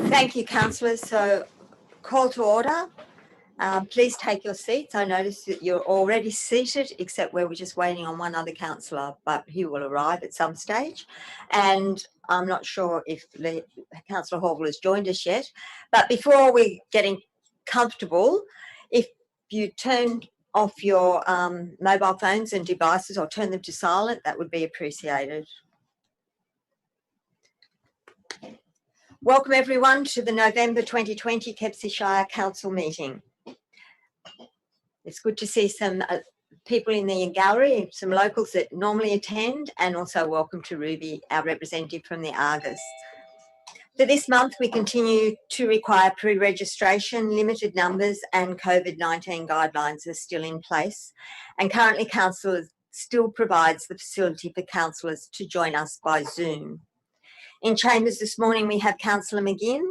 Thank you, councillors. So, call to order. Please take your seats. I notice that you're already seated, except we're just waiting on one other councillor, but he will arrive at some stage. And I'm not sure if Councillor Horval has joined us yet. But before we're getting comfortable, if you turn off your mobile phones and devices or turn them to silent, that would be appreciated. Welcome everyone to the November 2020 Kempsey Shire Council meeting. It's good to see some people in the gallery, some locals that normally attend, and also welcome to Ruby, our representative from the Argus. For this month, we continue to require pre-registration, limited numbers and COVID-19 guidelines are still in place. And currently, Council still provides the facility for councillors to join us by Zoom. In chambers this morning, we have Councillor McGinn,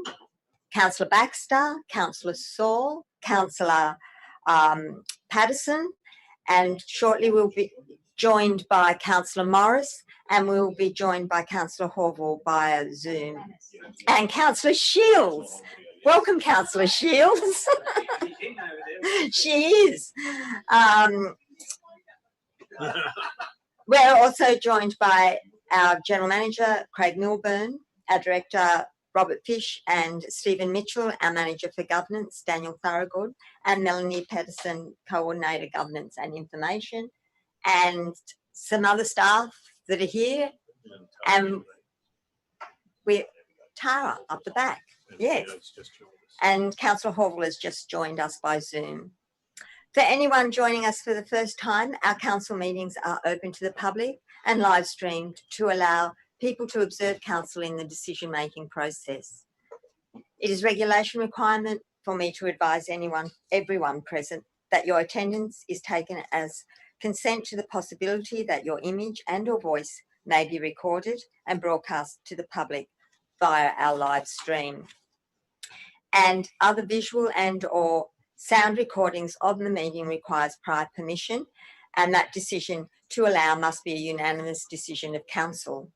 Councillor Baxter, Councillor Saul, Councillor Patterson, and shortly we'll be joined by Councillor Morris, and we'll be joined by Councillor Horval via Zoom. And Councillor Shields. Welcome, Councillor Shields. She is. We're also joined by our General Manager, Craig Milburn, our Director, Robert Fish, and Stephen Mitchell, our Manager for Governance, Daniel Thorogood, and Melanie Pedersen, Coordinator, Governance and Information, and some other staff that are here. And we're Tara up the back, yes. And Councillor Horval has just joined us by Zoom. For anyone joining us for the first time, our council meetings are open to the public and live streamed to allow people to observe council in the decision-making process. It is regulation requirement for me to advise everyone present that your attendance is taken as consent to the possibility that your image and or voice may be recorded and broadcast to the public via our live stream. And other visual and or sound recordings of the meeting requires prior permission, and that decision to allow must be a unanimous decision of council.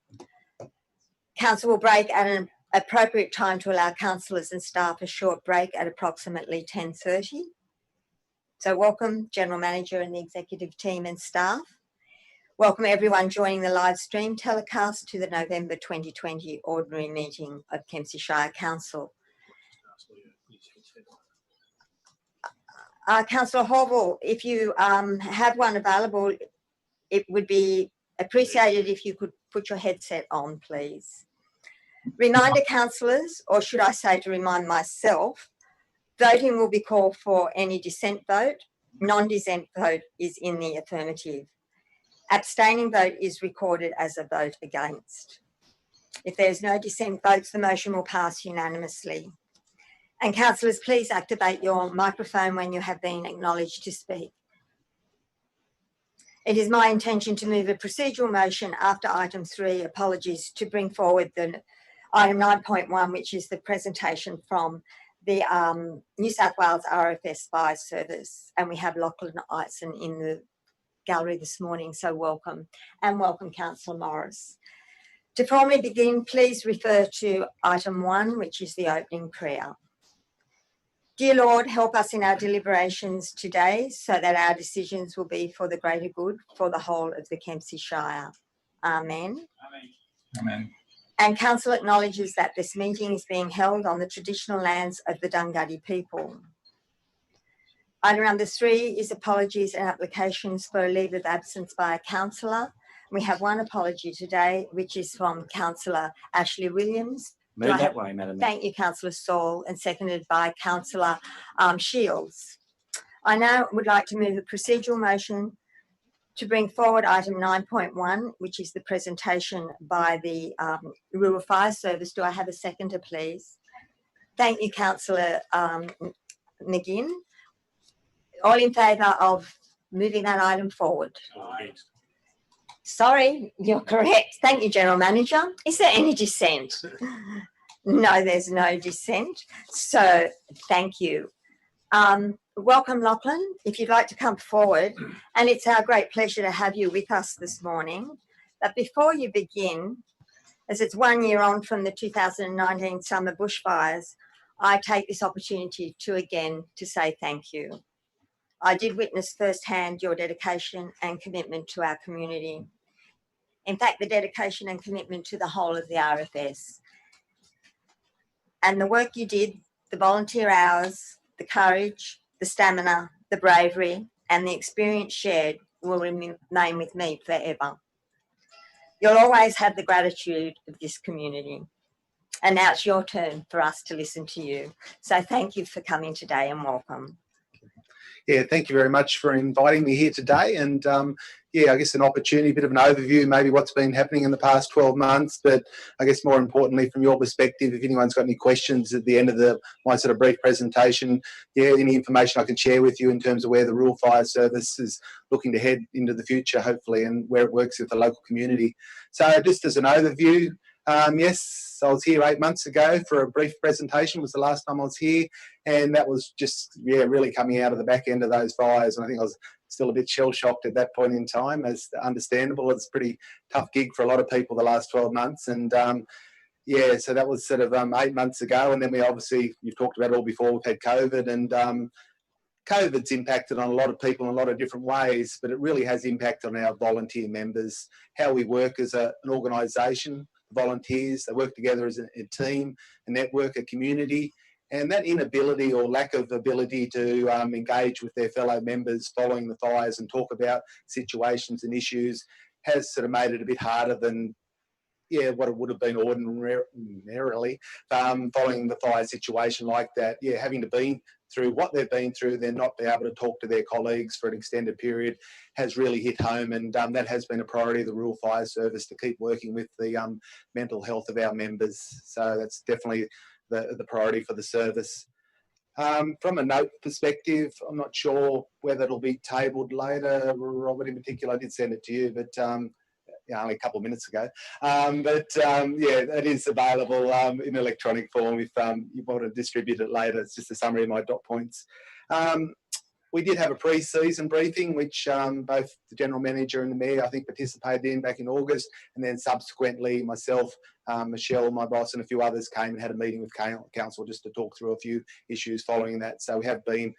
Council will break at an appropriate time to allow councillors and staff a short break at approximately 10:30. So welcome General Manager and the executive team and staff. Welcome everyone joining the live stream telecast to the November 2020 ordinary meeting of Kempsey Shire Council. Councillor Horval, if you have one available, it would be appreciated if you could put your headset on, please. Reminder, councillors, or should I say to remind myself, voting will be called for any dissent vote. Non-dissent vote is in the affirmative. Abstaining vote is recorded as a vote against. If there's no dissent votes, the motion will pass unanimously. And councillors, please activate your microphone when you have been acknowledged to speak. It is my intention to move a procedural motion after item 3, apologies, to bring forward the item 9.1, which is the presentation from the New South Wales RFS Fire Service. And we have Lachlan Eisen in the gallery this morning, so welcome. And welcome, Councillor Morris. To formally begin, please refer to item 1, which is the opening prayer. Dear Lord, help us in our deliberations today so that our decisions will be for the greater good for the whole of the Kempsey Shire. Amen. Amen. Amen. And Council acknowledges that this meeting is being held on the traditional lands of the Dunghutti people. Item number 3 is apologies and applications for a leave of absence by a councillor. We have one apology today, which is from Councillor Ashley Williams. Move that way, Madam Mayor. Thank you, Councillor Saul, and seconded by Councillor Shields. I now would like to move a procedural motion to bring forward item 9.1, which is the presentation by the Rural Fire Service. Do I have a seconder, please? Thank you, Councillor McGinn. All in favour of moving that item forward? Aye. Sorry, you're correct. Thank you, General Manager. Is there any dissent? No, there's no dissent. So thank you. Welcome, Lachlan, if you'd like to come forward. And it's our great pleasure to have you with us this morning. But before you begin, As it's 1 year on from the 2019 summer bushfires, I take this opportunity to say thank you. I did witness firsthand your dedication and commitment to our community. In fact, the dedication and commitment to the whole of the RFS. And the work you did, the volunteer hours, the courage, the stamina, the bravery, and the experience shared will remain with me forever. You'll always have the gratitude of this community. And now it's your turn for us to listen to you. So thank you for coming today and welcome. Yeah, thank you very much for inviting me here today. And yeah, I guess an opportunity, a bit of an overview, maybe what's been happening in the past 12 months. But I guess more importantly, from your perspective, if anyone's got any questions at the end of my sort of brief presentation, yeah, any information I can share with you in terms of where the Rural Fire Service is looking to head into the future, hopefully, and where it works with the local community. So just as an overview, yes, I was here 8 months ago for a brief presentation, was the last time I was here, and that was just, yeah, really coming out of the back end of those fires, and I think I was still a bit shell-shocked at that point in time, as understandable. It's a pretty tough gig for a lot of people the last 12 months, and yeah, so that was sort of 8 months ago, and then we obviously, you've talked about it all before, we've had COVID, and COVID's impacted on a lot of people in a lot of different ways, but it really has impacted on our volunteer members, how we work as an organisation. Volunteers, they work together as a team, a network, a community, and that inability or lack of ability to engage with their fellow members following the fires and talk about situations and issues has sort of made it a bit harder than, yeah, what it would have been ordinarily following the fire situation like that. Yeah, having to be through what they've been through, then not be able to talk to their colleagues for an extended period has really hit home, and that has been a priority of the Rural Fire Service to keep working with the mental health of our members. So that's definitely the priority for the service. From a note perspective, I'm not sure whether it'll be tabled later. Robert, in particular, I did send it to you, but yeah, only a couple of minutes ago. Yeah, that is available in electronic form if you want to distribute it later. It's just a summary of my dot points. We did have a pre-season briefing, which both the General Manager and the Mayor, I think, participated in back in August, and then subsequently myself, Michelle, my boss, and a few others came and had a meeting with Council just to talk through a few issues following that. So we have been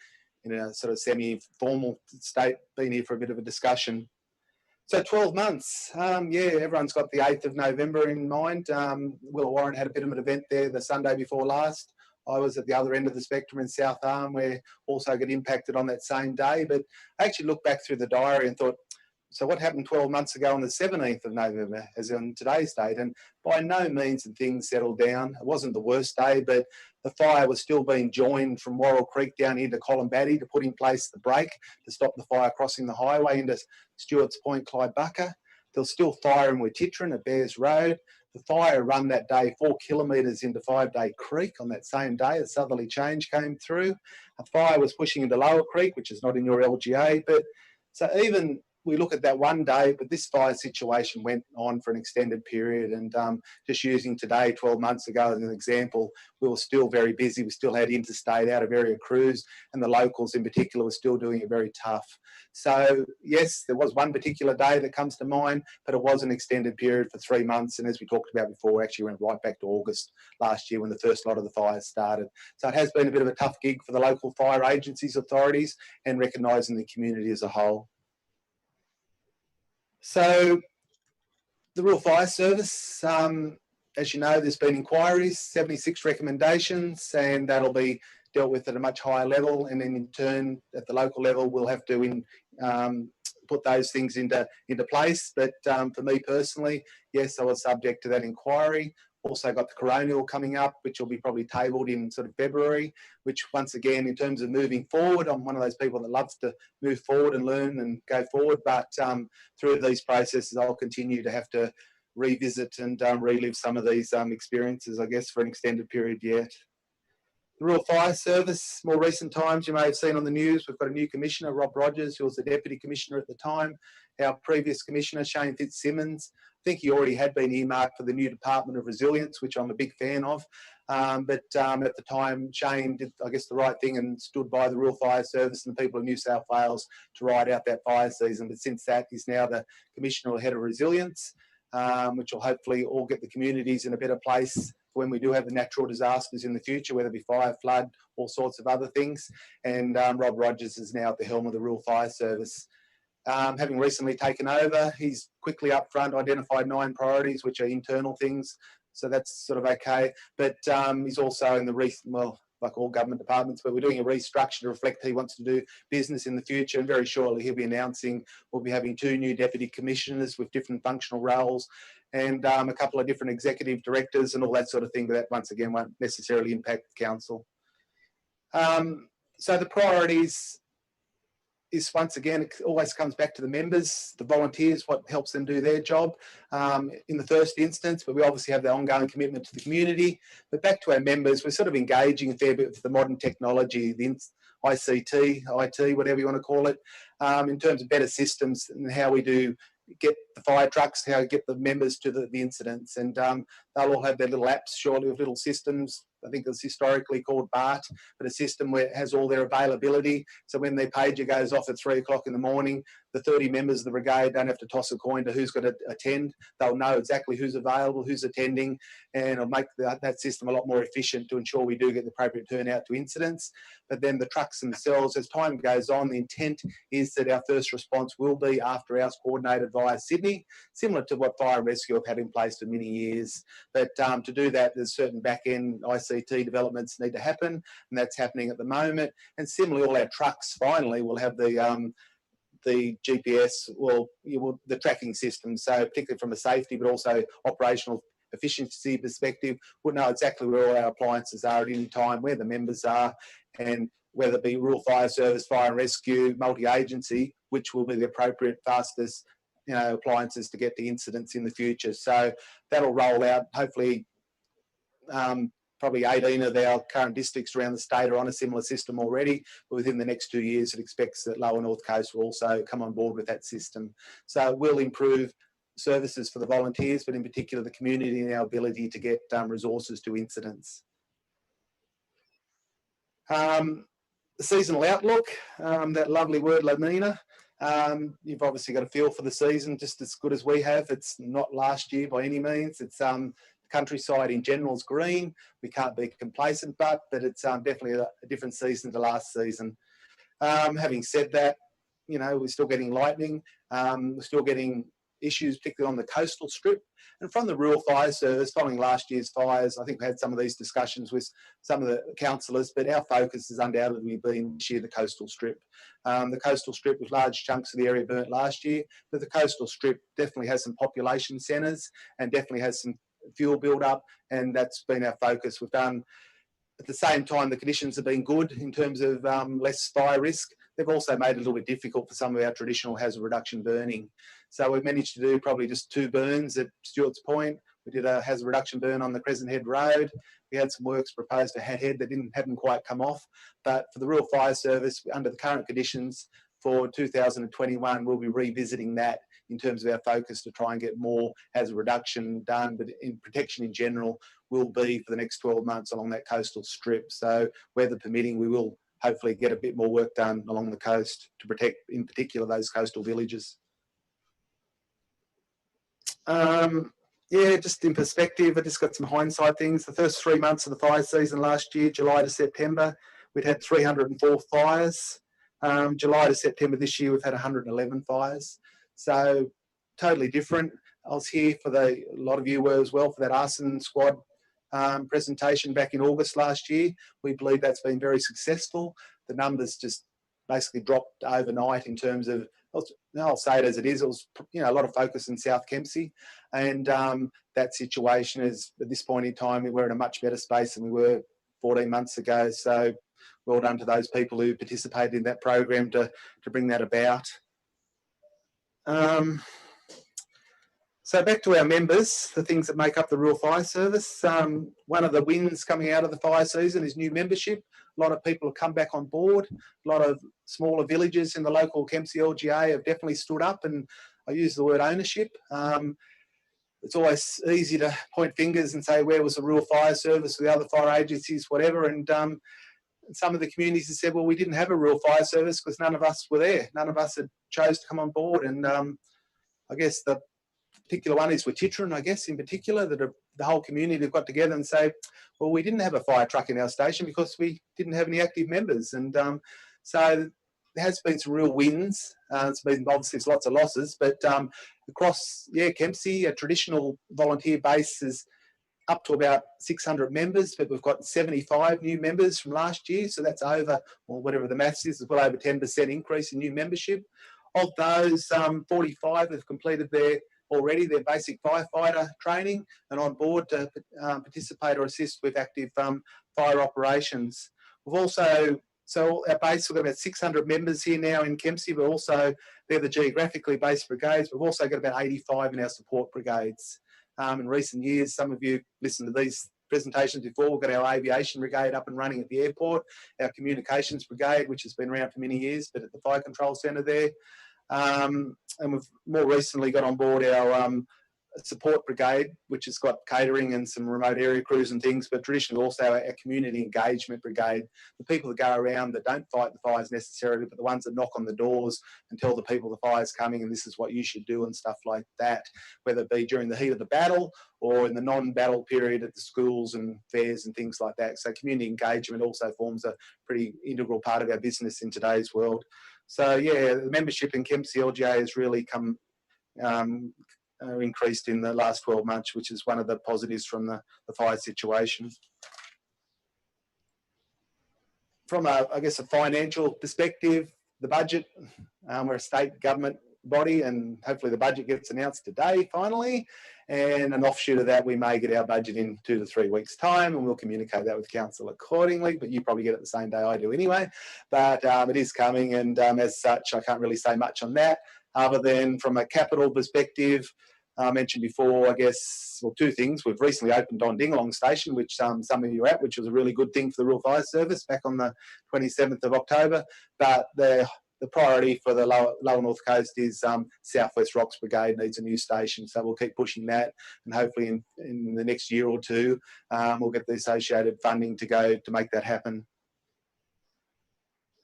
in a sort of semi-formal state, been here for a bit of a discussion. So 12 months, yeah, everyone's got the 8th of November in mind. Will Warren had a bit of an event there the Sunday before last. I was at the other end of the spectrum in South Arm, where also got impacted on that same day. But I actually looked back through the diary and thought, so what happened 12 months ago on the 17th of November, as on today's date? And by no means had things settled down. It wasn't the worst day, but the fire was still being joined from Worrell Creek down into Columbatty to put in place the brake to stop the fire crossing the highway into Stewart's Point, Clybucca. There was still fire in Wititron at Bears Road. The fire run that day 4 kilometres into 5 Day Creek on that same day. A southerly change came through. A fire was pushing into Lower Creek, which is not in your LGA. But so even we look at that one day, but this fire situation went on for an extended period. And just using today, 12 months ago as an example, we were still very busy. We still had interstate out of area crews, and the locals in particular were still doing it very tough. So yes, there was one particular day that comes to mind, but it was an extended period for 3 months. And as we talked about before, actually went right back to August last year when the first lot of the fires started. So it has been a bit of a tough gig for the local fire agencies, authorities, and recognising the community as a whole. So the Rural Fire Service, as you know, there's been inquiries, 76 recommendations, and that'll be dealt with at a much higher level. And then in turn, at the local level, we'll have to put those things into place. But for me personally, yes, I was subject to that inquiry. Also got the coronial coming up, which will be probably tabled in sort of February, which once again, in terms of moving forward, I'm one of those people that loves to move forward and learn and go forward. But through these processes, I'll continue to have to revisit and relive some of these experiences, I guess, for an extended period yet. The Rural Fire Service, more recent times, you may have seen on the news, we've got a new commissioner, Rob Rogers, who was the Deputy Commissioner at the time. Our previous Commissioner, Shane Fitzsimmons, I think he already had been earmarked for the new Department of Resilience, which I'm a big fan of. But at the time, Shane did, I guess, the right thing and stood by the Rural Fire Service and the people of New South Wales to ride out that fire season. But since that, he's now the Commissioner or Head of Resilience. which will hopefully all get the communities in a better place when we do have the natural disasters in the future, whether it be fire, flood, all sorts of other things. And Rob Rogers is now at the helm of the Rural Fire Service. Having recently taken over, he's quickly up front identified 9 priorities, which are internal things. So that's sort of okay. But he's also in the like all government departments, but we're doing a restructure to reflect he wants to do business in the future. And very shortly he'll be announcing we'll be having 2 new deputy commissioners with different functional roles, and a couple of different executive directors and all that sort of thing. But that once again won't necessarily impact the council. So the priorities is, once again, it always comes back to the members, the volunteers, what helps them do their job in the first instance, but we obviously have the ongoing commitment to the community. But back to our members, we're sort of engaging a fair bit with the modern technology, the ICT, IT, whatever you want to call it, in terms of better systems and how we do get the fire trucks, how we get the members to the incidents. And they'll all have their little apps shortly with little systems. I think it's historically called BART, but a system where it has all their availability. So when their pager goes off at 3 o'clock in the morning, the 30 members of the brigade don't have to toss a coin to who's got to attend. They'll know exactly who's available, who's attending, and it'll make that system a lot more efficient to ensure we do get the appropriate turnout to incidents. But then the trucks themselves, as time goes on, the intent is that our first response will be after hours coordinated via Sydney, similar to what Fire and Rescue have had in place for many years. But to do that, there's certain back-end ICT developments need to happen, and that's happening at the moment. And similarly, all our trucks finally will have the GPS, the tracking system. So particularly from a safety, but also operational efficiency perspective, we'll know exactly where all our appliances are at any time, where the members are, and whether it be Rural Fire Service, Fire and Rescue, multi-agency, which will be the appropriate, fastest, appliances to get to incidents in the future. So that'll roll out, hopefully, probably 18 of our current districts around the state are on a similar system already, but within the next 2 years it expects that Lower North Coast will also come on board with that system. So it will improve services for the volunteers, but in particular the community and our ability to get resources to incidents. The seasonal outlook, that lovely word La Nina. You've obviously got a feel for the season just as good as we have. It's not last year by any means. It's countryside in general is green. We can't be complacent, but it's definitely a different season to last season. Having said that, we're still getting lightning. We're still getting issues, particularly on the coastal strip. And from the Rural Fire Service, following last year's fires, I think we had some of these discussions with some of the councillors, but our focus has undoubtedly been this year the coastal strip. The coastal strip with large chunks of the area burnt last year, but the coastal strip definitely has some population centres and definitely has some fuel build-up, and that's been our focus. We've done, at the same time, the conditions have been good in terms of less fire risk. They've also made it a little bit difficult for some of our traditional hazard reduction burning. So we've managed to do probably just 2 burns at Stewart's Point. We did a hazard reduction burn on the Crescent Head Road. We had some works proposed for Hat Head that hadn't quite come off. But for the Rural Fire Service, under the current conditions for 2021, we'll be revisiting that in terms of our focus to try and get more hazard reduction done, but in protection in general will be for the next 12 months along that coastal strip. So weather permitting, we will hopefully get a bit more work done along the coast to protect, in particular, those coastal villages. Yeah, just in perspective, I just got some hindsight things. The first 3 months of the fire season last year, July to September, we'd had 304 fires. July to September this year, we've had 111 fires. So totally different. I was here for a lot of you were as well, for that arson squad presentation back in August last year. We believe that's been very successful. The numbers just basically dropped overnight in terms of, I'll say it as it is, it was a lot of focus in South Kempsey, and that situation is, at this point in time, we're in a much better space than we were 14 months ago. So well done to those people who participated in that program to bring that about. So back to our members, the things that make up the Rural Fire Service. One of the wins coming out of the fire season is new membership. A lot of people have come back on board. A lot of smaller villages in the local Kempsey LGA have definitely stood up, and I use the word ownership. It's always easy to point fingers and say, where was the Rural Fire Service, the other fire agencies, whatever. And some of the communities have said, well, we didn't have a Rural Fire Service because none of us were there. None of us had chose to come on board. And I guess the particular one is with Titran, I guess, in particular, that the whole community have got together and say, well, we didn't have a fire truck in our station because we didn't have any active members. And so there has been some real wins. It's been obviously lots of losses, but across, Kempsey, a traditional volunteer base is up to about 600 members, but we've got 75 new members from last year. So that's over, or whatever the maths is, well over 10% increase in new membership. Of those, 45 have completed their basic firefighter training and on board to participate or assist with active fire operations. We've also, so our base, we've got about 600 members here now in Kempsey, but also they're the geographically based brigades. We've also got about 85 in our support brigades. In recent years, some of you listened to these presentations before, we've got our aviation brigade up and running at the airport, our communications brigade, which has been around for many years, but at the fire control centre there. And we've more recently got on board our support brigade, which has got catering and some remote area crews and things, but traditionally also our community engagement brigade, the people that go around that don't fight the fires necessarily, but the ones that knock on the doors and tell the people the fire's coming and this is what you should do and stuff like that, whether it be during the heat of the battle or in the non-battle period at the schools and fairs and things like that. So community engagement also forms a pretty integral part of our business in today's world. So yeah, the membership in Kempsey LGA has really come increased in the last 12 months, which is one of the positives from the fire situation. From I guess a financial perspective, the budget, we're a state government body and hopefully the budget gets announced today finally, and an offshoot of that we may get our budget in 2 to 3 weeks time, and we'll communicate that with council accordingly, but you probably get it the same day I do anyway. But it is coming, and as such I can't really say much on that other than from a capital perspective. I mentioned before, I guess, well, 2 things. We've recently opened on Dingalong Station, which some of you are at, which was a really good thing for the Rural Fire Service back on the 27th of October. But the priority for the lower North Coast is Southwest Rocks Brigade needs a new station. So we'll keep pushing that, and hopefully in the next year or two, we'll get the associated funding to go to make that happen.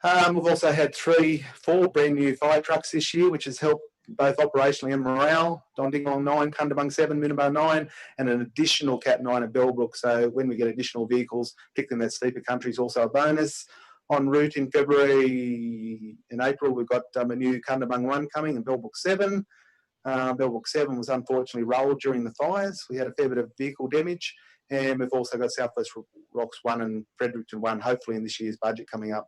We've also had 4 brand new fire trucks this year, which has helped both operationally and morale. Dingalong 9, Cundabung 7, Minabo 9, and an additional Cat 9 at Bellbrook. So when we get additional vehicles, particularly in that steeper country, is also a bonus. En route in February and April, we've got a new Cundabung 1 coming and Bellbrook 7. Bellbrook 7 was unfortunately rolled during the fires. We had a fair bit of vehicle damage. And we've also got Southwest Rocks 1 and Fredericton 1, hopefully in this year's budget coming up.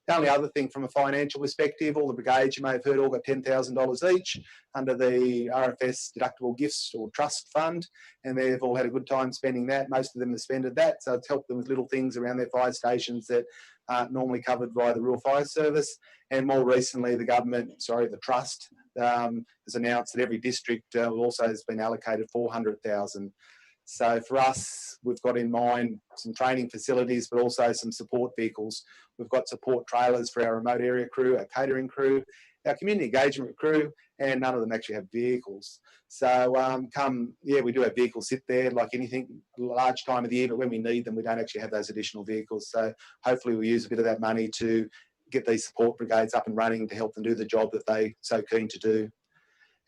The only other thing from a financial perspective, all the brigades you may have heard all got $10,000 each under the RFS deductible gifts or trust fund, and they've all had a good time spending that. Most of them have spent that, so it's helped them with little things around their fire stations that aren't normally covered by the Rural Fire Service. And more recently, the trust has announced that every district also has been allocated $400,000. So for us, we've got in mind some training facilities, but also some support vehicles. We've got support trailers for our remote area crew, our catering crew, our community engagement crew, and none of them actually have vehicles. So we do have vehicles sit there like anything, large time of the year, but when we need them, we don't actually have those additional vehicles. So hopefully we'll use a bit of that money to get these support brigades up and running to help them do the job that they're so keen to do.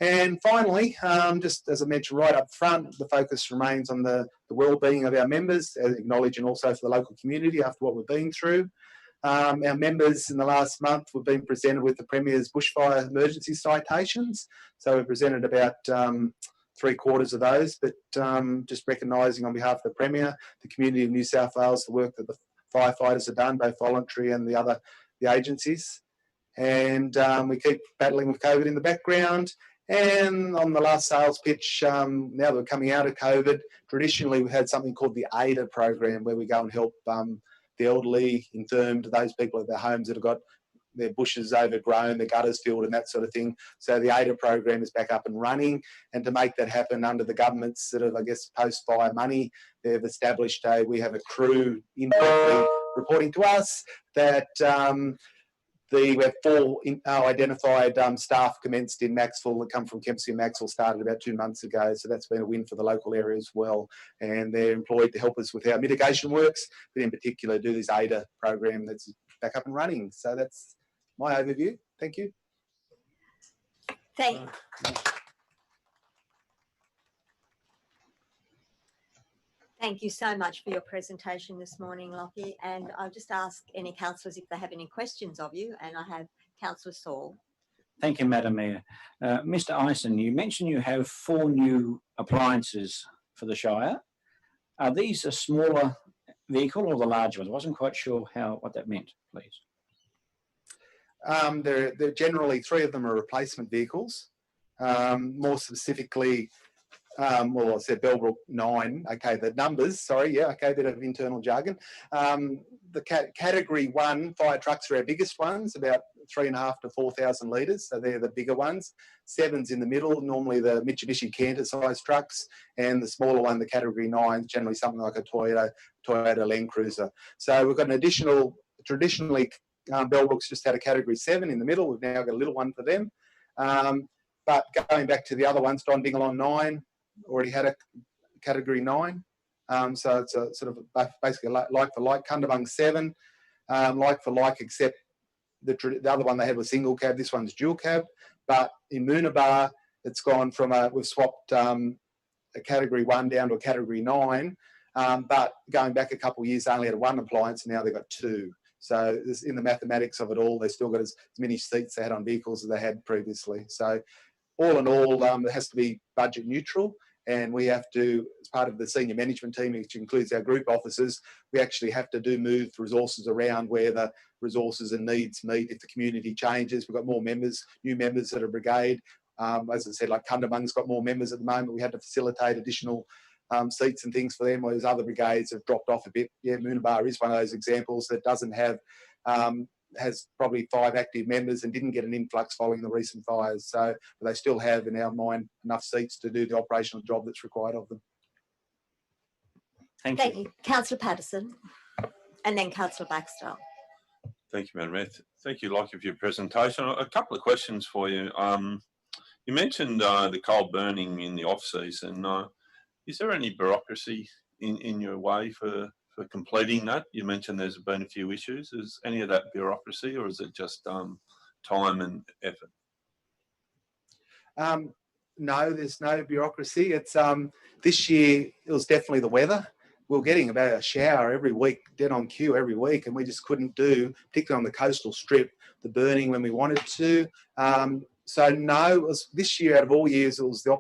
And finally, just as I mentioned right up front, the focus remains on the well-being of our members, acknowledging also for the local community after what we've been through. Our members in the last month, we've been presented with the Premier's bushfire emergency citations. So we've presented about 3/4 of those, but just recognising on behalf of the Premier, the community of New South Wales, the work that the firefighters have done, both voluntary and the agencies. And we keep battling with COVID in the background. And on the last sales pitch, now that we're coming out of COVID, traditionally we've had something called the AUDIT program, where we go and help the elderly, infirmed, those people at their homes that have got their bushes overgrown, their gutters filled and that sort of thing. So the AUDIT program is back up and running, and to make that happen under the government's sort of, I guess, post-fire money, they've established we have a crew indirectly reporting to us that we have 4 identified staff commenced in Maxville that come from Kempsey and Maxville, started about 2 months ago. So that's been a win for the local area as well. And they're employed to help us with our mitigation works, but in particular do this AUDIT program that's back up and running. So that's my overview. Thank you. Thank you so much for your presentation this morning, Lockie. And I'll just ask any councillors if they have any questions of you. And I have Councillor Saul. Thank you, Madam Mayor. Mr. Ison, you mentioned you have 4 new appliances for the Shire. Are these a smaller vehicle or the large ones? I wasn't quite sure what that meant, please. They're generally 3 of them are replacement vehicles. More specifically, well, I said Bellbrook 9. Okay, the numbers. Sorry, yeah. Okay, a bit of internal jargon. The category 1 fire trucks are our biggest ones, about 3.5 to 4,000 litres. So they're the bigger ones. 7's in the middle, normally the Mitsubishi Canter size trucks, and the smaller one, the category 9, generally something like a Toyota Land Cruiser. So we've got an additional. Traditionally, Bellbrook's just had a category 7 in the middle. We've now got a little one for them. But going back to the other ones, Don Dingalong 9 already had a category 9. So it's a sort of basically like for like. Kundabung 7, like for like, except the other one they had was single cab. This one's dual cab. But in Moonabah, it's gone from we've swapped a category 1 down to a category 9. But going back a couple of years, they only had 1 appliance, and now they've got 2. So in the mathematics of it all, they've still got as many seats they had on vehicles as they had previously. So all in all, it has to be budget neutral. And we have to, as part of the senior management team, which includes our group officers, we actually have to move resources around where the resources and needs meet. If the community changes, we've got more members, new members at a brigade. As I said, like Kundabung's got more members at the moment. We had to facilitate additional seats and things for them, whereas other brigades have dropped off a bit. Yeah, Moonabah is one of those examples that doesn't have, has probably 5 active members and didn't get an influx following the recent fires. So but they still have, in our mind, enough seats to do the operational job that's required of them. Thank you. Councillor Patterson, and then Councillor Baxter. Thank you, Madam Mayor. Thank you, Lockie, for your presentation. A couple of questions for you. You mentioned the coal burning in the off-season. Is there any bureaucracy in your way for completing that? You mentioned there's been a few issues. Is any of that bureaucracy, or is it just time and effort? No, there's no bureaucracy. It's this year it was definitely the weather. We were getting about a shower every week, dead on cue every week, and we just couldn't do, particularly on the coastal strip, the burning when we wanted to. So no, it was this year out of all years, it was the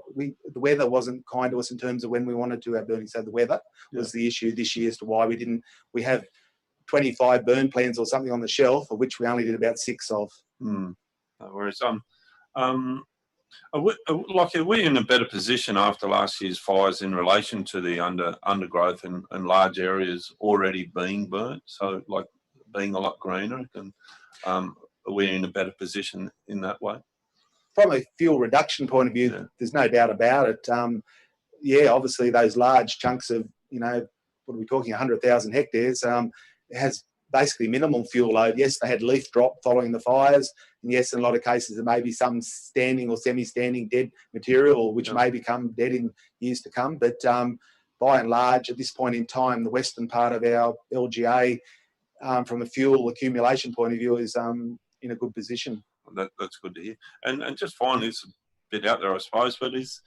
weather wasn't kind to us in terms of when we wanted to have burning. So the weather was the issue this year as to why we have 25 burn plans or something on the shelf, of which we only did about 6 of. No worries. Are we in a better position after last year's fires in relation to the undergrowth and large areas already being burnt? So like being a lot greener, and are we in a better position in that way? From a fuel reduction point of view, there's no doubt about it. Yeah, obviously those large chunks of, what are we talking, 100,000 hectares, has basically minimal fuel load. Yes, they had leaf drop following the fires. And yes, in a lot of cases, there may be some standing or semi-standing dead material, which may become dead in years to come. But by and large, at this point in time, the western part of our LGA, from a fuel accumulation point of view, is in a good position. That's good to hear. And just finally, it's a bit out there, I suppose, but is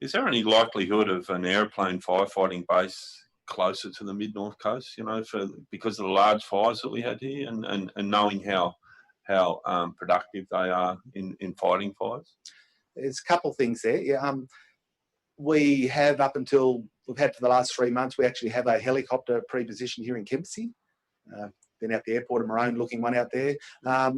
there any likelihood of an airplane firefighting base closer to the mid-north coast, because of the large fires that we had here, and knowing how productive they are in fighting fires? There's a couple of things there. Yeah, we have we've had for the last 3 months, we actually have a helicopter pre-positioned here in Kempsey. Been out the airport of Maroon looking one out there.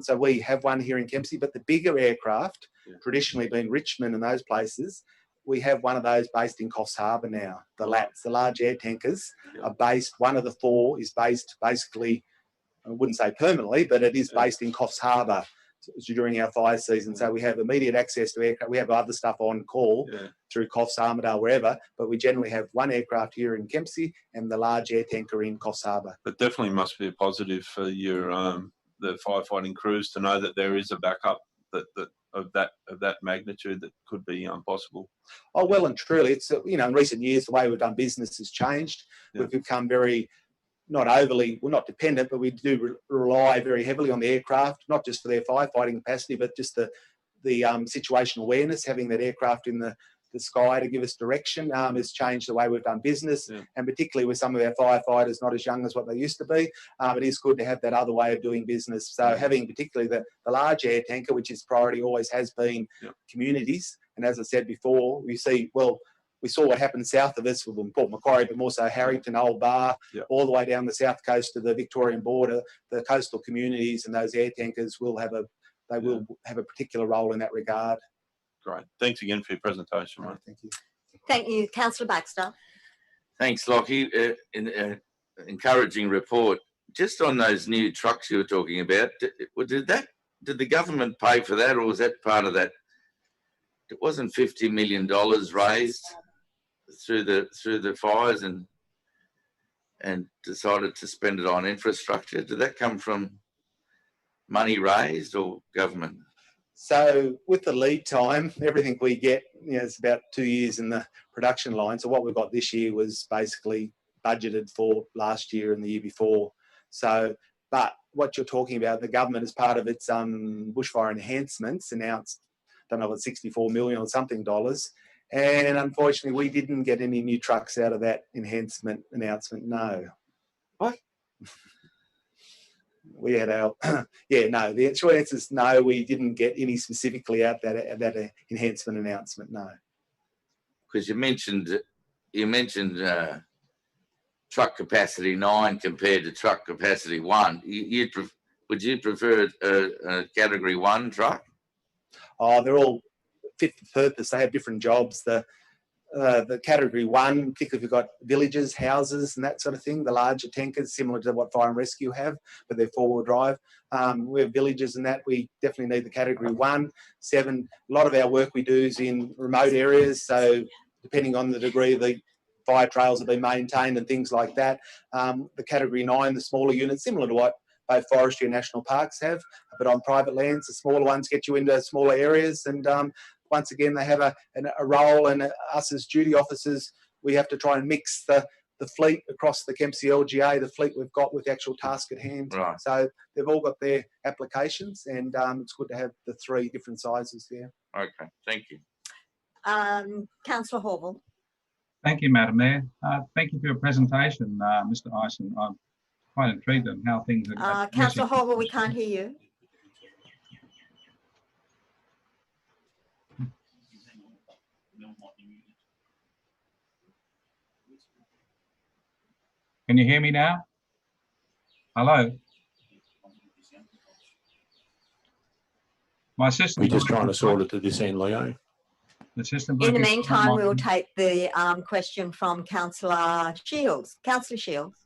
So we have one here in Kempsey, but the bigger aircraft, traditionally being Richmond and those places, we have one of those based in Coffs Harbour now. The LATs, the large air tankers, are based, one of the 4 is based basically, I wouldn't say permanently, but it is based in Coffs Harbour during our fire season. So we have immediate access to aircraft. We have other stuff on call through Coffs, Armidale, wherever, but we generally have one aircraft here in Kempsey and the large air tanker in Coffs Harbour. But definitely must be a positive for your the firefighting crews to know that there is a backup of that magnitude that could be possible. Oh, well and truly, it's in recent years the way we've done business has changed. We've become very, not overly, we're not dependent, but we do rely very heavily on the aircraft, not just for their firefighting capacity, but just the situational awareness, having that aircraft in the the sky to give us direction. Has changed the way we've done business, and particularly with some of our firefighters not as young as what they used to be. It is good to have that other way of doing business. So having particularly the large air tanker, which is priority, always has been communities. And as I said before, we saw what happened south of us with Port Macquarie, but more so Harrington, Old Bar, all the way down the south coast to the Victorian border. The coastal communities and those air tankers will have a particular role in that regard. Great. Thanks again for your presentation, mate. Thank you. Thank you. Councillor Baxter. Thanks, Lockie. Encouraging report. Just on those new trucks you were talking about, did the government pay for that, or was that part of that? It wasn't $50 million raised through the fires and decided to spend it on infrastructure. Did that come from money raised or government? So with the lead time, everything we get, it's about 2 years in the production line. So what we've got this year was basically budgeted for last year and the year before. So, but what you're talking about, the government, as part of its bushfire enhancements, announced, I don't know, what, 64 million or something dollars. And unfortunately, we didn't get any new trucks out of that enhancement announcement. No. What? We had our, no, the short answer is no, we didn't get any specifically out that enhancement announcement, no. Because you mentioned truck capacity 9 compared to truck capacity 1. Would you prefer a category 1 truck? Oh, they're all fit for purpose. They have different jobs. The category 1, particularly if you've got villages, houses and that sort of thing, the larger tankers, similar to what fire and rescue have, but they're 4-wheel drive. We have villages and that, we definitely need the category 1. 7, a lot of our work we do is in remote areas, so depending on the degree of the fire trails have been maintained and things like that. The category 9, the smaller units, similar to what both forestry and national parks have, but on private lands, the smaller ones get you into smaller areas, and once again, they have a role, and us as duty officers, we have to try and mix the fleet across the Kempsey LGA, the fleet we've got with the actual task at hand. Right. So they've all got their applications, and it's good to have the 3 different sizes there. Okay, thank you. Councillor Horval. Thank you, Madam Mayor. Thank you for your presentation, Mr. Ison. I'm quite intrigued on how things are. Councillor Horval, we can't hear you. Can you hear me now? Hello? My system. We're just trying to sort it to this end, Leo. The system. In the meantime, we'll take the question from Councillor Shields. Councillor Shields.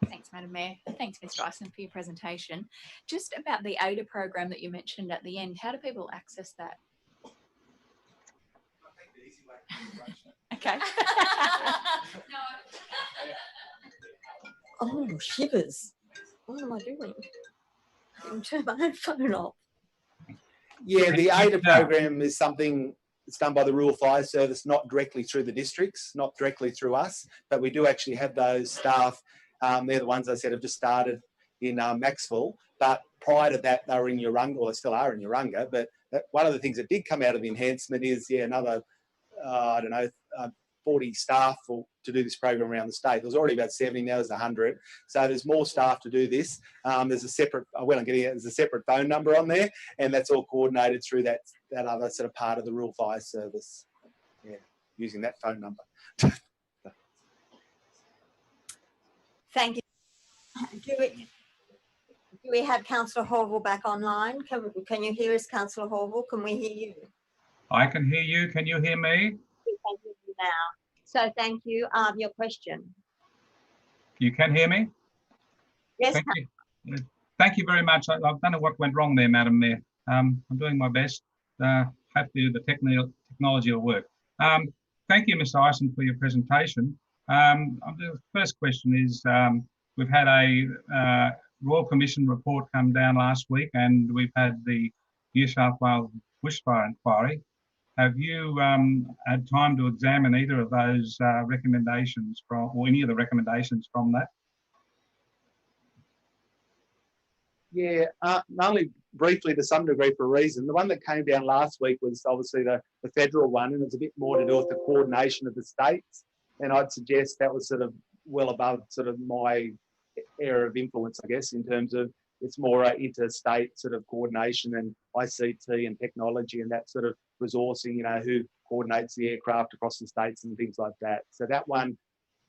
Thanks, Madam Mayor. Thanks, Mr. Ison, for your presentation. Just about the AUDIT program that you mentioned at the end, how do people access that? Okay. Oh, shivers. What am I doing? Turn my phone off. Yeah, the AUDIT program is something that's done by the Rural Fire Service, not directly through the districts, not directly through us, but we do actually have those staff. They're the ones I said have just started in Maxville, but prior to that, they were in Urunga, or they still are in Urunga, but one of the things that did come out of the enhancement is, another, 40 staff to do this program around the state. There was already about 70, now there's 100. So there's more staff to do this. There's a separate, there's a separate phone number on there, and that's all coordinated through that other sort of part of the Rural Fire Service. Yeah, using that phone number. Thank you. Do we have Councillor Horval back online? Can you hear us, Councillor Horval? Can we hear you? I can hear you. Can you hear me? We can hear you now. So thank you. Your question. You can hear me? Yes. Thank you. Thank you very much. I don't know what went wrong there, Madam Mayor. I'm doing my best. Hopefully the technology will work. Thank you, Mr. Ison, for your presentation. The first question is, we've had a Royal Commission report come down last week, and we've had the New South Wales bushfire inquiry. Have you had time to examine either of those recommendations or any of the recommendations from that? Yeah, only briefly to some degree for a reason. The one that came down last week was obviously the federal one, and it's a bit more to do with the coordination of the states. And I'd suggest that was sort of well above sort of my area of influence, I guess, in terms of it's more interstate sort of coordination and ICT and technology and that sort of resourcing, you know, who coordinates the aircraft across the states and things like that. So that one,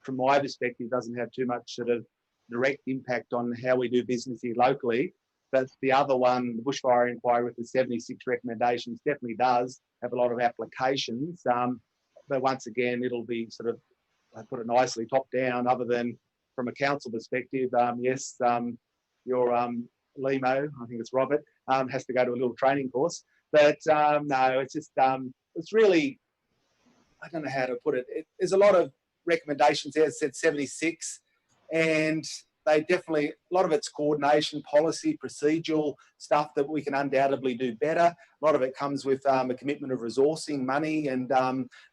from my perspective, doesn't have too much sort of direct impact on how we do business here locally. But the other one, the bushfire inquiry with the 76 recommendations, definitely does have a lot of applications. But once again, it'll be sort of, I put it nicely, top down, other than from a council perspective. Yes, your Limo, I think it's Robert, has to go to a little training course. But no, it's just, it's really, I don't know how to put it. There's a lot of recommendations there. It said 76, and they definitely, a lot of it's coordination, policy, procedural stuff that we can undoubtedly do better. A lot of it comes with a commitment of resourcing, money, and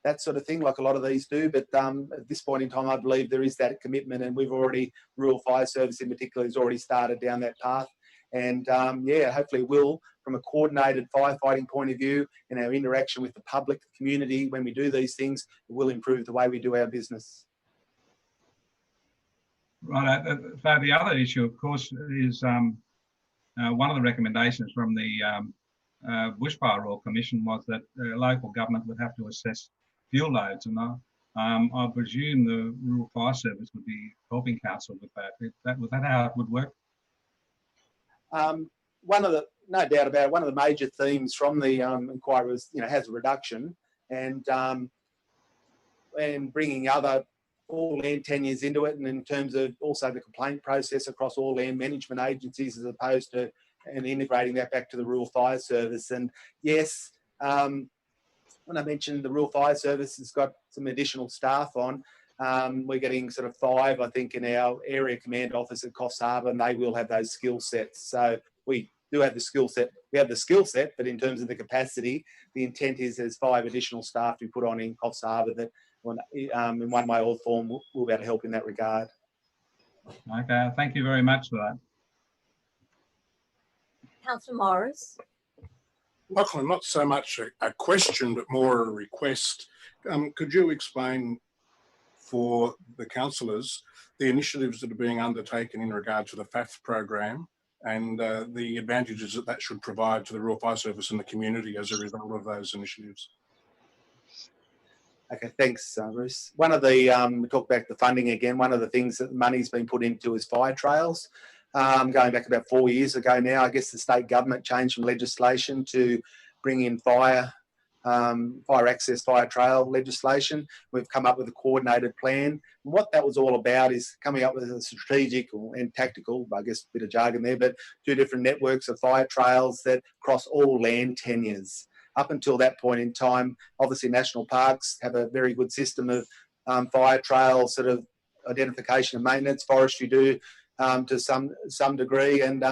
that sort of thing, like a lot of these do. But at this point in time, I believe there is that commitment, and we've already, Rural Fire Service in particular, has already started down that path. And yeah, hopefully will, from a coordinated firefighting point of view and our interaction with the public, the community, when we do these things, it will improve the way we do our business. Right. So the other issue, of course, is one of the recommendations from the Bushfire Royal Commission was that local government would have to assess fuel loads, and I presume the Rural Fire Service would be helping council with that. Was that how it would work? One of the, no doubt about it, one of the major themes from the inquiry was, you know, hazard reduction and bringing other all land tenures into it, and in terms of also the complaint process across all land management agencies, as opposed to and integrating that back to the Rural Fire Service. And yes, when I mentioned the Rural Fire Service has got some additional staff on, we're getting sort of 5, I think, in our area command office at Coffs Harbour, and they will have those skill sets. So we do have the skill set. We have the skill set, but in terms of the capacity, the intent is there's 5 additional staff to put on in Coffs Harbour that, in one way or form, will be able to help in that regard. Okay, thank you very much for that. Councillor Morris. Lachlan, not so much a question, but more a request. Could you explain for the councillors the initiatives that are being undertaken in regard to the FAF program and the advantages that that should provide to the Rural Fire Service and the community as a result of those initiatives? Okay, thanks, Bruce. One of the, we talk back to funding again, one of the things that money's been put into is fire trails. Going back about 4 years ago now, I guess the state government changed some legislation to bring in fire access, fire trail legislation. We've come up with a coordinated plan. And what that was all about is coming up with a strategic and tactical, I guess a bit of jargon there, but 2 different networks of fire trails that cross all land tenures. Up until that point in time, obviously national parks have a very good system of fire trail sort of identification and maintenance. Forestry do to some degree, and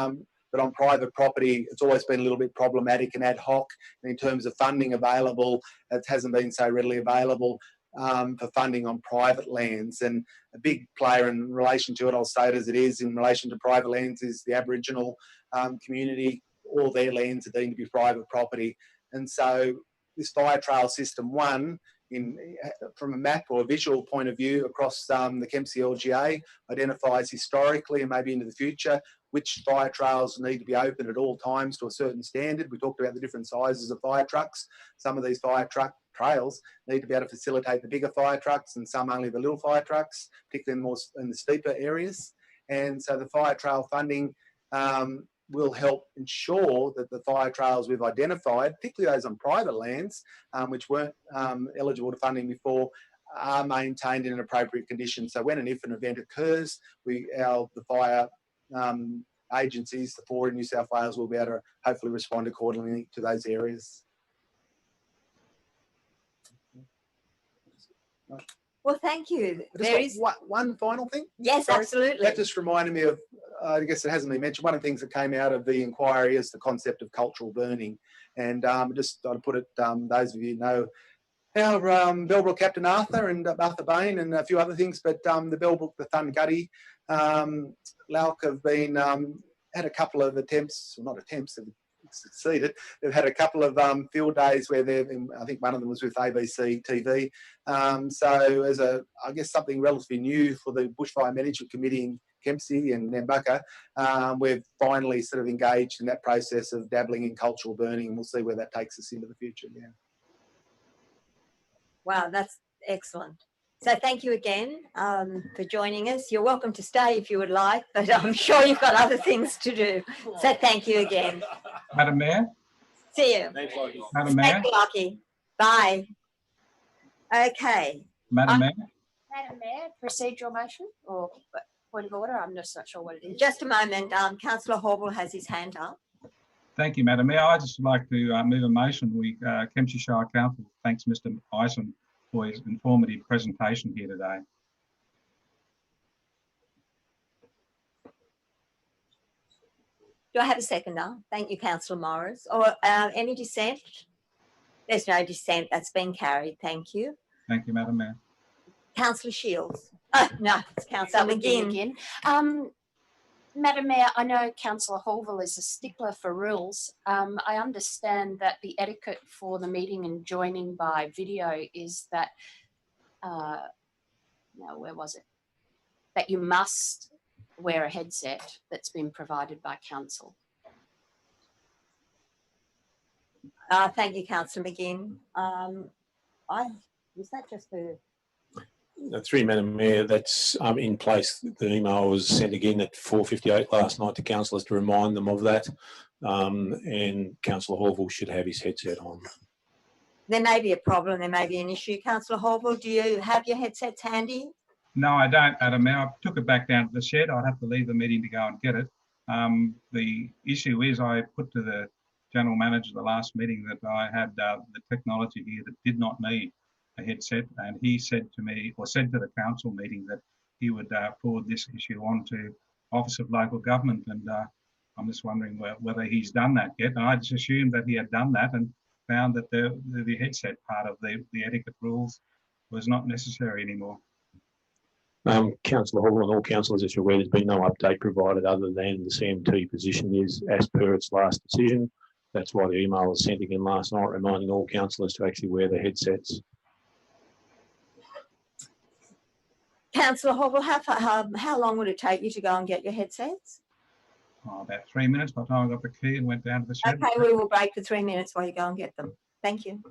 but on private property, it's always been a little bit problematic and ad hoc. And in terms of funding available, it hasn't been so readily available for funding on private lands. And a big player in relation to it, I'll say it as it is, in relation to private lands, is the Aboriginal community. All their lands are deemed to be private property. And so this fire trail system, one, from a map or a visual point of view across the Kempsey LGA, identifies historically and maybe into the future which fire trails need to be open at all times to a certain standard. We talked about the different sizes of fire trucks. Some of these fire truck trails need to be able to facilitate the bigger fire trucks, and some only the little fire trucks, particularly in the steeper areas. And so the fire trail funding will help ensure that the fire trails we've identified, particularly those on private lands, which weren't eligible to funding before, are maintained in an appropriate condition. So when and if an event occurs, the fire agencies, the 4 in New South Wales, will be able to hopefully respond accordingly to those areas. Well, thank you. There is one final thing. Yes, sorry. Absolutely. That just reminded me of, I guess it hasn't been mentioned, one of the things that came out of the inquiry is the concept of cultural burning. And just to put it, those of you know our Bellbrook Captain Arthur and Arthur Bain and a few other things, but the Bellbrook, the Thungutty, Lauk have been, had a couple of attempts, well, not attempts, succeeded. They've had a couple of field days where they've, I think one of them was with ABC TV. So as I guess something relatively new for the Bushfire Management Committee in Kempsey and Nambucca, we've finally sort of engaged in that process of dabbling in cultural burning, and we'll see where that takes us into the future. Yeah. Wow, that's excellent. So thank you again for joining us. You're welcome to stay if you would like, but I'm sure you've got other things to do. So thank you again. Madam Mayor. See you. Madam Mayor. Thank you, Lockie. Bye. Okay. Madam Mayor. Madam Mayor, procedural motion or point of order? I'm just not sure what it is. Just a moment. Councillor Horville has his hand up. Thank you, Madam Mayor. I just like to move a motion. Kempsey Shire Council thanks Mr. Ison for his informative presentation here today. Do I have a seconder? Thank you, Councillor Morris. Or any dissent? There's no dissent. That's been carried. Thank you. Thank you, Madam Mayor. Councillor Shields. Oh, no, it's Councillor McGinn. Madam Mayor, I know Councillor Horville is a stickler for rules. I understand that the etiquette for the meeting and joining by video is that, no, where was it? That you must wear a headset that's been provided by council. Thank you, Councillor McGinn. Was that just for... Through Madam Mayor, that's in place. The email was sent again at 4:58 last night to councillors to remind them of that, and Councillor Horville should have his headset on. There may be a problem, there may be an issue. Councillor Horville, do you have your headsets handy? No, I don't, Madam Mayor. I took it back down to the shed. I'd have to leave the meeting to go and get it. The issue is I put to the General Manager the last meeting that I had the technology here that did not need a headset, and he said to me, or said to the council meeting, that he would forward this issue on to Office of Local Government, and I'm just wondering whether he's done that yet. And I just assumed that he had done that and found that the headset part of the etiquette rules was not necessary anymore. Councillor Horville and all councillors, as you're aware, there's been no update provided other than the CMT position is as per its last decision. That's why the email was sent again last night, reminding all councillors to actually wear the headsets. Councillor Horville, how long would it take you to go and get your headsets? Oh, about 3 minutes by the time I got the key and went down to the shed. Okay, we will break for 3 minutes while you go and get them. Thank you.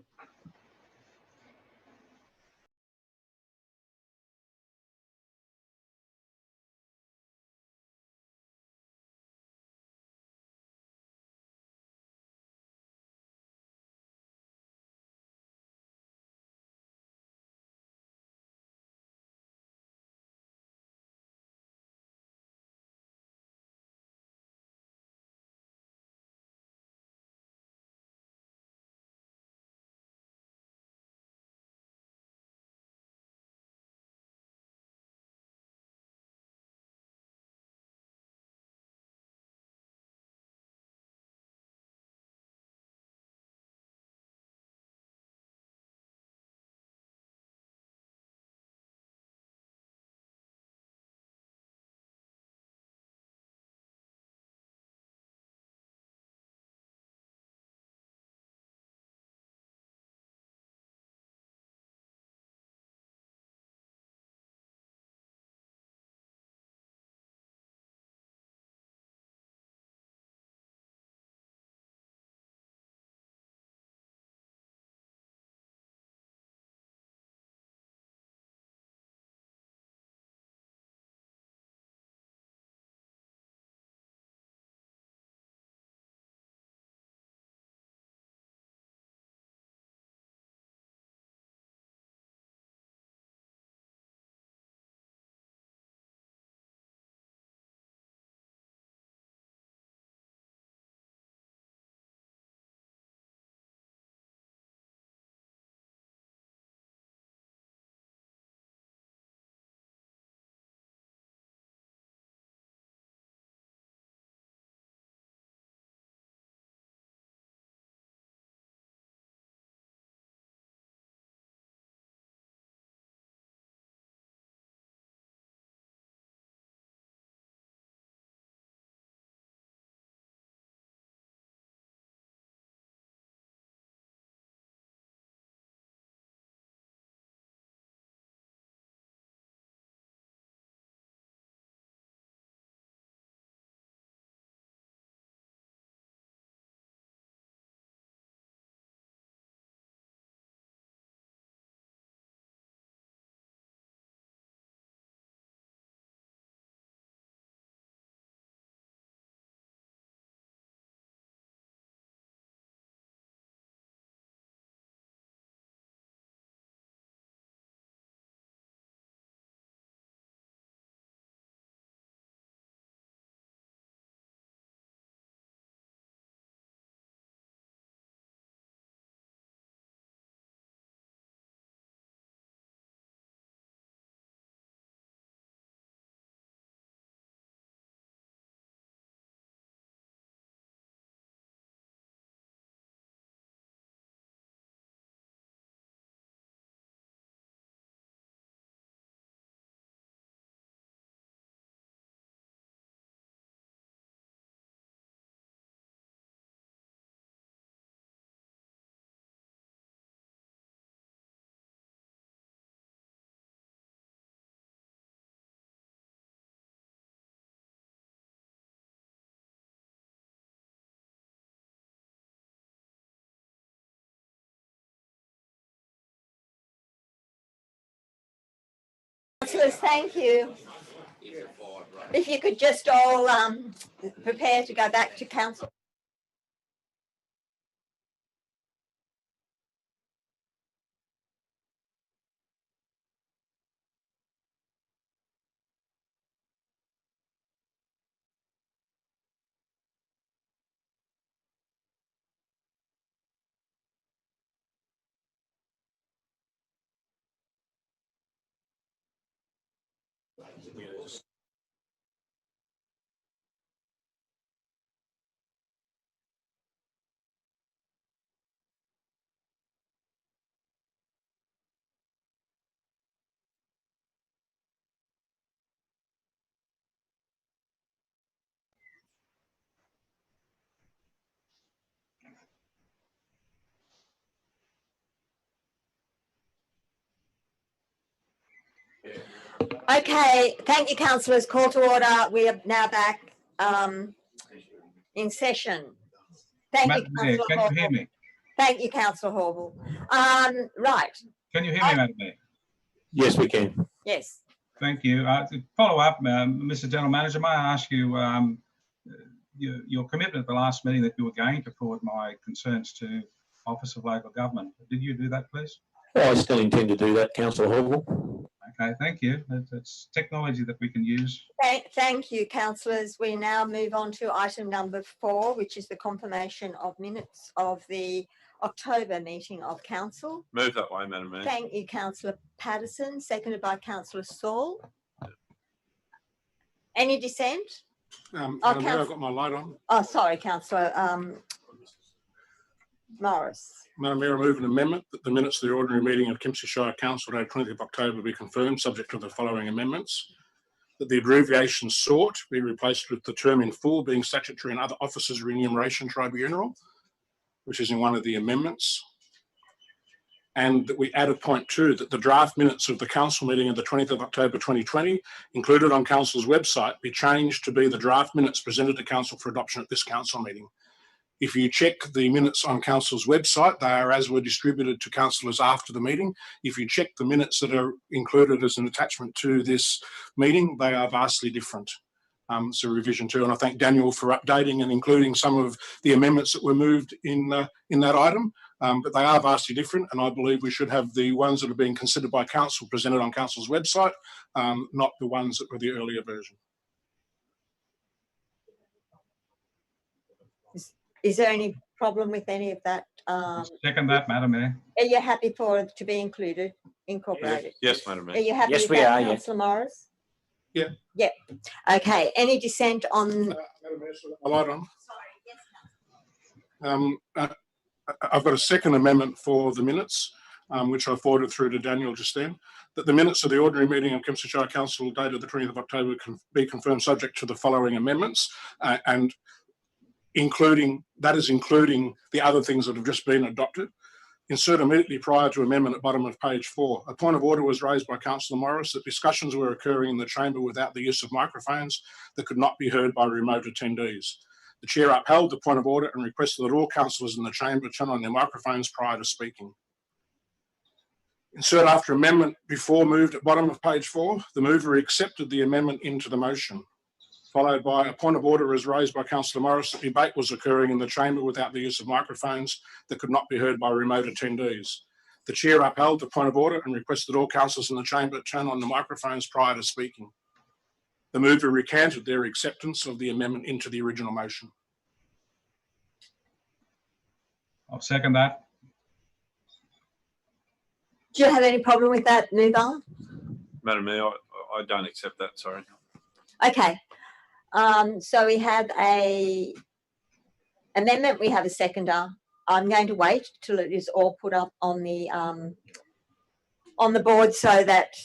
Councillors, thank you. If you could just all prepare to go back to council. Okay, thank you, councillors. Call to order. We are now back in session. Thank you, Madam Mayor, Councillor can you hear Horville. me? Thank you, Councillor Horville. Right. Can you hear me, Madam Mayor? Yes, we can. Yes. Thank you. To follow up, Mr. General Manager, may I ask you your commitment at the last meeting that you were going to forward my concerns to Office of Local Government. Did you do that, please? Well, I still intend to do that, Councillor Horville. Okay, thank you. It's technology that we can use. Thank you, councillors. We now move on to item number 4, which is the confirmation of minutes of the October meeting of council. Move that way, Madam Mayor. Thank you, Councillor Patterson, seconded by Councillor Saul. Any dissent? Madam Mayor, I've got my light on. Oh, sorry, Councillor Morris. Madam Mayor, I move an amendment that the minutes of the ordinary meeting of Kempsey Shire Council dated 20th of October be confirmed, subject to the following amendments. That the abbreviation sought be replaced with the term in full, being statutory and other officers remuneration tribunal, which is in one of the amendments. And that we add a point 2, that the draft minutes of the council meeting of the 20th of October 2020, included on council's website, be changed to be the draft minutes presented to council for adoption at this council meeting. If you check the minutes on council's website, they are as were distributed to councillors after the meeting. If you check the minutes that are included as an attachment to this meeting, they are vastly different. So revision 2, and I thank Daniel for updating and including some of the amendments that were moved in that item. But they are vastly different, and I believe we should have the ones that are being considered by council presented on council's website, not the ones that were the earlier version. Is there any problem with any of that? Second that, Madam Mayor. Are you happy for it to be incorporated? Yes, Madam Mayor. Are you happy Yes, with we that, are, yes. Councillor Morris? Yeah. Yeah. Okay. Any dissent on? Madam Mayor, so a light on. I've got a second amendment for the minutes, which I forwarded through to Daniel just then, that the minutes of the ordinary meeting of Kempsey Shire Council dated the 20th of October can be confirmed subject to the following amendments, and including the other things that have just been adopted. Insert immediately prior to amendment at bottom of page 4. A point of order was raised by Councillor Morris that discussions were occurring in the chamber without the use of microphones that could not be heard by remote attendees. The chair upheld the point of order and requested that all councillors in the chamber turn on their microphones prior to speaking. Insert after amendment before moved at bottom of page 4. The mover accepted the amendment into the motion, followed by a point of order as raised by Councillor Morris that debate was occurring in the chamber without the use of microphones that could not be heard by remote attendees. The chair upheld the point of order and requested all councillors in the chamber turn on the microphones prior to speaking. The mover recanted their acceptance of the amendment into the original motion. I'll second that. Do you have any problem with that, mover? Madam Mayor, I don't accept that, sorry. Okay. So we have a amendment. We have a seconder. I'm going to wait till it is all put up on the board so that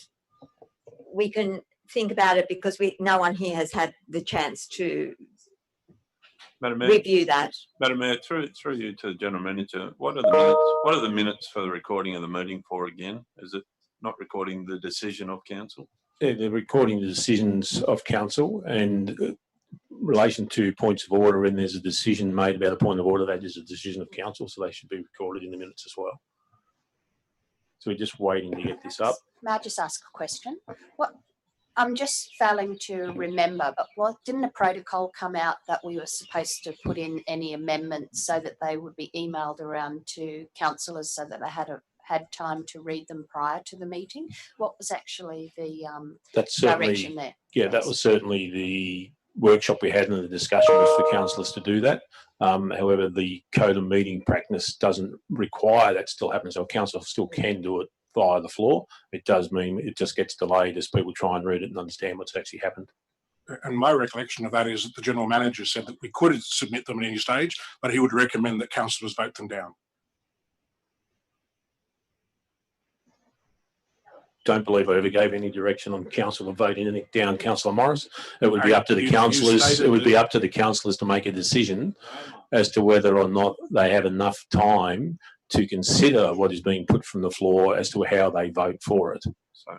we can think about it, because no one here has had the chance to Madam Mayor, review that. Madam Mayor, through you to the General Manager, what are the minutes? What are the minutes for the recording of the meeting for again? Is it not recording the decision of council? They're recording the decisions of council, and in relation to points of order, when there's a decision made about a point of order, that is a decision of council, so they should be recorded in the minutes as well. So we're just waiting to get this up. May I just ask a question? What I'm just failing to remember, but didn't a protocol come out that we were supposed to put in any amendments so that they would be emailed around to councillors so that they had time to read them prior to the meeting? What was actually the That's direction certainly, there? yeah, that was certainly the workshop we had, and the discussion was for councillors to do that. However, the code of meeting practice doesn't require that still happens. So a councillor still can do it via the floor. It does mean it just gets delayed as people try and read it and understand what's actually happened. And my recollection of that is that the General Manager said that we could submit them at any stage, but he would recommend that councillors vote them down. Don't believe I ever gave any direction on council voting anything down, Councillor Morris. It would be up to the councillors. It would be up to the councillors to make a decision as to whether or not they have enough time to consider what is being put from the floor as to how they vote for it.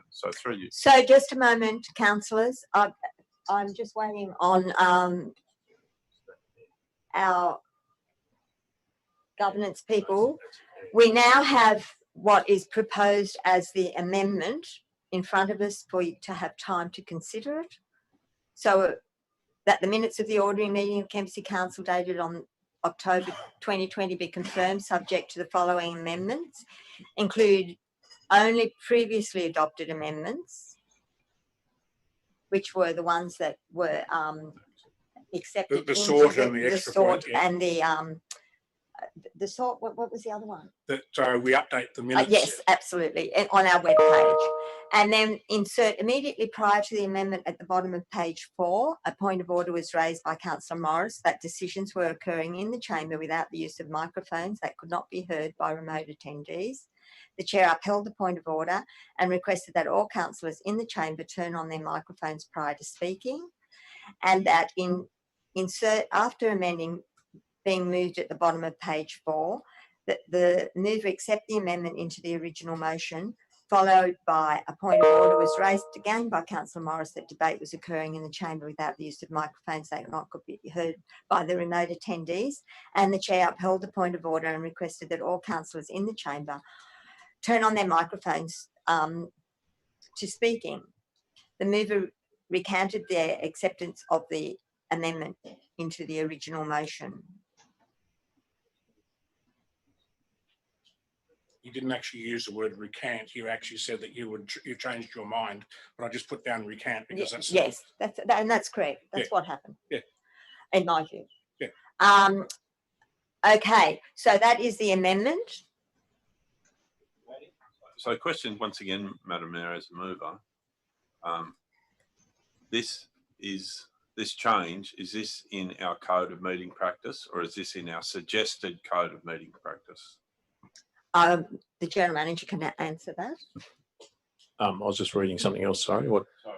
So through you. So just a moment, councillors. I'm just waiting on our governance people. We now have what is proposed as the amendment in front of us for you to have time to consider it. So that the minutes of the ordinary meeting of Kempsey Council dated on October 2020 be confirmed subject to the following amendments, include only previously adopted amendments, which were the ones that were accepted. The sort and the extra point, yeah. And the sort, what was the other one? That we update the minutes. Yes, absolutely, on our webpage. And then insert immediately prior to the amendment at the bottom of page 4, a point of order was raised by Councillor Morris that decisions were occurring in the chamber without the use of microphones that could not be heard by remote attendees. The chair upheld the point of order and requested that all councillors in the chamber turn on their microphones prior to speaking, and that insert after amending being moved at the bottom of page 4, that the mover accept the amendment into the original motion, followed by a point of order was raised again by Councillor Morris that debate was occurring in the chamber without the use of microphones that could be heard by the remote attendees, and the chair upheld the point of order and requested that all councillors in the chamber turn on their microphones to speaking. The mover recanted their acceptance of the amendment into the original motion. You didn't actually use the word recant. You actually said that you changed your mind, but I just put down recant because that's yes, that's correct. That's what happened. Yeah, in my view. Yeah. Okay, so that is the amendment. So question once again, Madam Mayor, as a mover, this change, is this in our code of meeting practice or is this in our suggested code of meeting practice? The General Manager can answer that. I was just reading something else, sorry. What? Sorry,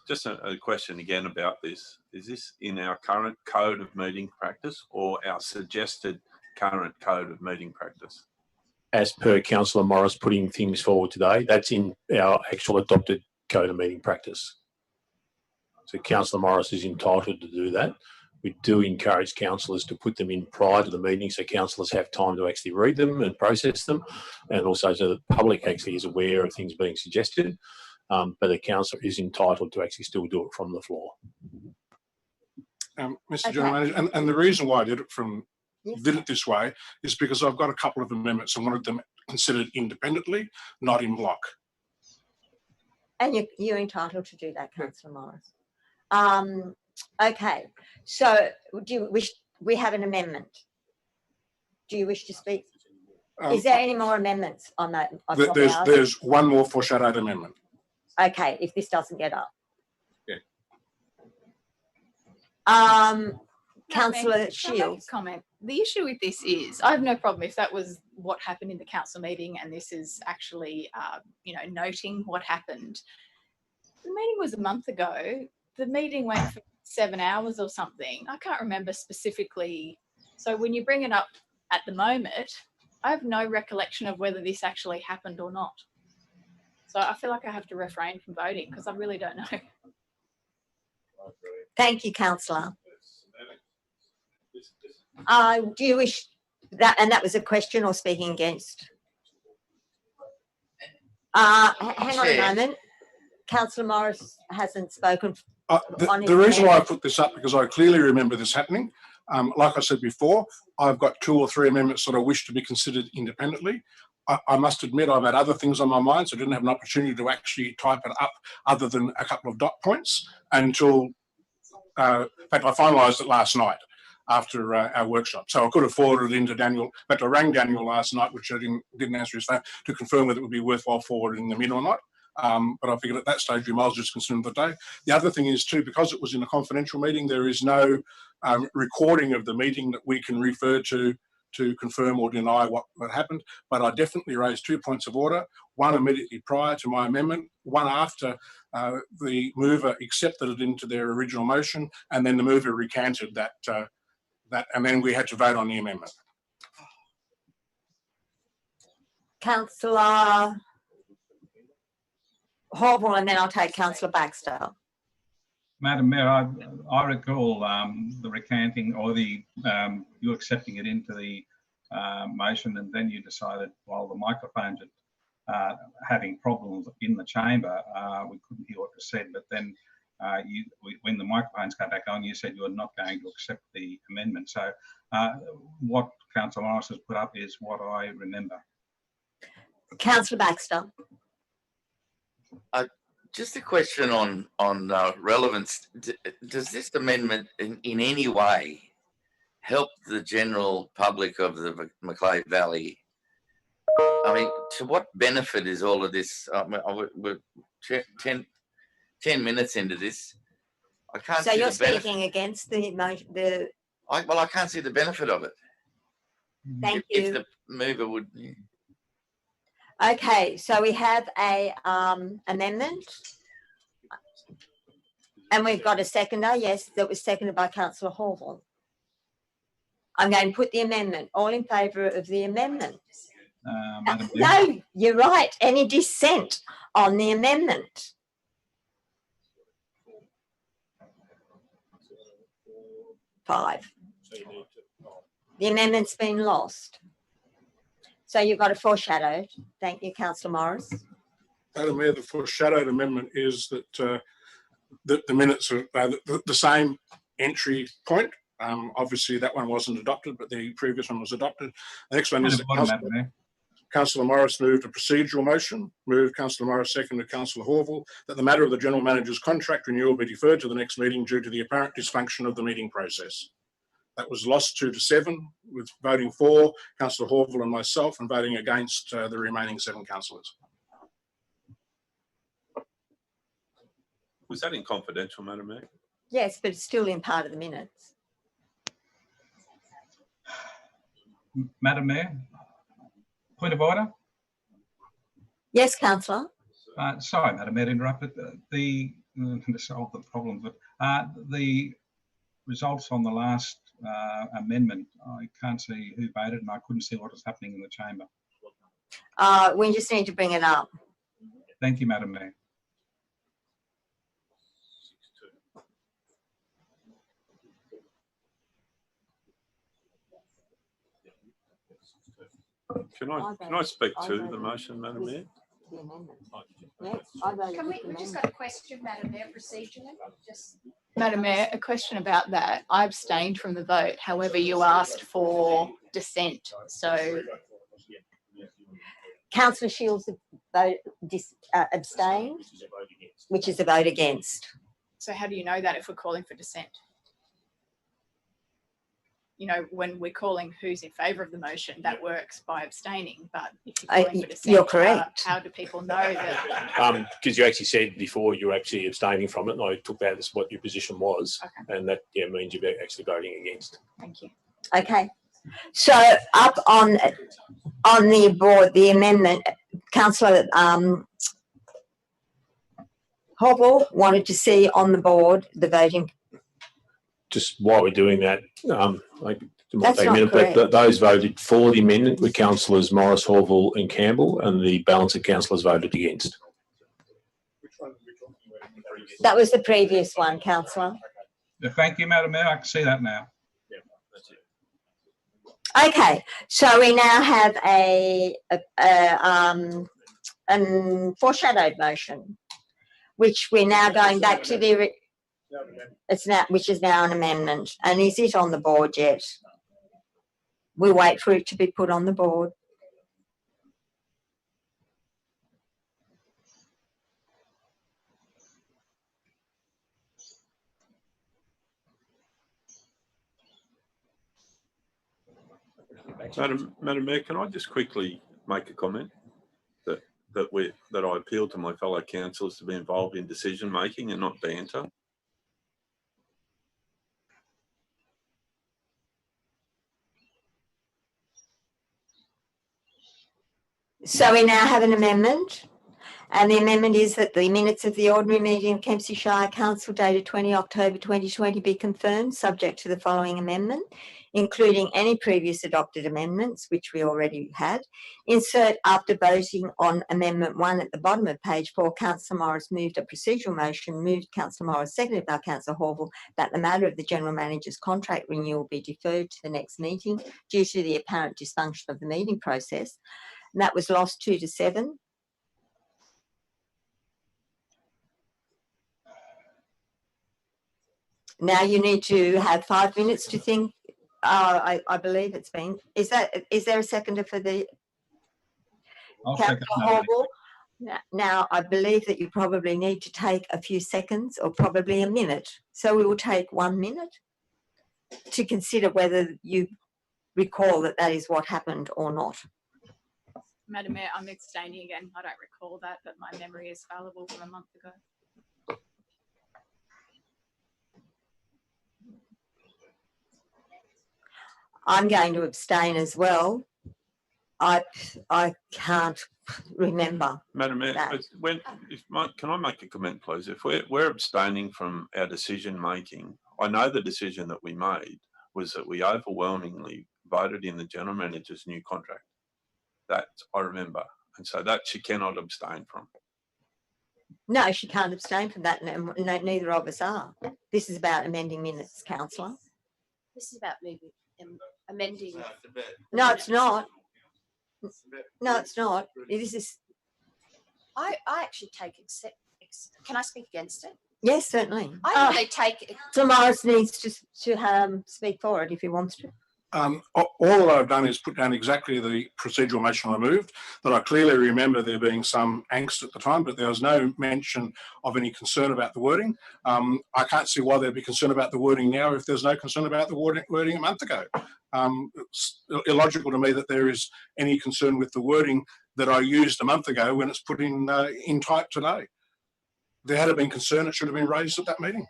just a question again about this. Is this in our current code of meeting practice or our suggested current code of meeting practice? As per Councillor Morris putting things forward today, that's in our actual adopted code of meeting practice. So Councillor Morris is entitled to do that. We do encourage councillors to put them in prior to the meeting so councillors have time to actually read them and process them, and also so the public actually is aware of things being suggested. But a councillor is entitled to actually still do it from the floor. Mr. General Manager, and the reason why I did it this way is because I've got a couple of amendments and wanted them considered independently, not in block. And you're entitled to do that, Councillor Morris. Okay, so do you wish we have an amendment? Do you wish to speak? Is there any more amendments on that? There's one more foreshadowed amendment. Okay, if this doesn't get up. Yeah. Councillor Shields. Comment. The issue with this is, I have no problem if that was what happened in the council meeting and this is actually, noting what happened. The meeting was a month ago. The meeting went for 7 hours or something. I can't remember specifically. So when you bring it up at the moment, I have no recollection of whether this actually happened or not. So I feel like I have to refrain from voting because I really don't know. Thank you, Councillor. Do you wish that, and that was a question or speaking against? Hang on a Chair. moment. Councillor Morris hasn't spoken. The reason why I put this up, because I clearly remember this happening. Like I said before, I've got 2 or 3 amendments that I wish to be considered independently. I must admit I've had other things on my mind, so I didn't have an opportunity to actually type it up other than a couple of dot points until, in fact, I finalised it last night after our workshop. So I could have forwarded it into Daniel, but I rang Daniel last night, which I didn't answer his phone, to confirm whether it would be worthwhile forwarding them in or not. But I figured at that stage we might as well just consume the day. The other thing is too, because it was in a confidential meeting, there is no recording of the meeting that we can refer to confirm or deny what happened. But I definitely raised 2 points of order, one immediately prior to my amendment, one after the mover accepted it into their original motion, and then the mover recanted that, and then we had to vote on the amendment. Councillor Horval, and then I'll take Councillor Baxter. Madam Mayor, I recall the recanting or the you accepting it into the motion, and then you decided while the microphones are having problems in the chamber, we couldn't hear what was said. But then when the microphones came back on, you said you were not going to accept the amendment. So what Councillor Morris has put up is what I remember. Councillor Baxter. Just a question on relevance. Does this amendment in any way help the general public of the Macleay Valley? I mean, to what benefit is all of this? We're 10 minutes into this. I can't. So see you're the benefit. speaking against the motion. I can't see the benefit of it. Thank If you. the mover would. Okay, so we have a amendment, and we've got a seconder. Yes, that was seconded by Councillor Horval. I'm going to put the amendment. All in favour of the amendment? Madam Mayor. No, you're right. Any dissent on the amendment? Five. The amendment's been lost. So you've got a foreshadowed. Thank you, Councillor Morris. Madam Mayor, the foreshadowed amendment is that the minutes are the same entry point. Obviously, that one wasn't adopted, but the previous one was adopted. The next one is Councillor Morris moved a procedural motion. Moved Councillor Morris, seconded Councillor Horval, that the matter of the General Manager's contract renewal be deferred to the next meeting due to the apparent dysfunction of the meeting process. That was lost 2-7, with voting for Councillor Horval and myself, and voting against the remaining 7 councillors. Was that in confidential, Madam Mayor? Yes, but it's still in part of the minutes. Madam Mayor, point of order. Yes, Councillor. Sorry, Madam Mayor, interrupted. To solve the problem, but the results on the last amendment, I can't see who voted, and I couldn't see what was happening in the chamber. We just need to bring it up. Thank you, Madam Mayor. Can I speak to the motion, Madam Mayor? Can we just got a question, Madam Mayor, procedurally? Madam Mayor, a question about that. I abstained from the vote. However, you asked for dissent. So Councillor Shields abstained, which is a vote against. So how do you know that if we're calling for dissent? You know, when we're calling who's in favour of the motion, that works by abstaining. But if you're calling for dissent, you're correct. How do people know that? Because you actually said before you were actually abstaining from it, and I took that as what your position was, Okay. and that means you're actually voting against. Thank you. Okay. So up on the board, the amendment, Councillor Horval wanted to see on the board the voting. Just while we're doing that, That's not correct. but those voted for the amendment were councillors Morris, Horval and Campbell, and the balance of councillors voted against. That was the previous one, Councillor. Thank you, Madam Mayor. I can see that now. Okay, so we now have foreshadowed motion, which we're now going back to the, which is now an amendment. And is it on the board yet? We'll wait for it to be put on the board. Madam Mayor, can I just quickly make a comment that I appeal to my fellow councillors to be involved in decision making and not banter? So we now have an amendment, and the amendment is that the minutes of the ordinary meeting of Kempsey Shire Council dated 20 October 2020 be confirmed, subject to the following amendment, including any previous adopted amendments, which we already had. Insert after voting on Amendment 1 at the bottom of page 4, Councillor Morris moved a procedural motion, moved Councillor Morris, seconded by Councillor Horval, that the matter of the General Manager's contract renewal be deferred to the next meeting due to the apparent dysfunction of the meeting process. And that was lost 2-7. Now you need to have 5 minutes to think. I believe it's been. Is there a seconder for the Councillor Horval? Now I believe that you probably need to take a few seconds or probably a minute. So we will take 1 minute to consider whether you recall that that is what happened or not. Madam Mayor, I'm abstaining again. I don't recall that, but my memory is fallible from a month ago. I'm going to abstain as well. I can't remember. Madam Mayor, can I make a comment, please? If we're abstaining from our decision making, I know the decision that we made was that we overwhelmingly voted in the General Manager's new contract. That I remember, and so that she cannot abstain from. No, she can't abstain from that. No, neither of us are. This is about amending minutes, Councillor. This is about moving, amending. No, it's not. No, it's not. This is. I actually take can I speak against it? Yes, certainly. I really take it. So Morris needs to speak for it if he wants to. All that I've done is put down exactly the procedural motion I moved, that I clearly remember there being some angst at the time, but there was no mention of any concern about the wording. I can't see why there'd be concern about the wording now if there's no concern about the wording a month ago. It's illogical to me that there is any concern with the wording that I used a month ago when it's put in type today. There had been concern, it should have been raised at that meeting.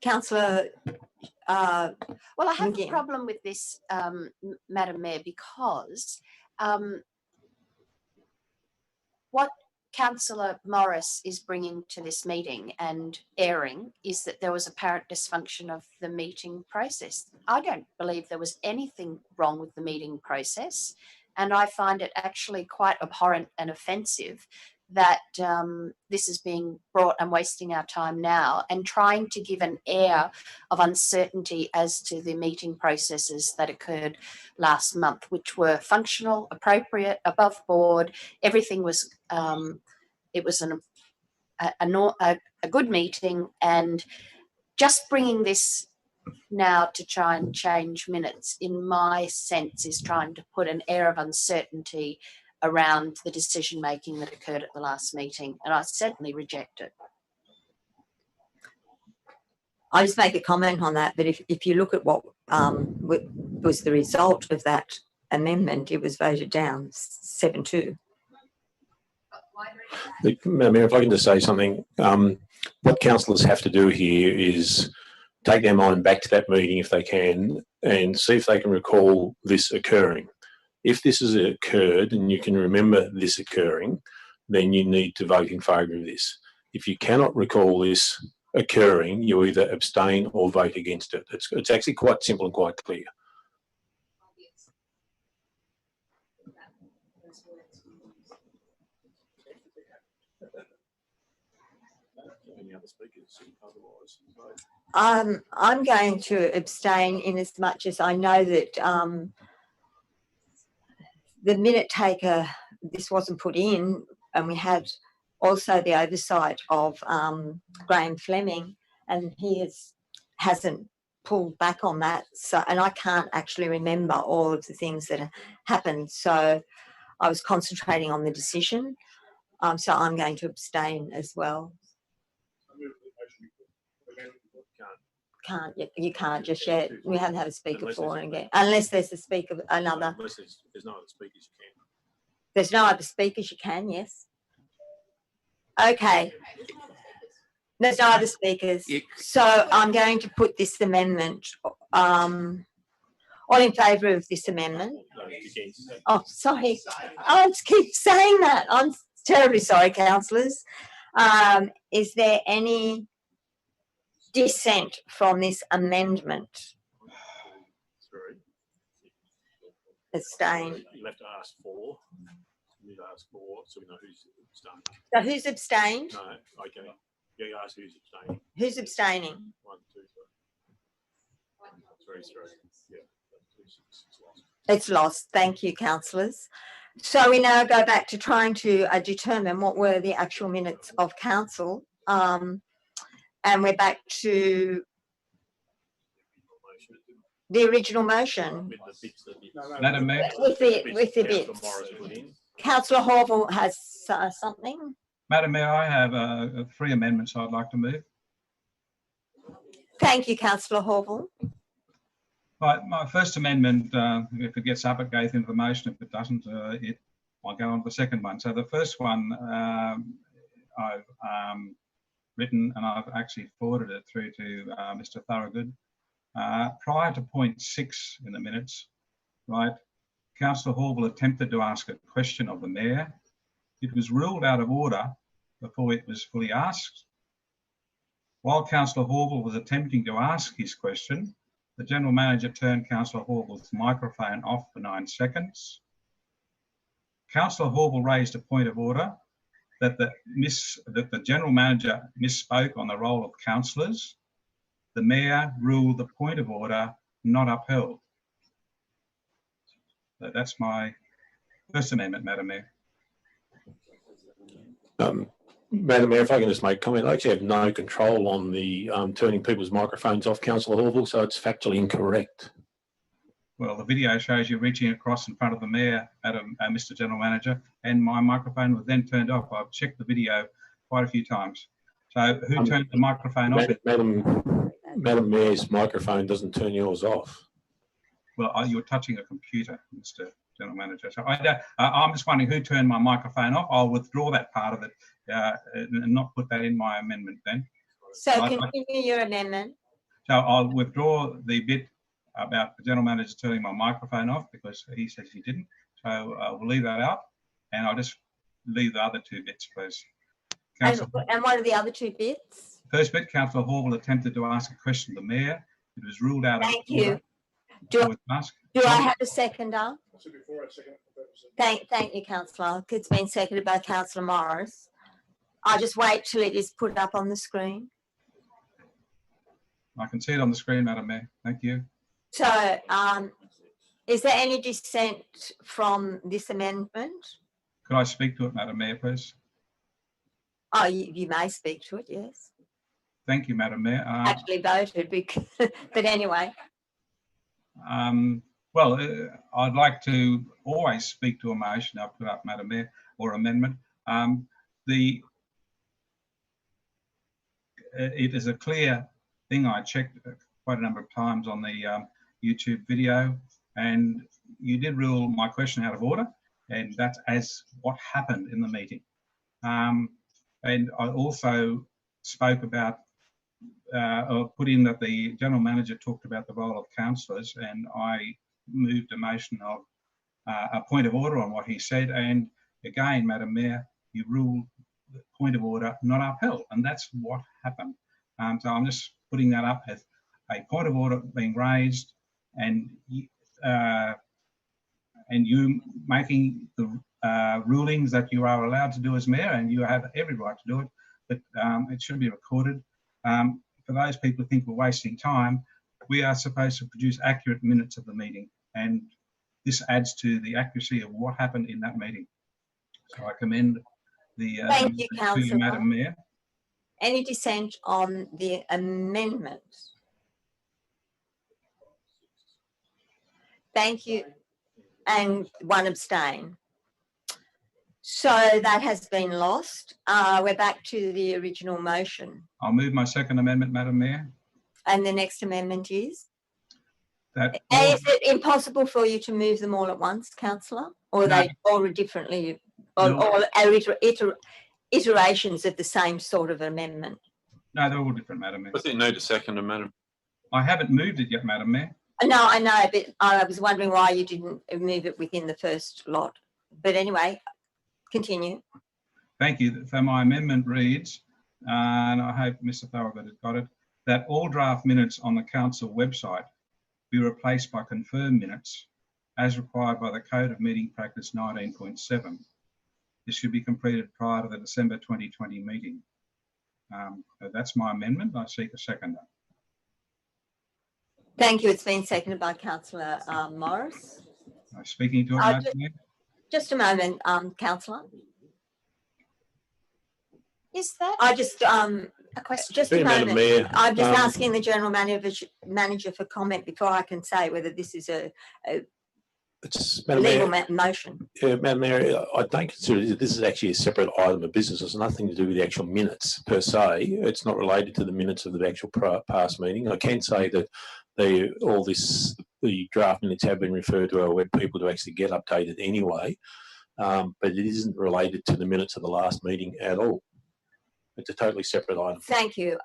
Councillor. Well, I have a problem with this, Madam Mayor, because what Councillor Morris is bringing to this meeting and airing is that there was apparent dysfunction of the meeting process. I don't believe there was anything wrong with the meeting process, and I find it actually quite abhorrent and offensive that this is being brought and wasting our time now and trying to give an air of uncertainty as to the meeting processes that occurred last month, which were functional, appropriate, above board. Everything was, it was a good meeting, and just bringing this now to try and change minutes, in my sense, is trying to put an air of uncertainty around the decision making that occurred at the last meeting, and I certainly reject it. I'll just make a comment on that, but if you look at what was the result of that amendment, it was voted down 7-2. Mayor, if I can just say something, what councillors have to do here is take their mind back to that meeting if they can and see if they can recall this occurring. If this has occurred and you can remember this occurring, then you need to vote in favour of this. If you cannot recall this occurring, you either abstain or vote against it. It's actually quite simple and quite clear. I'm going to abstain in as much as I know that the minute taker, this wasn't put in, and we had also the oversight of Graham Fleming, and he hasn't pulled back on that. So, and I can't actually remember all of the things that happened. So I was concentrating on the decision. So I'm going to abstain as well. You can't just yet. We haven't had a speaker for it again. Unless there's a speaker, another. Unless there's no other speakers, you can. There's no other speakers, you can, yes. Okay. There's no other speakers. So I'm going to put this amendment, all in favour of this amendment. Oh, sorry. I keep saying that. I'm terribly sorry, councillors. Is there any dissent from this amendment? Abstain. You'll have to ask for. You need to ask for, so we know who's abstaining. So who's abstained? No, okay. Yeah, you ask who's abstaining. Who's abstaining? 1, 2, 3. 3. Yeah. It's lost. It's lost. Thank you, councillors. So we now go back to trying to determine what were the actual minutes of council. And we're back to the original motion. Madam Mayor. With the bits. Councillor Horville has something. Madam Mayor, I have 3 amendments I'd like to move. Thank you, Councillor Horville. Right, my first amendment, if it gets up, it goes into the motion. If it doesn't, I'll go on to the second one. So the first one I've written, and I've actually forwarded it through to Mr. Thorogood. Prior to point 6 in the minutes, right, Councillor Horville attempted to ask a question of the Mayor. It was ruled out of order before it was fully asked. While Councillor Horville was attempting to ask his question, the General Manager turned Councillor Horville's microphone off for 9 seconds. Councillor Horville raised a point of order that the General Manager misspoke on the role of councillors. The Mayor ruled the point of order not upheld. So that's my first amendment, Madam Mayor. Madam Mayor, if I can just make a comment, I actually have no control on the turning people's microphones off, Councillor Horville, so it's factually incorrect. Well, the video shows you reaching across in front of the Mayor, Mr. General Manager, and my microphone was then turned off. I've checked the video quite a few times. So who turned the microphone off? Madam Mayor's microphone doesn't turn yours off. Well, you're touching a computer, Mr. General Manager. So I'm just wondering who turned my microphone off. I'll withdraw that part of it and not put that in my amendment then. So continue your amendment. So I'll withdraw the bit about the General Manager turning my microphone off because he says he didn't. So we'll leave that out and I'll just leave the other 2 bits, please. And what are the other 2 bits? First bit, Councillor Horville attempted to ask a question to the Mayor. It was ruled out. Thank you. Do I have a seconder? Thank you, Councillor. It's been seconded by Councillor Morris. I'll just wait till it is put up on the screen. I can see it on the screen, Madam Mayor. Thank you. So, is there any dissent from this amendment? Could I speak to it, Madam Mayor, please? Oh, you may speak to it, yes. Thank you, Madam Mayor. Actually voted, because, but anyway. Well, I'd like to always speak to a motion I put up, Madam Mayor, or amendment. It is a clear thing. I checked quite a number of times on the YouTube video, and you did rule my question out of order, and that's as what happened in the meeting. And I also spoke about or put in that the General Manager talked about the role of councillors, and I moved a motion of a point of order on what he said. And again, Madam Mayor, you ruled the point of order not upheld, and that's what happened. So I'm just putting that up as a point of order being raised, and you making the rulings that you are allowed to do as Mayor, and you have every right to do it, but it should be recorded. For those people who think we're wasting time, we are supposed to produce accurate minutes of the meeting, and this adds to the accuracy of what happened in that meeting. So I commend the Thank you, to you, Councillor. Madam Mayor. Any dissent on the amendment? Thank you. And one abstain. So that has been lost. We're back to the original motion. I'll move my second amendment, Madam Mayor. And the next amendment is? That Is it impossible for you to move them all at once, Councillor? Or are No. they all differently, or, No. or are iterations of the same sort of amendment? No, they're all different, Madam Mayor. I think need a second, Madam. I haven't moved it yet, Madam Mayor. No, I know, but I was wondering why you didn't move it within the first lot. But anyway, continue. Thank you. So my amendment reads, and I hope Mr. Thorogood has got it, that all draft minutes on the council website be replaced by confirmed minutes as required by the Code of Meeting Practice 19.7. This should be completed prior to the December 2020 meeting. So that's my amendment. I seek a seconder. Thank you. It's been seconded by Councillor Morris. Speaking to it, Madam Mayor. Just a moment, Councillor. Is that I just a question? just a Madam moment. Mayor, I'm just asking the general manager for comment before I can say whether this is a it's Madam legal Mayor, motion. Madam Mayor, I don't consider this is actually a separate item of business. It's nothing to do with the actual minutes per se. It's not related to the minutes of the actual past meeting. I can say that the draft minutes have been referred to our web people to actually get updated anyway, but it isn't related to the minutes of the last meeting at all. It's a totally separate item. Thank you.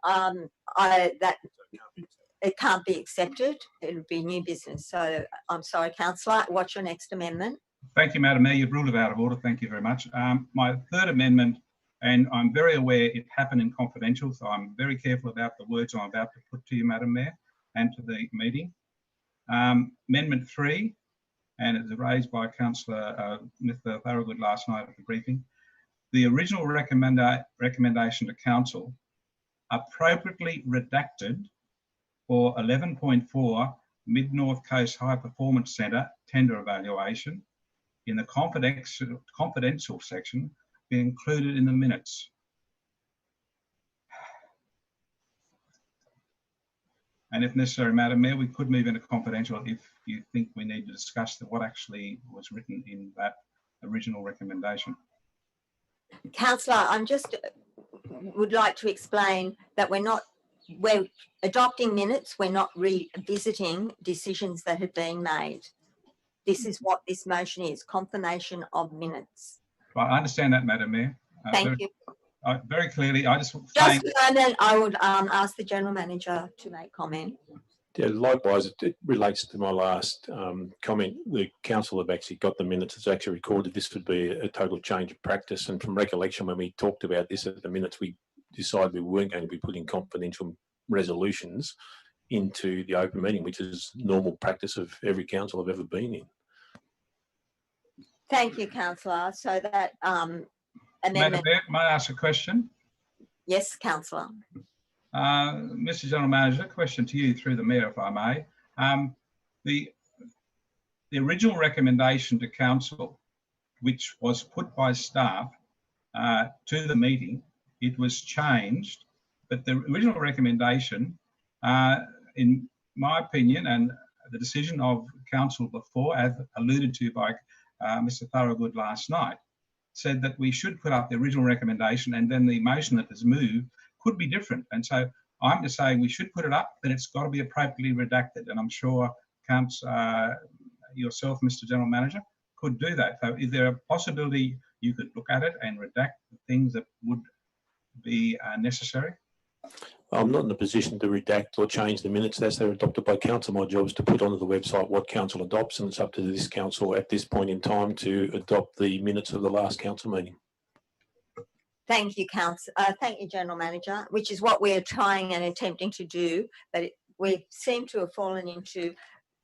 It can't be accepted. It would be new business. So I'm sorry, Councillor. What's your next amendment? Thank you, Madam Mayor. You've ruled it out of order. Thank you very much. My third amendment, and I'm very aware it happened in confidential, so I'm very careful about the words I'm about to put to you, Madam Mayor, and to the meeting. Amendment 3, and it was raised by Councillor Mr. Thorogood last night at the briefing. The original recommendation to Council appropriately redacted for 11.4 Mid-North Coast High Performance Centre tender evaluation in the confidential section be included in the minutes. And if necessary, Madam Mayor, we could move into confidential if you think we need to discuss what actually was written in that original recommendation. Councillor, I'm just would like to explain that we're adopting minutes. We're not revisiting decisions that have been made. This is what this motion is, confirmation of minutes. Well, I understand that, Madam Mayor. Thank you. Very clearly, I just Just a moment, I would ask the General Manager to make comment. Yeah, likewise, it relates to my last comment. The council have actually got the minutes. It's actually recorded. This would be a total change of practice. And from recollection, when we talked about this at the minutes, we decided we weren't going to be putting confidential resolutions into the open meeting, which is normal practice of every council I've ever been in. Thank you, Councillor. So that Madam amendment. Mayor, may I ask a question? Yes, Councillor. Mr. General Manager, a question to you through the Mayor, if I may. The original recommendation to Council, which was put by staff to the meeting, it was changed, but the original recommendation, in my opinion, and the decision of Council before, as alluded to by Mr. Thorogood last night, said that we should put up the original recommendation and then the motion that is moved could be different. And so I'm just saying we should put it up, but it's got to be appropriately redacted. And I'm sure yourself, Mr. General Manager, could do that. So is there a possibility you could look at it and redact the things that would be necessary? I'm not in a position to redact or change the minutes as they're adopted by council. My job is to put onto the website what council adopts, and it's up to this council at this point in time to adopt the minutes of the last council meeting. Thank you, thank you, General Manager, which is what we're trying and attempting to do, but we seem to have fallen into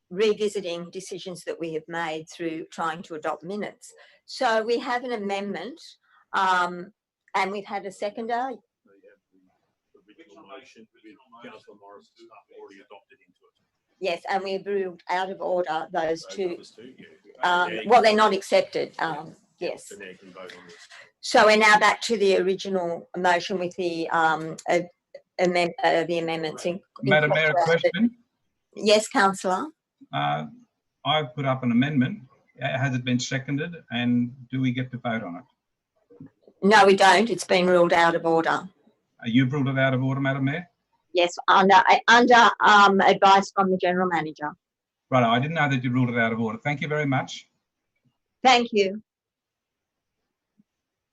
revisiting decisions that we have made through trying to adopt minutes. So we have an amendment, and we've had a seconder. The original motion with Councillor Morris already adopted into it. Yes, and we've ruled out of order those two. Well, they're not accepted. Yes. So we're now back to the original motion with the amendments. Madam Mayor, a question. Yes, councillor. I've put up an amendment. Has it been seconded, and do we get to vote on it? No, we don't. It's been ruled out of order. You've ruled it out of order, Madam Mayor? Yes, under advice from the General Manager. Right, I didn't know that you ruled it out of order. Thank you very much. Thank you.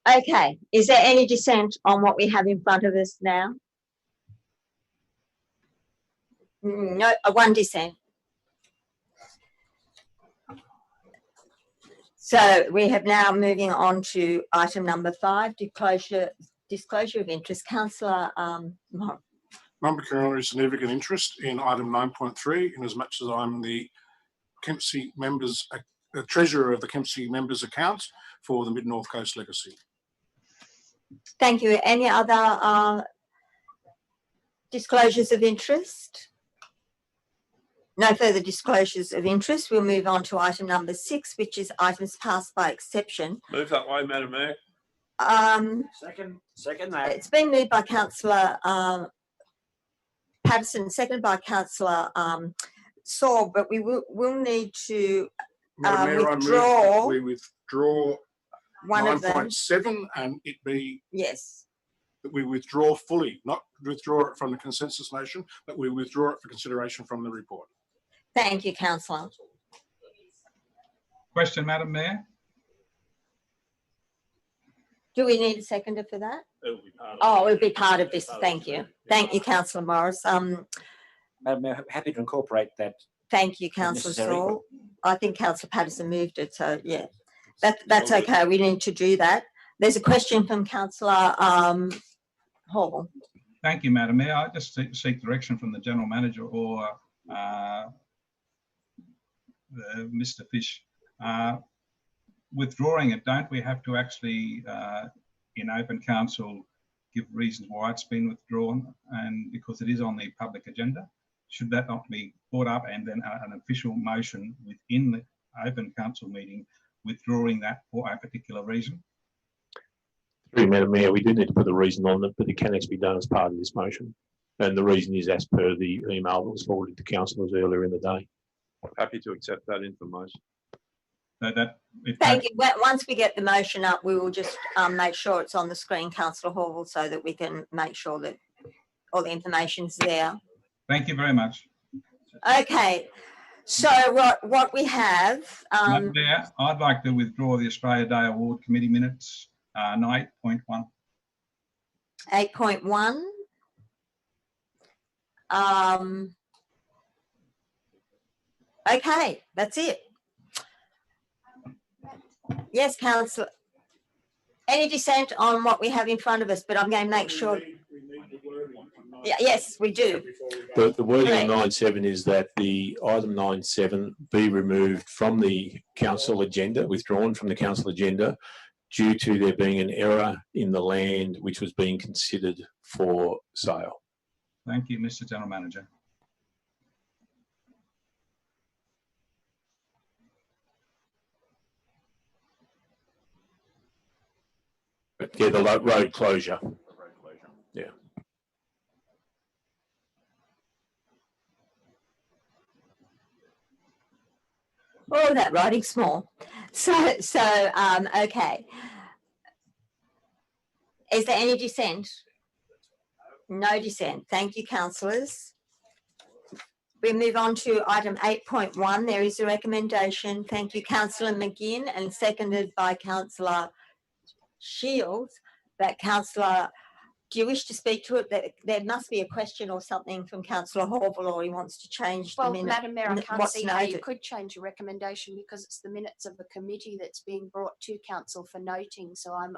Okay, is there any dissent on what we have in front of us now? No, one dissent. So we have now moving on to item number 5, disclosure of interest. Councillor Member can only significant interest in item 9.3, in as much as I'm the Kempsey members, treasurer of the Kempsey members account for the Mid North Coast Legacy. Thank you. Any other disclosures of interest? No further disclosures of interest. We'll move on to item number 6, which is items passed by exception. Move that way, Madam Mayor. Second that. It's been moved by Councillor Patterson, seconded by Councillor Saul, but we will need to Madam Mayor, withdraw. we withdraw One of them. 9.7 and it be Yes. that we withdraw fully, not withdraw it from the consensus motion, but we withdraw it for consideration from the report. Thank you, Councillor. Question, Madam Mayor? Do we need a seconder for that? It'll be part of Oh, it'll be part of this. Thank you. Thank you, Councillor Morris. Madam Mayor, happy to incorporate that. Thank you, Councillor necessary. Saul. I think Councillor Patterson moved it, so yeah, that's okay. We need to do that. There's a question from Councillor Hall. Thank you, Madam Mayor. I just seek direction from the General Manager or Mr. Fish. Withdrawing it, don't we have to actually, in open council, give reasons why it's been withdrawn, and because it is on the public agenda? Should that not be brought up and then an official motion within the open council meeting withdrawing that for a particular reason? Madam Mayor, we do need to put the reason on it, but it can actually be done as part of this motion. And the reason is as per the email that was forwarded to councillors earlier in the day. Happy to accept that information. So Thank you. Once we get the motion up, we will just make sure it's on the screen, Councillor Hall, so that we can make sure that all the information's there. Thank you very much. Okay. So what we have... Madam Mayor, I'd like to withdraw the Australia Day Award Committee minutes, 8.1. 8.1. Okay, that's it. Yes, Councillor. Any dissent on what we have in front of us, but I'm going to make sure. Yeah, yes, we do. The wording Correct. on 9.7 is that the item 9.7 be removed from the council agenda, withdrawn from the council agenda, due to there being an error in the land which was being considered for sale. Thank you, Mr. General Manager. Yeah, the road closure. Yeah. Oh, that writing's small. So, okay. Is there any dissent? No dissent. Thank you, councillors. We move on to item 8.1. There is a recommendation. Thank you, Councillor McGinn, and seconded by Councillor Shields. That Councillor, do you wish to speak to it? There must be a question or something from Councillor Horval, or he wants to change the Well, minute. Madam Mayor, I can't what's see how you noted. could change your recommendation because it's the minutes of a committee that's being brought to council for noting. So I'm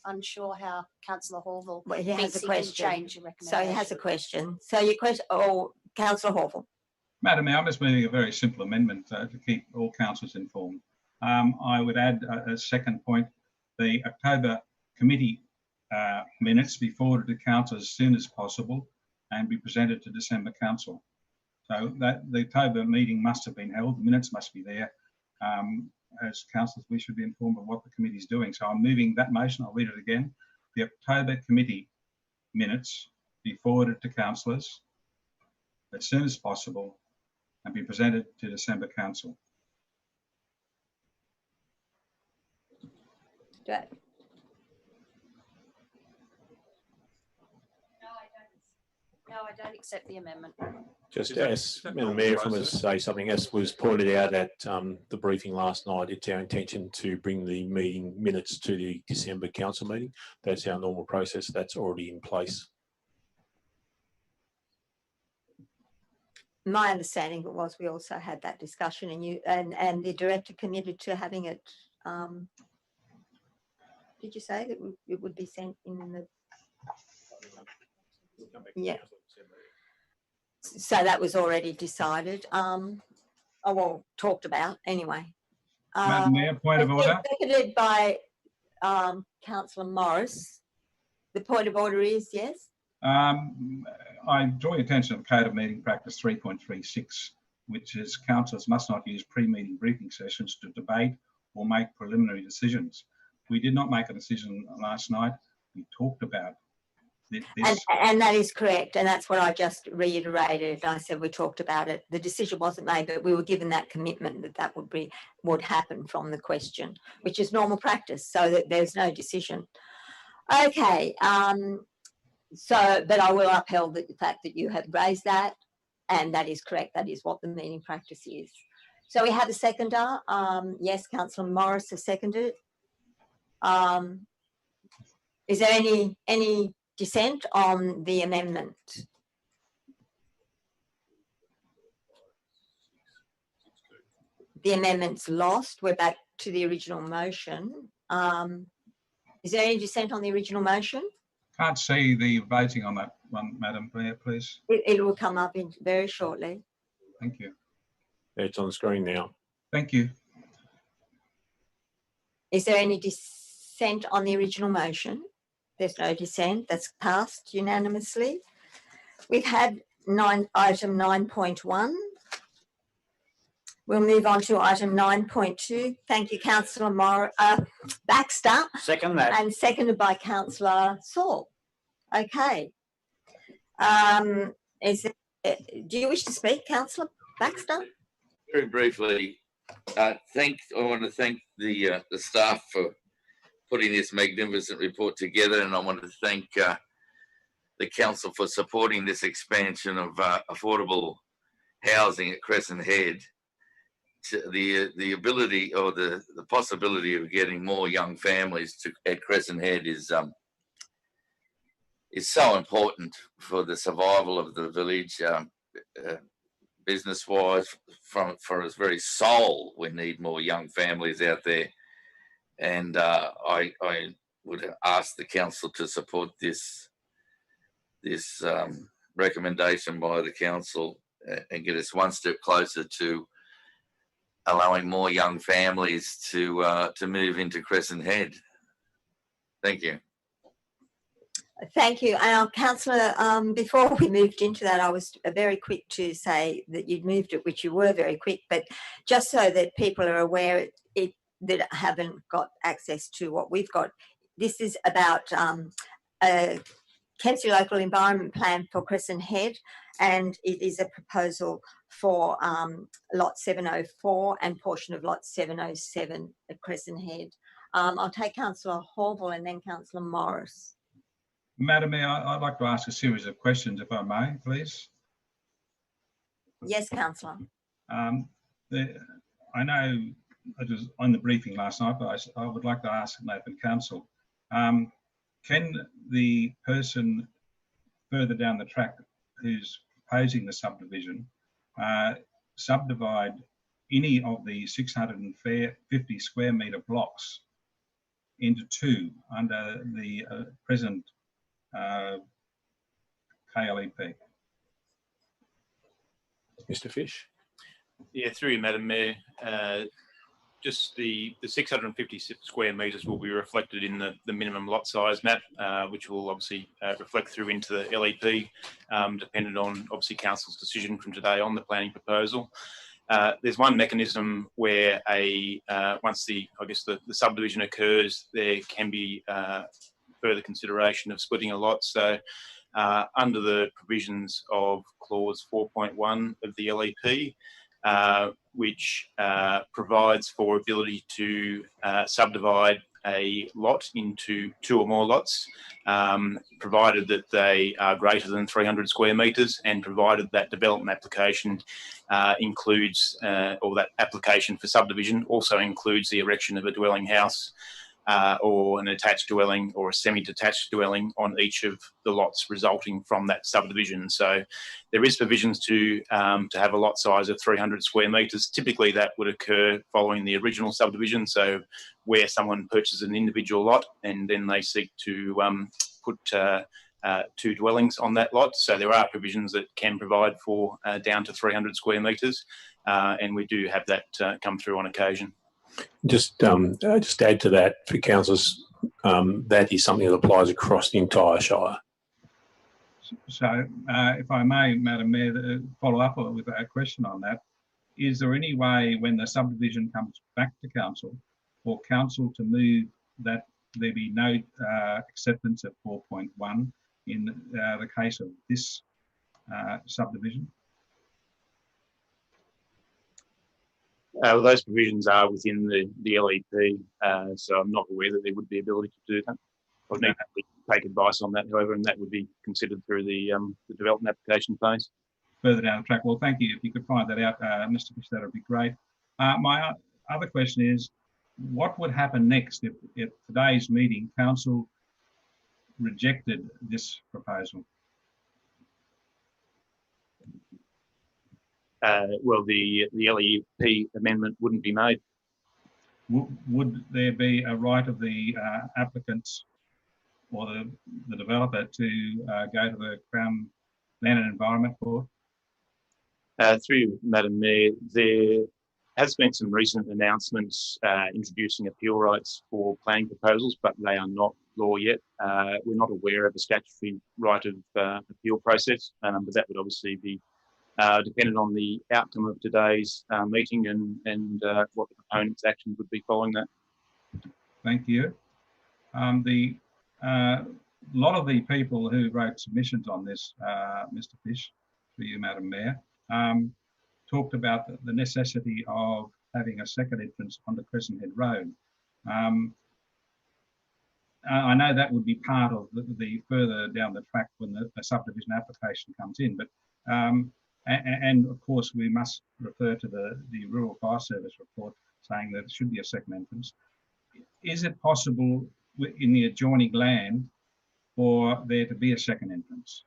unsure how Councillor Horval Well, he has thinks a he can question. change your So recommendation. he has a question. So your question, oh, Councillor Horval. Madam Mayor, I'm just moving a very simple amendment to keep all councillors informed. I would add a second point. The October committee minutes be forwarded to council as soon as possible and be presented to December council. So that the October meeting must have been held, the minutes must be there. As councillors, we should be informed of what the committee is doing. So I'm moving that motion. I'll read it again. The October committee minutes be forwarded to councillors as soon as possible and be presented to December council. No, I don't accept the amendment. Just Is that- as is that Madam Mayor, if I normal must process? say something, as was pointed out at the briefing last night, it's our intention to bring the meeting minutes to the December council meeting. That's our normal process. That's already in place. My understanding was we also had that discussion, and you and the director committed to having it. Did you say that it would be sent in the? Yeah. So that was already decided. Oh, well, talked about anyway. Madam Mayor, point of order. Seconded by Councillor Morris. The point of order is yes. I draw your attention to the Code of Meeting Practice 3.36, which is councillors must not use pre-meeting briefing sessions to debate or make preliminary decisions. We did not make a decision last night. We talked about this. And that is correct. And that's what I just reiterated. I said we talked about it. The decision wasn't made, but we were given that commitment that that would happen from the question, which is normal practice, so that there's no decision. Okay. But I will uphold the fact that you have raised that, and that is correct. That is what the meeting practice is. So we have a seconder. Yes, Councillor Morris has seconded. Is there any dissent on the amendment? The amendment's lost. We're back to the original motion. Is there any dissent on the original motion? Can't see the voting on that one, Madam Mayor, please. It will come up in very shortly. Thank you. It's on the screen now. Thank you. Is there any dissent on the original motion? There's no dissent. That's passed unanimously. We've had item 9.1. We'll move on to item 9.2. Thank you, Councillor Baxter. Second that. And seconded by Councillor Saul. Okay. Do you wish to speak, Councillor Baxter? Very briefly, I want to thank the staff for putting this magnificent report together, and I want to thank the council for supporting this expansion of affordable housing at Crescent Head. The ability or the possibility of getting more young families at Crescent Head is so important for the survival of the village. Business-wise, for its very soul, we need more young families out there, and I would ask the council to support this recommendation by the council and get us one step closer to allowing more young families to move into Crescent Head. Thank you. Thank you. Councillor, before we moved into that, I was very quick to say that you'd moved it, which you were very quick, but just so that people are aware that haven't got access to what we've got, this is about a Kempsey Local Environment Plan for Crescent Head, and it is a proposal for lot 704 and portion of lot 707 at Crescent Head. I'll take Councillor Horval and then Councillor Morris. Madam Mayor, I'd like to ask a series of questions, if I may, please. Yes, Councillor. I know it was on the briefing last night, but I would like to ask an open council. Can the person further down the track who's proposing the subdivision subdivide any of the 650 square metre blocks into two under the present KLEP? Mr. Fish. Yeah, through you, Madam Mayor. just the 650 square metres will be reflected in the minimum lot size map, which will obviously reflect through into the LEP, dependent on obviously council's decision from today on the planning proposal. There's one mechanism where once the subdivision occurs, there can be further consideration of splitting a lot. So under the provisions of clause 4.1 of the LEP, which provides for ability to subdivide a lot into 2 or more lots, provided that they are greater than 300 square metres, and provided that development application includes, or that application for subdivision also includes the erection of a dwelling house or an attached dwelling or a semi-detached dwelling on each of the lots resulting from that subdivision. So there is provisions to have a lot size of 300 square metres. Typically that would occur following the original subdivision, so where someone purchases an individual lot and then they seek to put 2 dwellings on that lot. So there are provisions that can provide for down to 300 square metres, and we do have that come through on occasion. Just add to that for councillors, that is something that applies across the entire Shire. So, if I may, Madam Mayor, follow up with a question on that. Is there any way, when the subdivision comes back to council, for council to move that there be no acceptance of 4.1 in the case of this subdivision? Those provisions are within the LEP, so I'm not aware that there would be ability to do that. I'd need to take advice on that, however, and that would be considered through the development application phase. Further down the track. Well, thank you. If you could find that out, Mr. Fish, that would be great. My other question is, what would happen next if at today's meeting council rejected this proposal? Well, the LEP amendment wouldn't be made. Would there be a right of the applicants or the developer to go to the Crown Land and Environment Board? Through Madam Mayor, there has been some recent announcements introducing appeal rights for planning proposals, but they are not law yet. We're not aware of a statutory right of appeal process, but that would obviously be dependent on the outcome of today's meeting and what the proponent's actions would be following that. Thank you. A lot of the people who wrote submissions on this, Mr. Fish, for you, Madam Mayor, talked about the necessity of having a second entrance onto Crescent Head Road. I know that would be part of the further down the track when the subdivision application comes in, but and of course we must refer to the Rural Fire Service report saying that there should be a second entrance. Is it possible in the adjoining land for there to be a second entrance?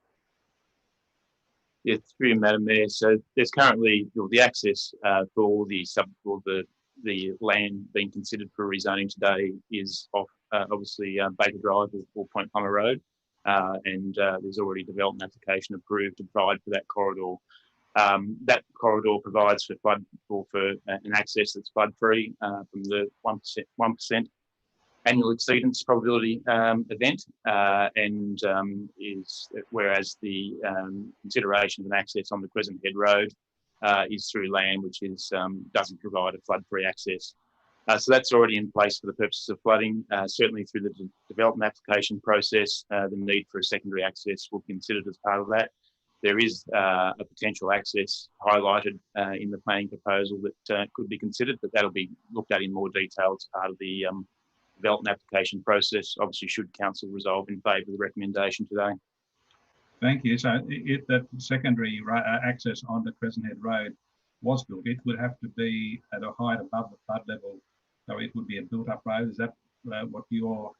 Yes, through you, Madam Mayor. So there's currently the access for the land being considered for rezoning today is off obviously Baker Drive or Point Plummer Road, and there's already a development application approved to provide for that corridor. That corridor provides for flood or for an access that's flood free from the 1% annual exceedance probability event, and whereas the consideration of an access on the Crescent Head Road is through land which doesn't provide a flood free access. So that's already in place for the purposes of flooding. Certainly through the development application process, the need for a secondary access will be considered as part of that. There is a potential access highlighted in the planning proposal that could be considered, but that'll be looked at in more detail as part of the development application process. Obviously, should council resolve in favour of the recommendation today. Thank you. So if that secondary access onto Crescent Head Road was built, it would have to be at a height above the flood level. So it would be a built-up road. Is that what your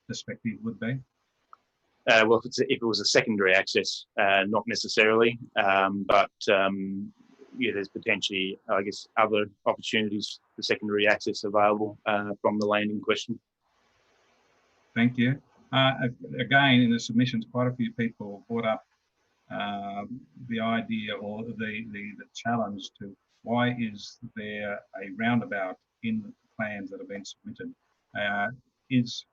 perspective would be? Well, if it was a secondary access, not necessarily, but yeah, there's potentially, I guess, other opportunities for secondary access available from the land in question. Thank you. Again, in the submissions, quite a few people brought up the idea or the challenge to why is there a roundabout in the plans that have been submitted? Is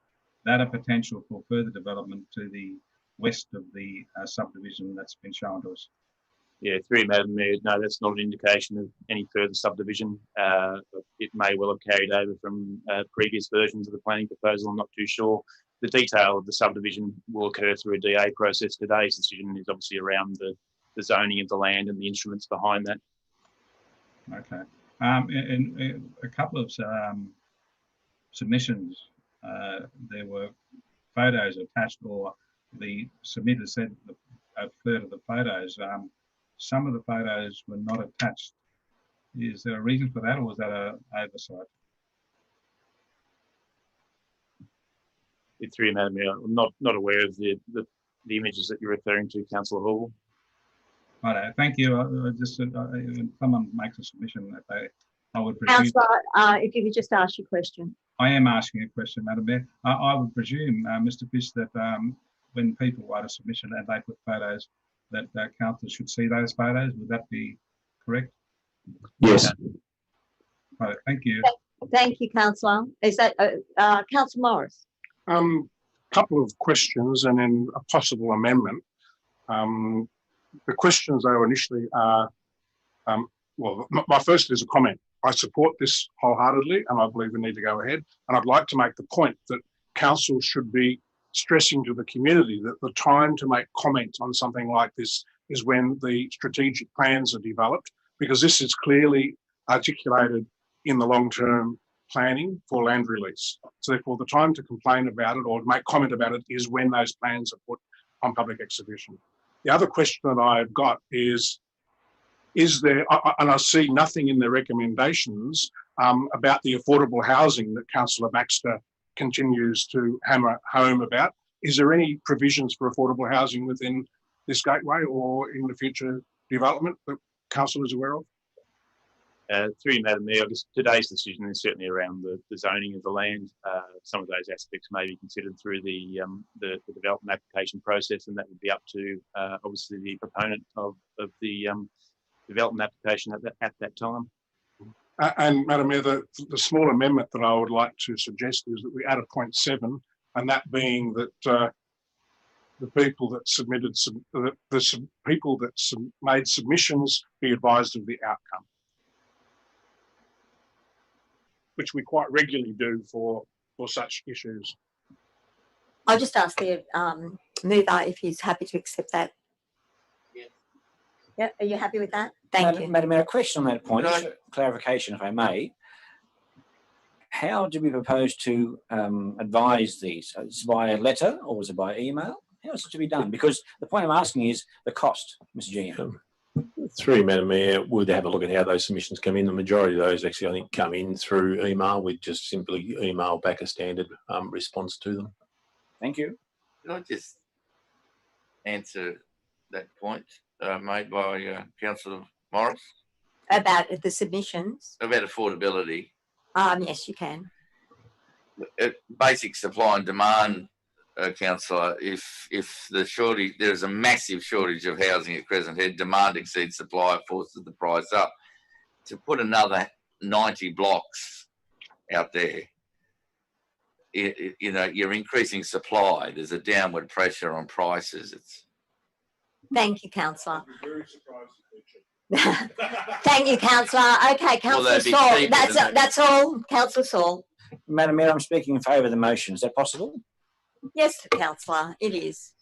that a potential for further development to the west of the subdivision that's been shown to us? Yeah, through you, Madam Mayor, no, that's not an indication of any further subdivision. It may well have carried over from previous versions of the planning proposal. I'm not too sure. The detail of the subdivision will occur through a DA process. Today's decision is obviously around the zoning of the land and the instruments behind that. Okay. In a couple of submissions, there were photos attached, or the submitter said a third of the photos. Some of the photos were not attached. Is there a reason for that, or was that an oversight? Through you, Madam Mayor, I'm not aware of the images that you're referring to, Councillor Hall. Right, thank you. When someone makes a submission, that I would presume. Councillor, if you could just ask your question. I am asking a question, Madam Mayor. I would presume, Mr. Fish, that when people write a submission and they put photos, that councillors should see those photos. Would that be correct? Yes. Right, thank you. Thank you, Councillor. Is that Councillor Morris? Couple of questions and then a possible amendment. The questions though initially are, well, my first is a comment. I support this wholeheartedly and I believe we need to go ahead. And I'd like to make the point that council should be stressing to the community that the time to make comment on something like this is when the strategic plans are developed, because this is clearly articulated in the long-term planning for land release. So therefore the time to complain about it or make comment about it is when those plans are put on public exhibition. The other question that I've got is there, and I see nothing in the recommendations about the affordable housing that Councillor Baxter continues to hammer home about. Is there any provisions for affordable housing within this gateway or in the future development that Council is aware of? Through you, Madam Mayor, today's decision is certainly around the zoning of the land. Some of those aspects may be considered through the development application process, and that would be up to obviously the proponent of the development application at that time. And Madam Mayor, the small amendment that I would like to suggest is that we add a point 7, and that being that the people that submitted people that made submissions be advised of the outcome, which we quite regularly do for such issues. I'll just ask the mover if he's happy to accept that. Yeah. Yeah, are you happy with that? Thank you. Madam Mayor, a question on that point, just for clarification, if I may. How do we propose to advise these? Is it by letter or is it by email? How is it to be done? Because the point I'm asking is the cost, Mr. GM. Through you, Madam Mayor, we'll have a look at how those submissions come in. The majority of those actually, I think, come in through email. We just simply email back a standard response to them. Thank you. Can I just answer that point made by Councillor Morris? About the submissions? About affordability. Yes, you can. Basic supply and demand, Councillor, if there's a massive shortage of housing at Crescent Head, demand exceeds supply, forces the price up. To put another 90 blocks out there, you're increasing supply. There's a downward pressure on prices. Thank you, Councillor. Thank you, Councillor. Okay, Councillor Saul. That's all. Councillor Saul. Madam Mayor, I'm speaking in favour of the motion. Is that possible? Yes, Councillor, it is.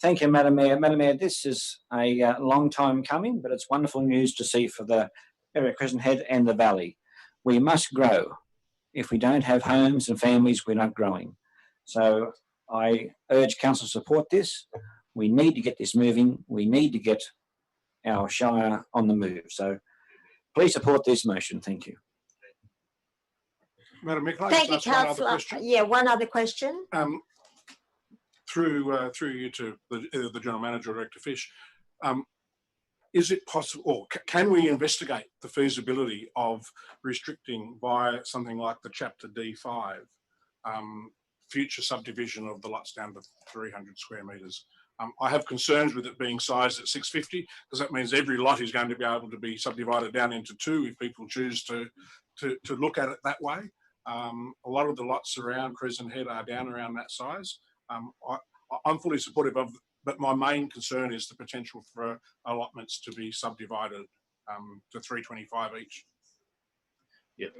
Thank you, Madam Mayor. Madam Mayor, this is a long time coming, but it's wonderful news to see for the area of Crescent Head and the Valley. We must grow. If we don't have homes and families, we're not growing. So I urge Council to support this. We need to get this moving. We need to get our Shire on the move. So please support this motion. Thank you. Madam Mayor, can I Thank you, just ask one other Councillor. question? Yeah, one other question. Through you to the General Manager, Director Fish, is it possible, or can we investigate the feasibility of restricting by something like the Chapter D5 future subdivision of the lots down to 300 square metres? I have concerns with it being sized at 650 because that means every lot is going to be able to be subdivided down into two if people choose to look at it that way. A lot of the lots around Crescent Head are down around that size. I'm fully supportive of, but my main concern is the potential for allotments to be subdivided to 325 each. Yep.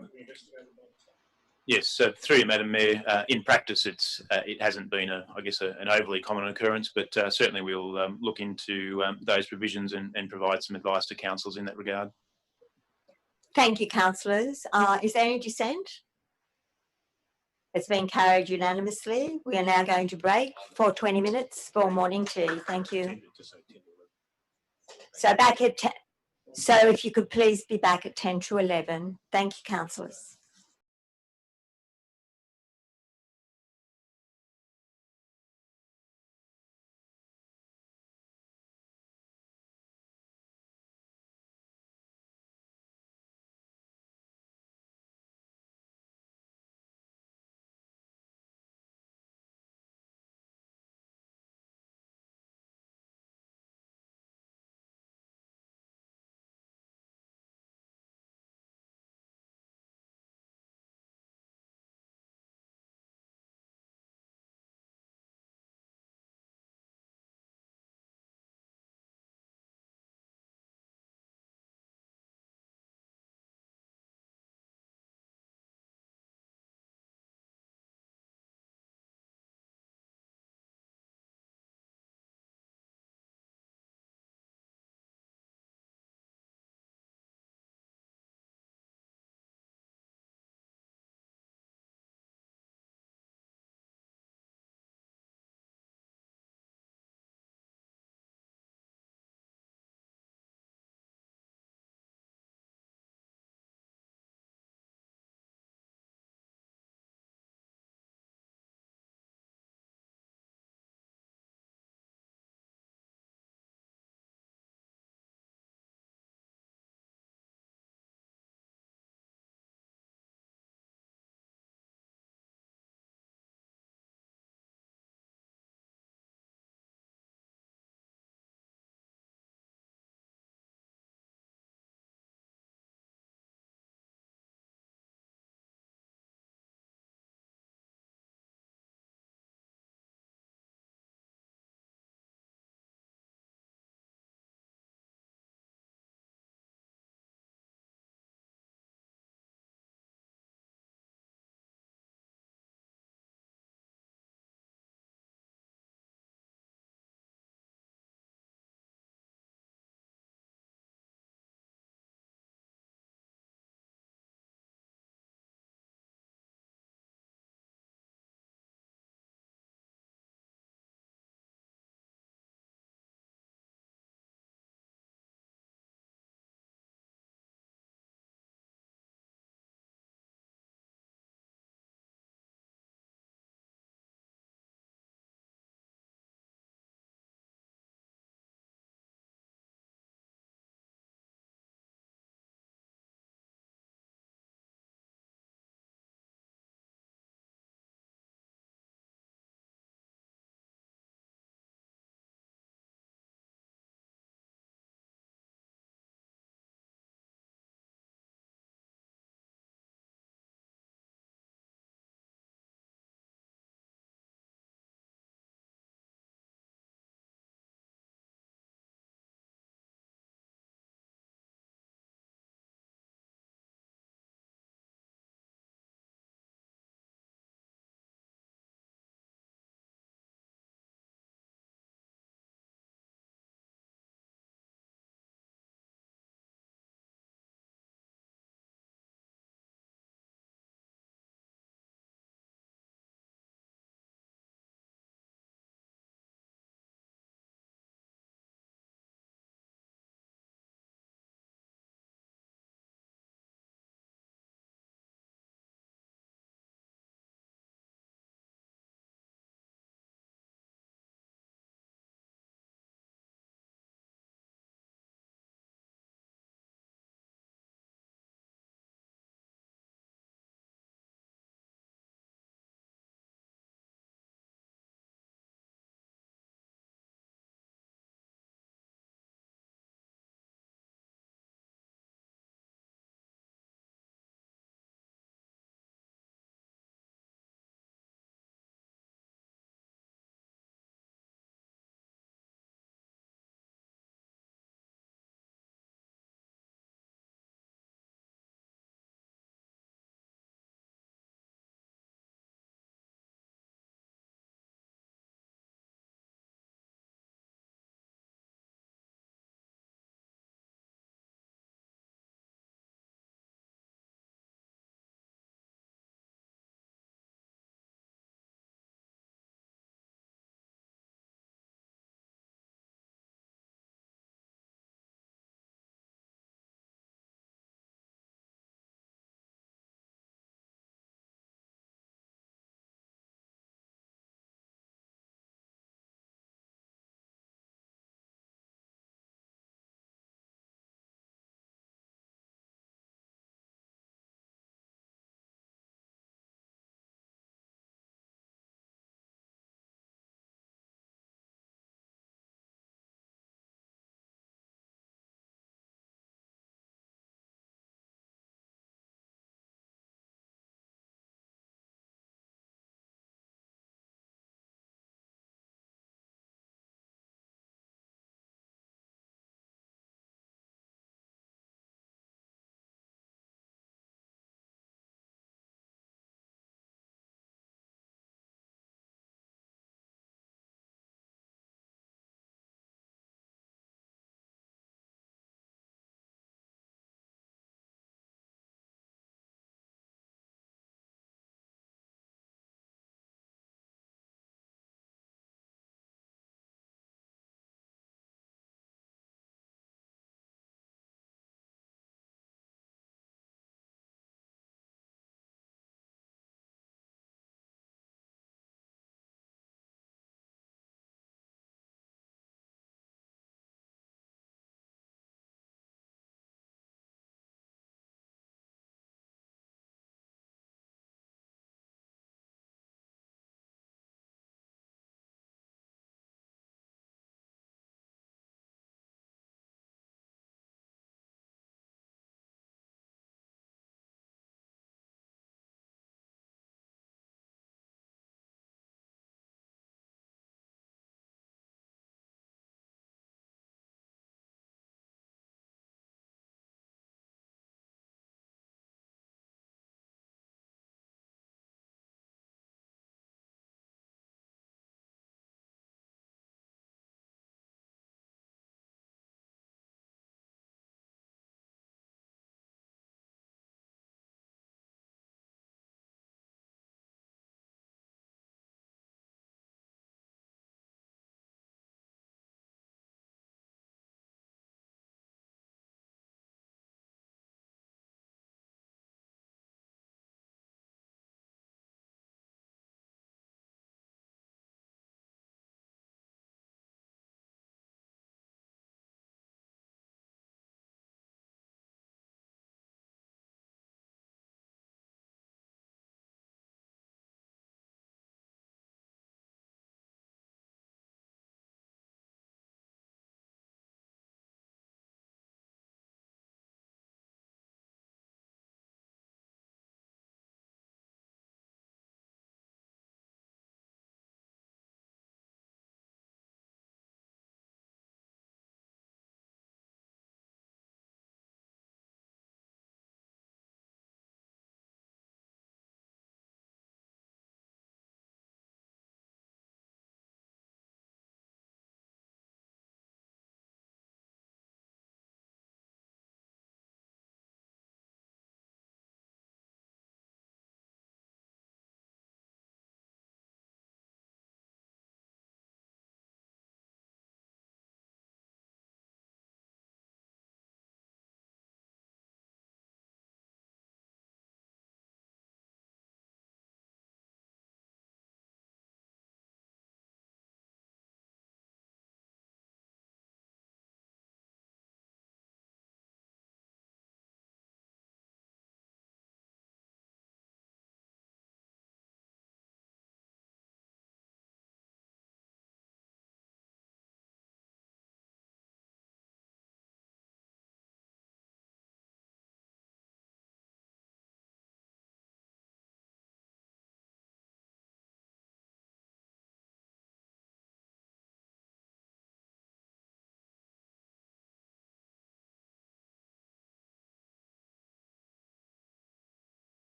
Yes, so through you, Madam Mayor, in practice, it hasn't been, I guess, an overly common occurrence, but certainly we'll look into those provisions and provide some advice to councils in that regard. Thank you, councillors. Is there any dissent? It's been carried unanimously. We are now going to break for 20 minutes for morning tea. Thank you. So back at so if you could please be back at 10 to 11. Thank you, councillors.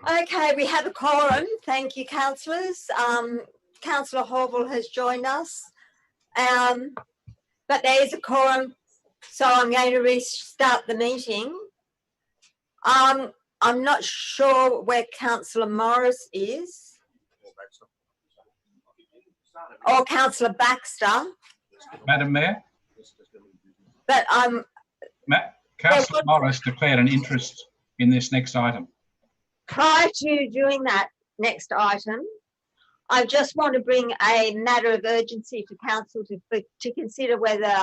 Okay, we have a quorum. Thank you, councillors. Councillor Horval has joined us, but there is a quorum, so I'm going to restart the meeting. I'm not sure where Councillor Morris is, or Councillor Baxter, Madam Mayor, but Councillor Morris declared an interest in this next item. prior to doing that next item, I just want to bring a matter of urgency to council to consider whether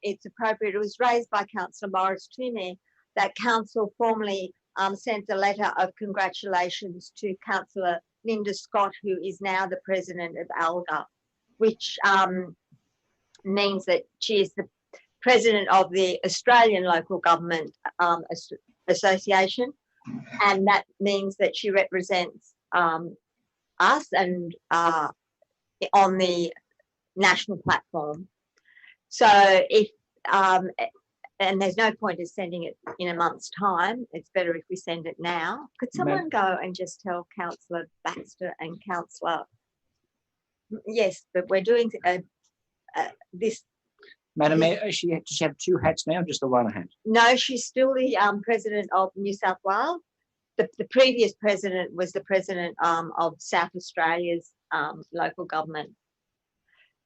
it's appropriate. It was raised by Councillor Morris to me that council formally sent a letter of congratulations to Councillor Linda Scott, who is now the president of ALGA, which means that she is the president of the Australian Local Government Association, and that means that she represents us and on the national platform. So if and there's no point in sending it in a month's time, it's better if we send it now. Could someone go and just tell Councillor Baxter and Councillor, yes, but we're doing this. Madam Mayor, does she have two hats now, just the one hat? No, she's still the president of New South Wales. The previous president was the president of South Australia's local government.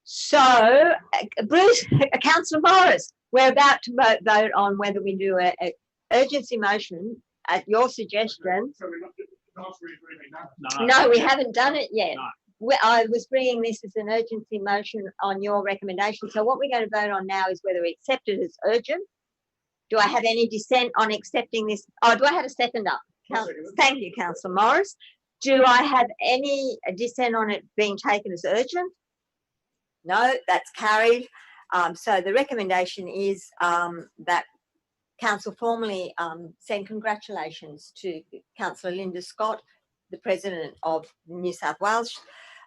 So, Bruce, Councillor Morris, we're about to vote on whether we do an urgency motion at your suggestion. No, we haven't done it yet. No. I was bringing this as an urgency motion on your recommendation. So what we're going to vote on now is whether we accept it as urgent. Do I have any dissent on accepting this? Oh, do I have a seconder? Thank you, Councillor Morris. Do I have any dissent on it being taken as urgent? No, that's carried. So the recommendation is that Council formally send congratulations to Councillor Linda Scott, the President of New South Wales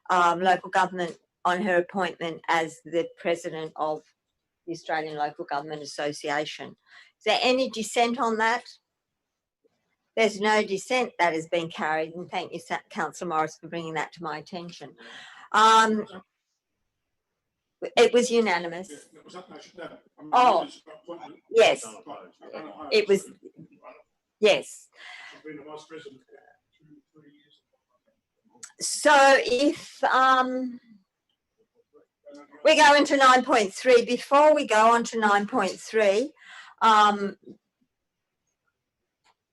Local Government, on her appointment as the President of the Australian Local Government Association. Is there any dissent on that? There's no dissent. That has been carried, and thank you, Councillor Morris, for bringing that to my attention. It was unanimous. Oh, yes. It was, yes. So if we go into 9.3, before we go on to 9.3,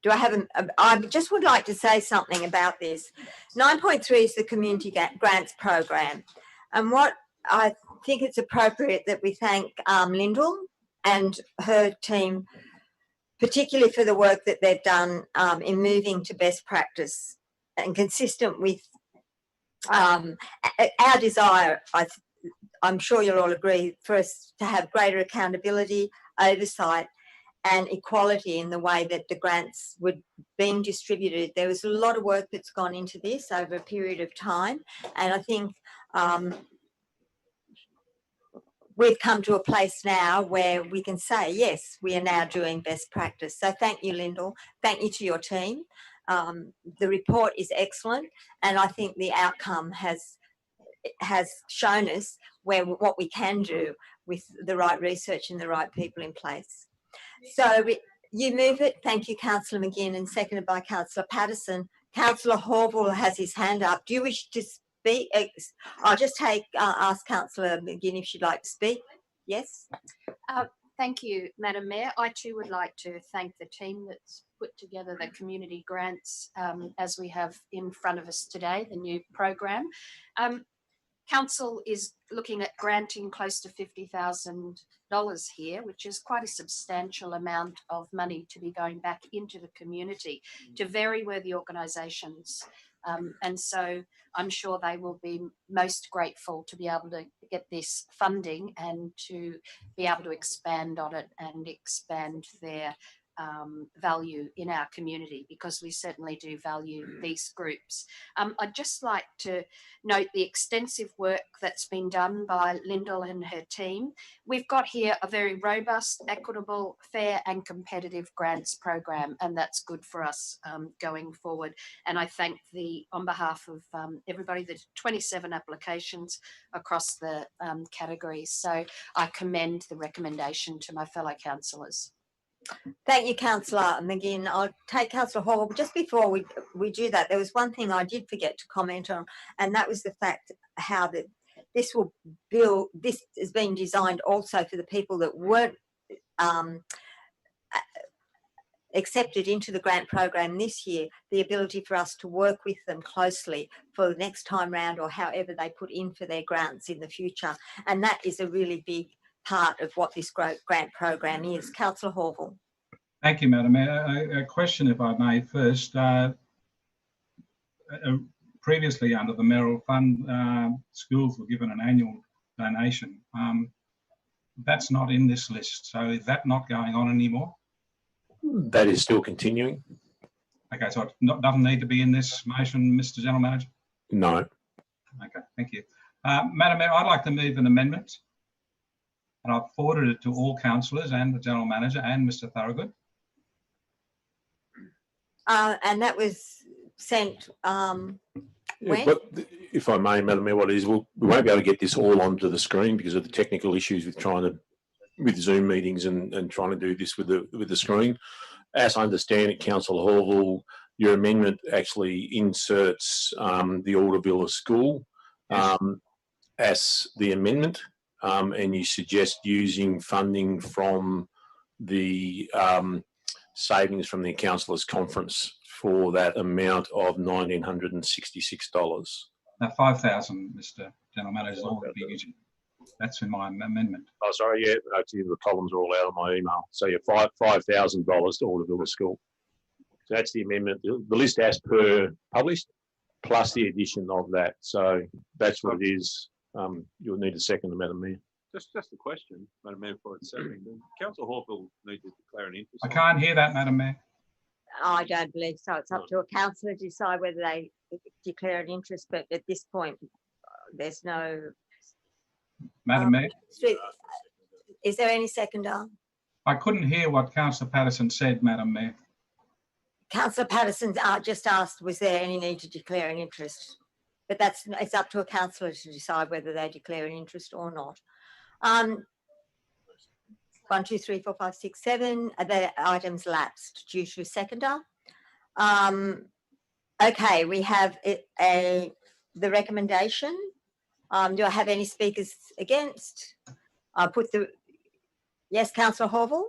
do I have I just would like to say something about this. 9.3 is the Community Grants Program. And what I think it's appropriate that we thank Lyndall and her team, particularly for the work that they've done in moving to best practice and consistent with our desire, I'm sure you'll all agree, for us to have greater accountability, oversight and equality in the way that the grants were being distributed. There was a lot of work that's gone into this over a period of time, and I think we've come to a place now where we can say, yes, we are now doing best practice. So thank you, Lyndall. Thank you to your team. The report is excellent, and I think the outcome has shown us what we can do with the right research and the right people in place. So you move it. Thank you, Councillor McGinn, and seconded by Councillor Patterson. Councillor Horval has his hand up. Do you wish to speak? I'll just ask Councillor McGinn if she'd like to speak. Yes. Thank you, Madam Mayor. I too would like to thank the team that's put together the community grants as we have in front of us today, the new program. Council is looking at granting close to $50,000 here, which is quite a substantial amount of money to be going back into the community to very worthy organisations. And so I'm sure they will be most grateful to be able to get this funding and to be able to expand on it and expand their value in our community, because we certainly do value these groups. I'd just like to note the extensive work that's been done by Lyndall and her team. We've got here a very robust, equitable, fair and competitive grants program, and that's good for us going forward. And I thank on behalf of everybody, the 27 applications across the categories. So I commend the recommendation to my fellow councillors. Thank you, Councillor McGinn. I'll take Councillor Hall. Just before we do that, there was one thing I did forget to comment on, and that was the fact how that this has been designed also for the people that weren't accepted into the grant program this year, the ability for us to work with them closely for the next time round, or however they put in for their grants in the future. And that is a really big part of what this grant program is. Councillor Horville. Thank you, Madam Mayor. A question, if I may, first. Previously, under the Mayoral Fund, schools were given an annual donation. That's not in this list. So is that not going on anymore? That is still continuing. Okay, so it doesn't need to be in this motion, Mr. General Manager? No. Okay, thank you. Madam Mayor, I'd like to move an amendment, and I've forwarded it to all councillors and the General Manager and Mr. Thorogood. And that was sent when? Yeah, but if I may, Madam Mayor, what it is, we won't be able to get this all onto the screen because of the technical issues with Zoom meetings and trying to do this with the screen. As I understand it, Councillor Horville, your amendment actually inserts the Alderville School as the amendment, and you suggest using funding from the savings from the Councillors' Conference for that amount of $1,966. Now, 5,000, Mr. General Manager, is all we'll be using. That's in my amendment. Oh, sorry, yeah, actually the columns are all out of my email. So yeah, $5,000 to Alderville School. So that's the amendment. The list as per published, plus the addition of that. So that's what it is. You'll need a second, Madam Mayor. Just a question, Madam Mayor, before it's seconded. Councillor Horville need to declare an interest. I can't hear that, Madam Mayor. I don't believe so. It's up to a councillor to decide whether they declare an interest, but at this point, there's no... Madam Mayor? Is there any seconder? I couldn't hear what Councillor Patterson said, Madam Mayor. Councillor Patterson just asked, was there any need to declare an interest? But it's up to a councillor to decide whether they declare an interest or not. 1, 2, 3, 4, 5, 6, 7. The items lapsed due to seconder. Okay, we have the recommendation. Do I have any speakers against? Yes, Councillor Horville.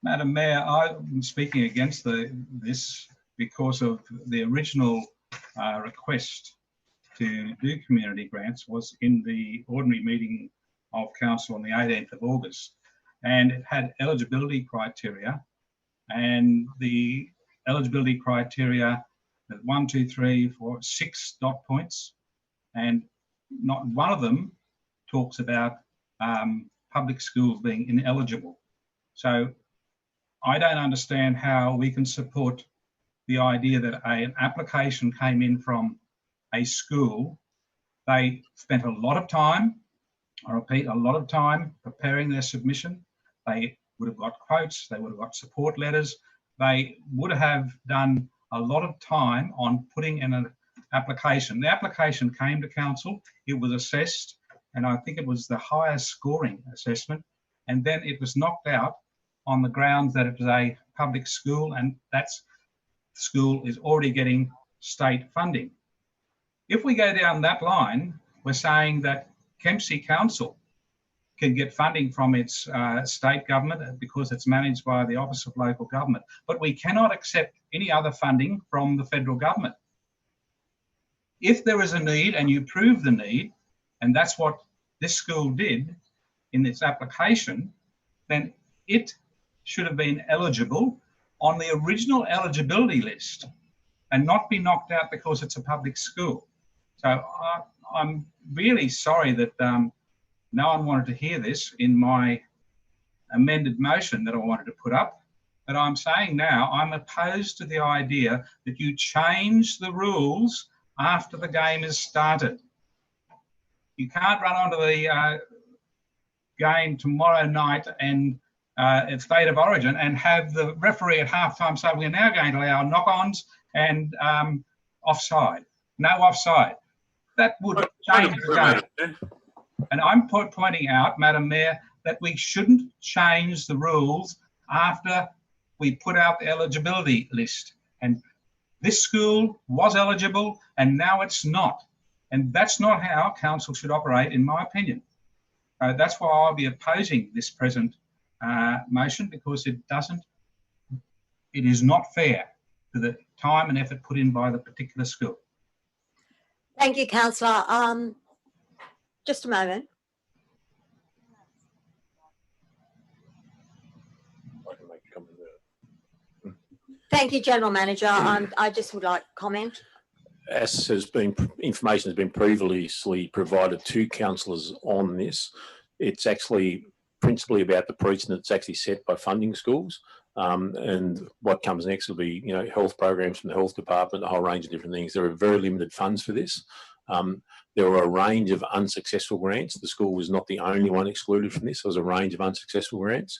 Madam Mayor, I'm speaking against this because of the original request to do community grants was in the ordinary meeting of council on the 18th of August, and it had eligibility criteria, and the eligibility criteria 1, 2, 3, 4, 6 dot points, and not one of them talks about public schools being ineligible. So I don't understand how we can support the idea that an application came in from a school. They spent a lot of time, I repeat, a lot of time preparing their submission. They would have got quotes, they would have got support letters, they would have done a lot of time on putting in an application. The application came to council, it was assessed, and I think it was the highest scoring assessment, and then it was knocked out on the grounds that it was a public school, and that school is already getting state funding. If we go down that line, we're saying that Kempsey Council can get funding from its state government because it's managed by the Office of Local Government, but we cannot accept any other funding from the federal government. If there is a need and you prove the need, and that's what this school did in its application, then it should have been eligible on the original eligibility list and not be knocked out because it's a public school. So I'm really sorry that no one wanted to hear this in my amended motion that I wanted to put up. But I'm saying now, I'm opposed to the idea that you change the rules after the game is started. You can't run onto the game tomorrow night and at State of Origin and have the referee at halftime say we're now going to allow knock-ons and offside. No offside. That would change the game. And I'm pointing out, Madam Mayor, that we shouldn't change the rules after we put out the eligibility list. And this school was eligible and now it's not. And that's not how council should operate, in my opinion. That's why I'll be opposing this present motion, because it is not fair to the time and effort put in by the particular school. Thank you, Councillor. Just a moment. Thank you, General Manager. I just would like to comment. As has been, information has been previously provided to councillors on this. It's actually principally about the precedent that's actually set by funding schools, and what comes next will be, health programs from the health department, a whole range of different things. There are very limited funds for this. There were a range of unsuccessful grants. The school was not the only one excluded from this. There was a range of unsuccessful grants.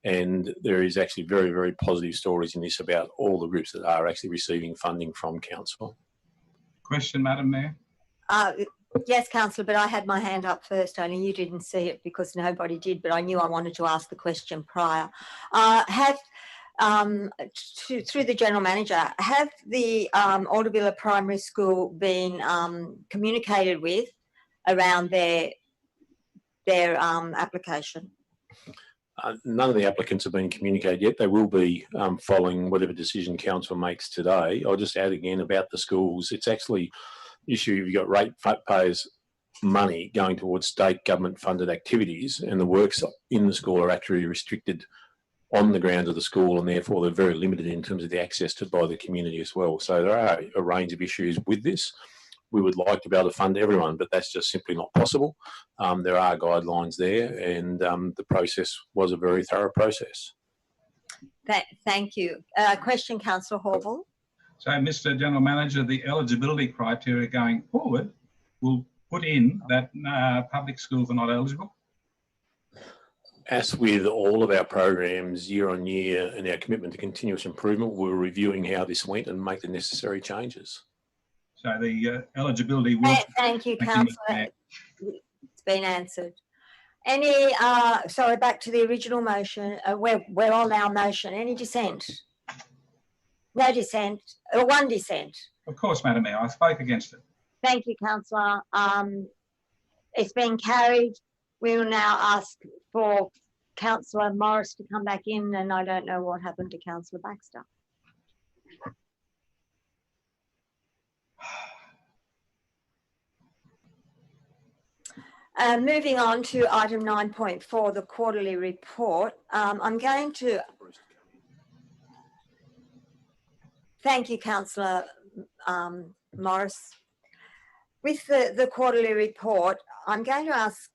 And there is actually very, very positive stories in this about all the groups that are actually receiving funding from council. Question, Madam Mayor. Yes, Councillor, but I had my hand up first, only you didn't see it because nobody did, but I knew I wanted to ask the question prior. Through the General Manager, have the Aldervilla Primary School been communicated with around their application? None of the applicants have been communicated yet. They will be following whatever decision council makes today. I'll just add again about the schools. It's actually the issue, you've got ratepayers' money going towards state government funded activities, and the works in the school are actually restricted on the grounds of the school, and therefore they're very limited in terms of the access to by the community as well. So there are a range of issues with this. We would like to be able to fund everyone, but that's just simply not possible. There are guidelines there, and the process was a very thorough process. Thank you. Question, Councillor Horval. So, Mr. General Manager, the eligibility criteria going forward will put in that public schools are not eligible? As with all of our programs year on year and our commitment to continuous improvement, we're reviewing how this went and make the necessary changes. So the eligibility will... Thank you, Councillor. It's been answered. So back to the original motion. We're on our motion. Any dissent? No dissent, or one dissent? Of course, Madam Mayor, I spoke against it. Thank you, Councillor. It's been carried. We will now ask for Councillor Morris to come back in, and I don't know what happened to Councillor Baxter. Moving on to item 9.4, the quarterly report. I'm going to... Thank you, Councillor Morris. With the quarterly report, I'm going to ask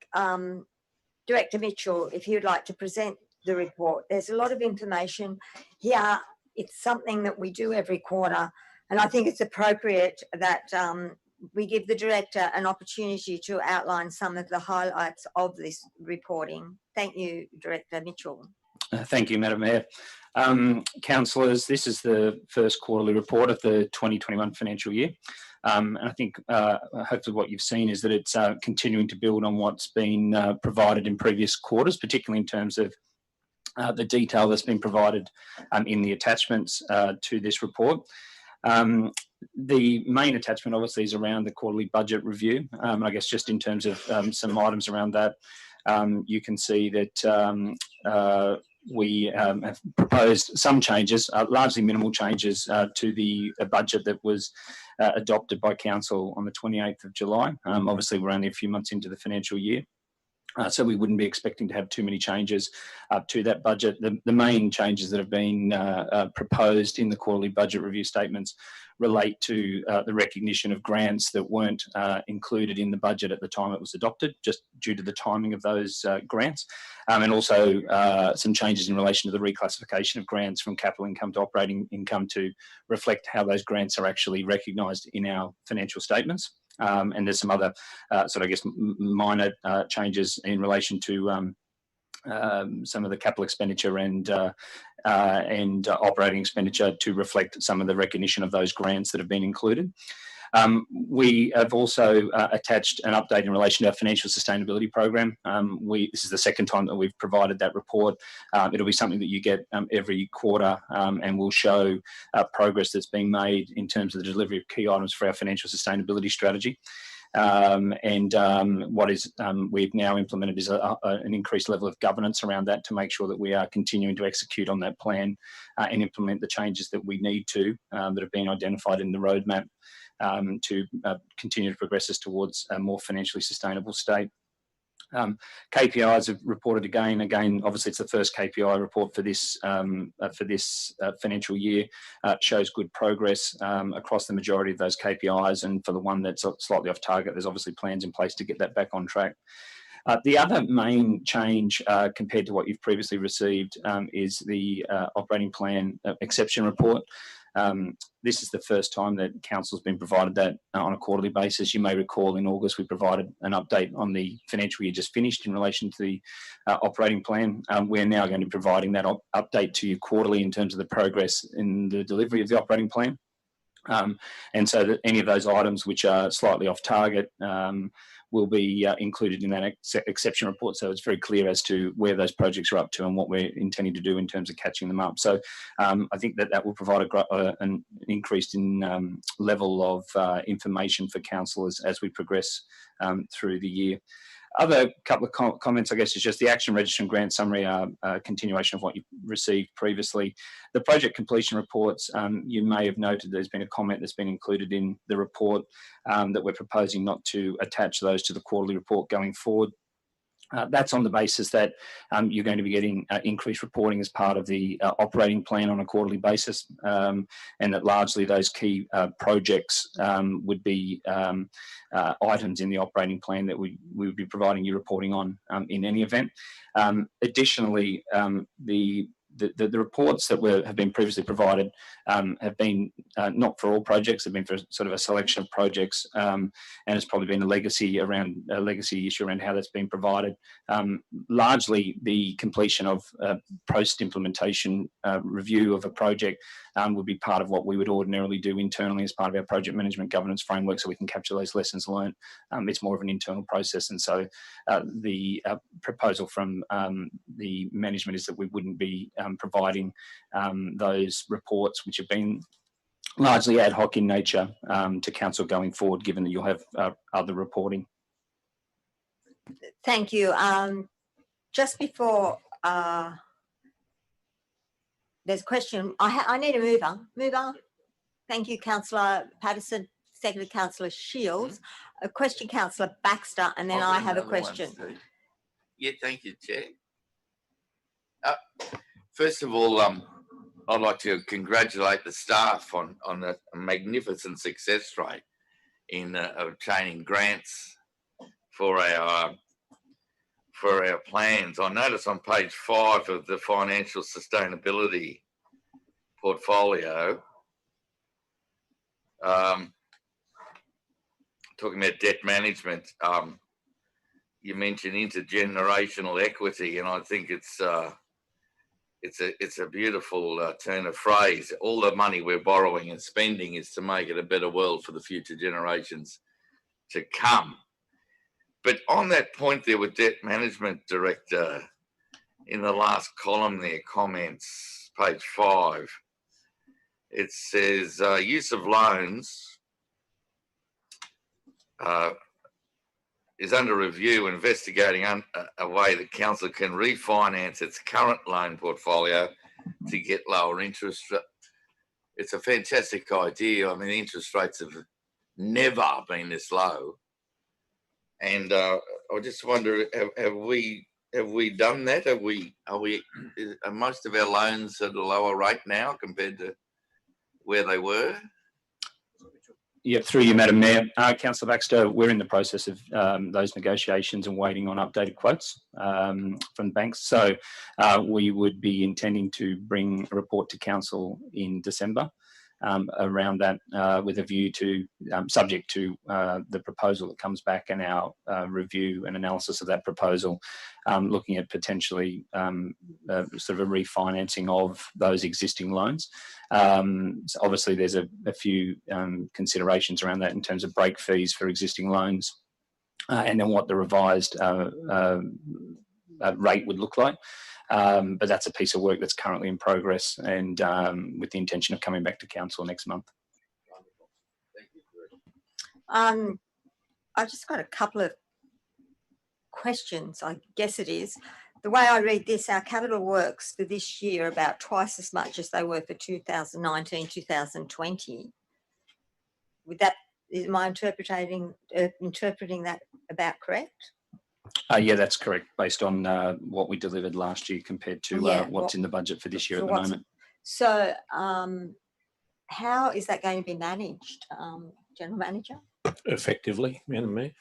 Director Mitchell if he would like to present the report. There's a lot of information here. It's something that we do every quarter, and I think it's appropriate that we give the Director an opportunity to outline some of the highlights of this reporting. Thank you, Director Mitchell. Thank you, Madam Mayor. Councillors, this is the first quarterly report of the 2021 financial year. And I think hopefully what you've seen is that it's continuing to build on what's been provided in previous quarters, particularly in terms of the detail that's been provided in the attachments to this report. The main attachment obviously is around the quarterly budget review. I guess just in terms of some items around that, you can see that we have proposed some changes, largely minimal changes to the budget that was adopted by Council on the 28th of July. Obviously, we're only a few months into the financial year. So we wouldn't be expecting to have too many changes to that budget. The main changes that have been proposed in the quarterly budget review statements relate to the recognition of grants that weren't included in the budget at the time it was adopted, just due to the timing of those grants, and also some changes in relation to the reclassification of grants from capital income to operating income to reflect how those grants are actually recognised in our financial statements. And there's some other minor changes in relation to some of the capital expenditure and operating expenditure to reflect some of the recognition of those grants that have been included. We have also attached an update in relation to our financial sustainability program. This is the second time that we've provided that report. It'll be something that you get every quarter, and will show progress that's being made in terms of the delivery of key items for our financial sustainability strategy. What we've now implemented is an increased level of governance around that to make sure that we are continuing to execute on that plan and implement the changes that we need to that have been identified in the roadmap to continue to progress us towards a more financially sustainable state. KPIs have reported again. Obviously, it's the first KPI report for this financial year. Shows good progress across the majority of those KPIs, and for the one that's slightly off target, there's obviously plans in place to get that back on track. The other main change compared to what you've previously received is the operating plan exception report. This is the first time that Council's been provided that on a quarterly basis. You may recall in August we provided an update on the financial year just finished in relation to the operating plan. We're now going to be providing that update to you quarterly in terms of the progress in the delivery of the operating plan. And so that any of those items which are slightly off target will be included in that exception report. So it's very clear as to where those projects are up to and what we're intending to do in terms of catching them up. So I think that will provide an increase in level of information for councillors as we progress through the year. Other couple of comments, I guess, is just the action register and grant summary are a continuation of what you received previously. The project completion reports, you may have noted there's been a comment that's been included in the report that we're proposing not to attach those to the quarterly report going forward. That's on the basis that you're going to be getting increased reporting as part of the operating plan on a quarterly basis, and that largely those key projects would be items in the operating plan that we would be providing you reporting on in any event. Additionally, the reports that have been previously provided have been not for all projects, have been for sort of a selection of projects, and it's probably been a legacy issue around how that's been provided. Largely, the completion of post-implementation review of a project would be part of what we would ordinarily do internally as part of our project management governance framework, so we can capture those lessons learned. It's more of an internal process, and so the proposal from the management is that we wouldn't be providing those reports, which have been largely ad hoc in nature, to council going forward, given that you'll have other reporting. Thank you. Just before there's a question, I need a mover. Thank you, Councillor Patterson. Seconded, Councillor Shields. A question, Councillor Baxter, and then I have a question. Yeah, thank you, Chair. First of all, I'd like to congratulate the staff on a magnificent success rate in obtaining grants for our plans. I notice on page 5 of the financial sustainability portfolio, talking about debt management, you mentioned intergenerational equity, and I think it's a beautiful turn of phrase. All the money we're borrowing and spending is to make it a better world for the future generations to come. But on that point there with Debt Management Director, in the last column there, comments, page 5, it says use of loans is under review, investigating a way that council can refinance its current loan portfolio to get lower interest. It's a fantastic idea. I mean, the interest rates have never been this low. And I just wonder, have we done that? Are most of our loans at a lower rate now compared to where they were? Yeah, through you, Madam Mayor. Councillor Baxter, we're in the process of those negotiations and waiting on updated quotes from banks. So we would be intending to bring a report to Council in December around that with a view to, subject to the proposal that comes back and our review and analysis of that proposal, looking at potentially sort of a refinancing of those existing loans. So obviously there's a few considerations around that in terms of break fees for existing loans and then what the revised rate would look like. But that's a piece of work that's currently in progress and with the intention of coming back to Council next month. I've just got a couple of questions, I guess it is. The way I read this, our capital works for this year are about twice as much as they were for 2019, 2020. Would that, am I interpreting that about correct? Yeah, that's correct, based on what we delivered last year compared to what's in the budget for this year at the moment. So how is that going to be managed, General Manager? Effectively, Madam Mayor.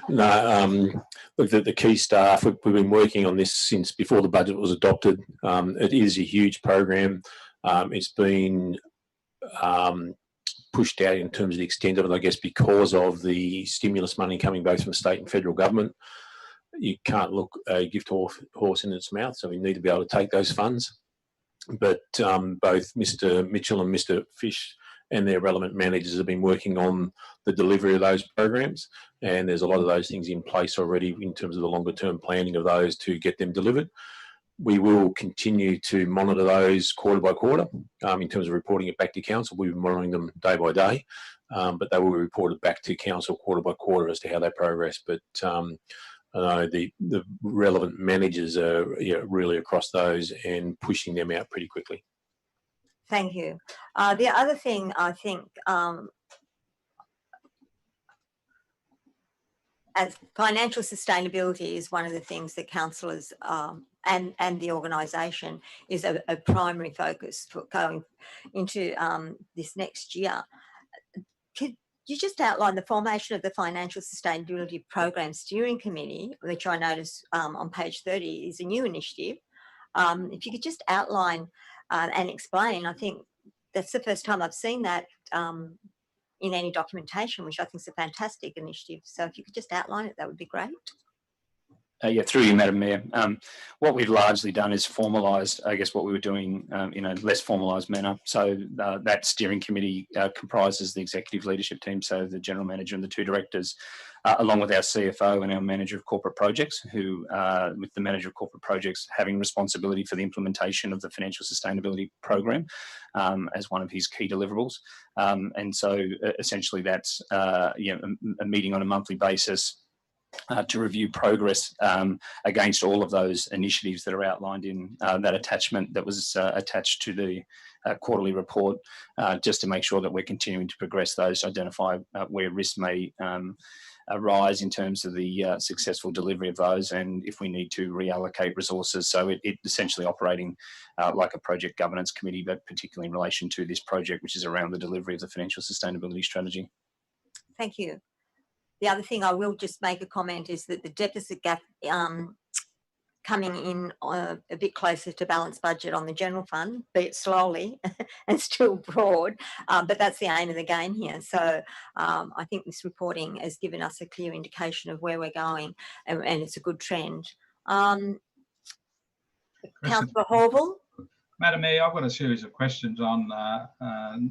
No, look, the key staff, we've been working on this since before the budget was adopted. It is a huge program. It's been pushed out in terms of the extent of it, I guess, because of the stimulus money coming both from state and federal government. You can't look a gift horse in its mouth, so we need to be able to take those funds. But both Mr. Mitchell and Mr. Fish and their relevant managers have been working on the delivery of those programs, and there's a lot of those things in place already in terms of the longer term planning of those to get them delivered. We will continue to monitor those quarter by quarter in terms of reporting it back to Council. We'll be monitoring them day by day, but they will be reported back to Council quarter by quarter as to how they progress. But the relevant managers are really across those and pushing them out pretty quickly. Thank you. The other thing I think, as financial sustainability is one of the things that councillors and the organisation is a primary focus for going into this next year. Could you just outline the formation of the Financial Sustainability Program Steering Committee, which I notice on page 30 is a new initiative? If you could just outline and explain, I think that's the first time I've seen that in any documentation, which I think is a fantastic initiative. So if you could just outline it, that would be great. Yeah, through you, Madam Mayor. What we've largely done is formalised, I guess, what we were doing in a less formalised manner. So that steering committee comprises the executive leadership team, so the General Manager and the two directors, along with our CFO and our Manager of Corporate Projects, who, with the Manager of Corporate Projects having responsibility for the implementation of the Financial Sustainability Program as one of his key deliverables. And so essentially that's a meeting on a monthly basis to review progress against all of those initiatives that are outlined in that attachment that was attached to the quarterly report, just to make sure that we're continuing to progress those, identify where risks may arise in terms of the successful delivery of those, and if we need to reallocate resources. So it essentially operating like a project governance committee, but particularly in relation to this project, which is around the delivery of the financial sustainability strategy. Thank you. The other thing I will just make a comment is that the deficit gap coming in a bit closer to balanced budget on the general fund, be it slowly and still broad, but that's the aim of the game here. So I think this reporting has given us a clear indication of where we're going, and it's a good trend. Councillor Horval. Madam Mayor, I've got a series of questions on a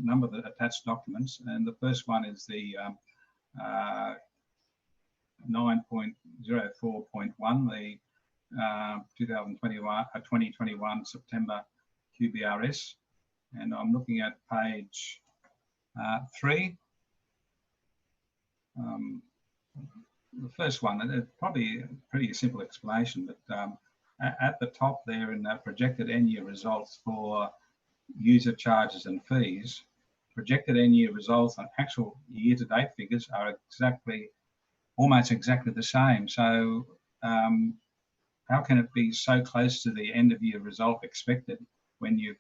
number of the attached documents, and the first one is the 9.04.1, the 2021 September QBRS, and I'm looking at page 3. The first one, it's probably a pretty simple explanation, but at the top there in the projected end-year results for user charges and fees, projected end-year results and actual year-to-date figures are exactly almost exactly the same. So how can it be so close to the end of year result expected when you've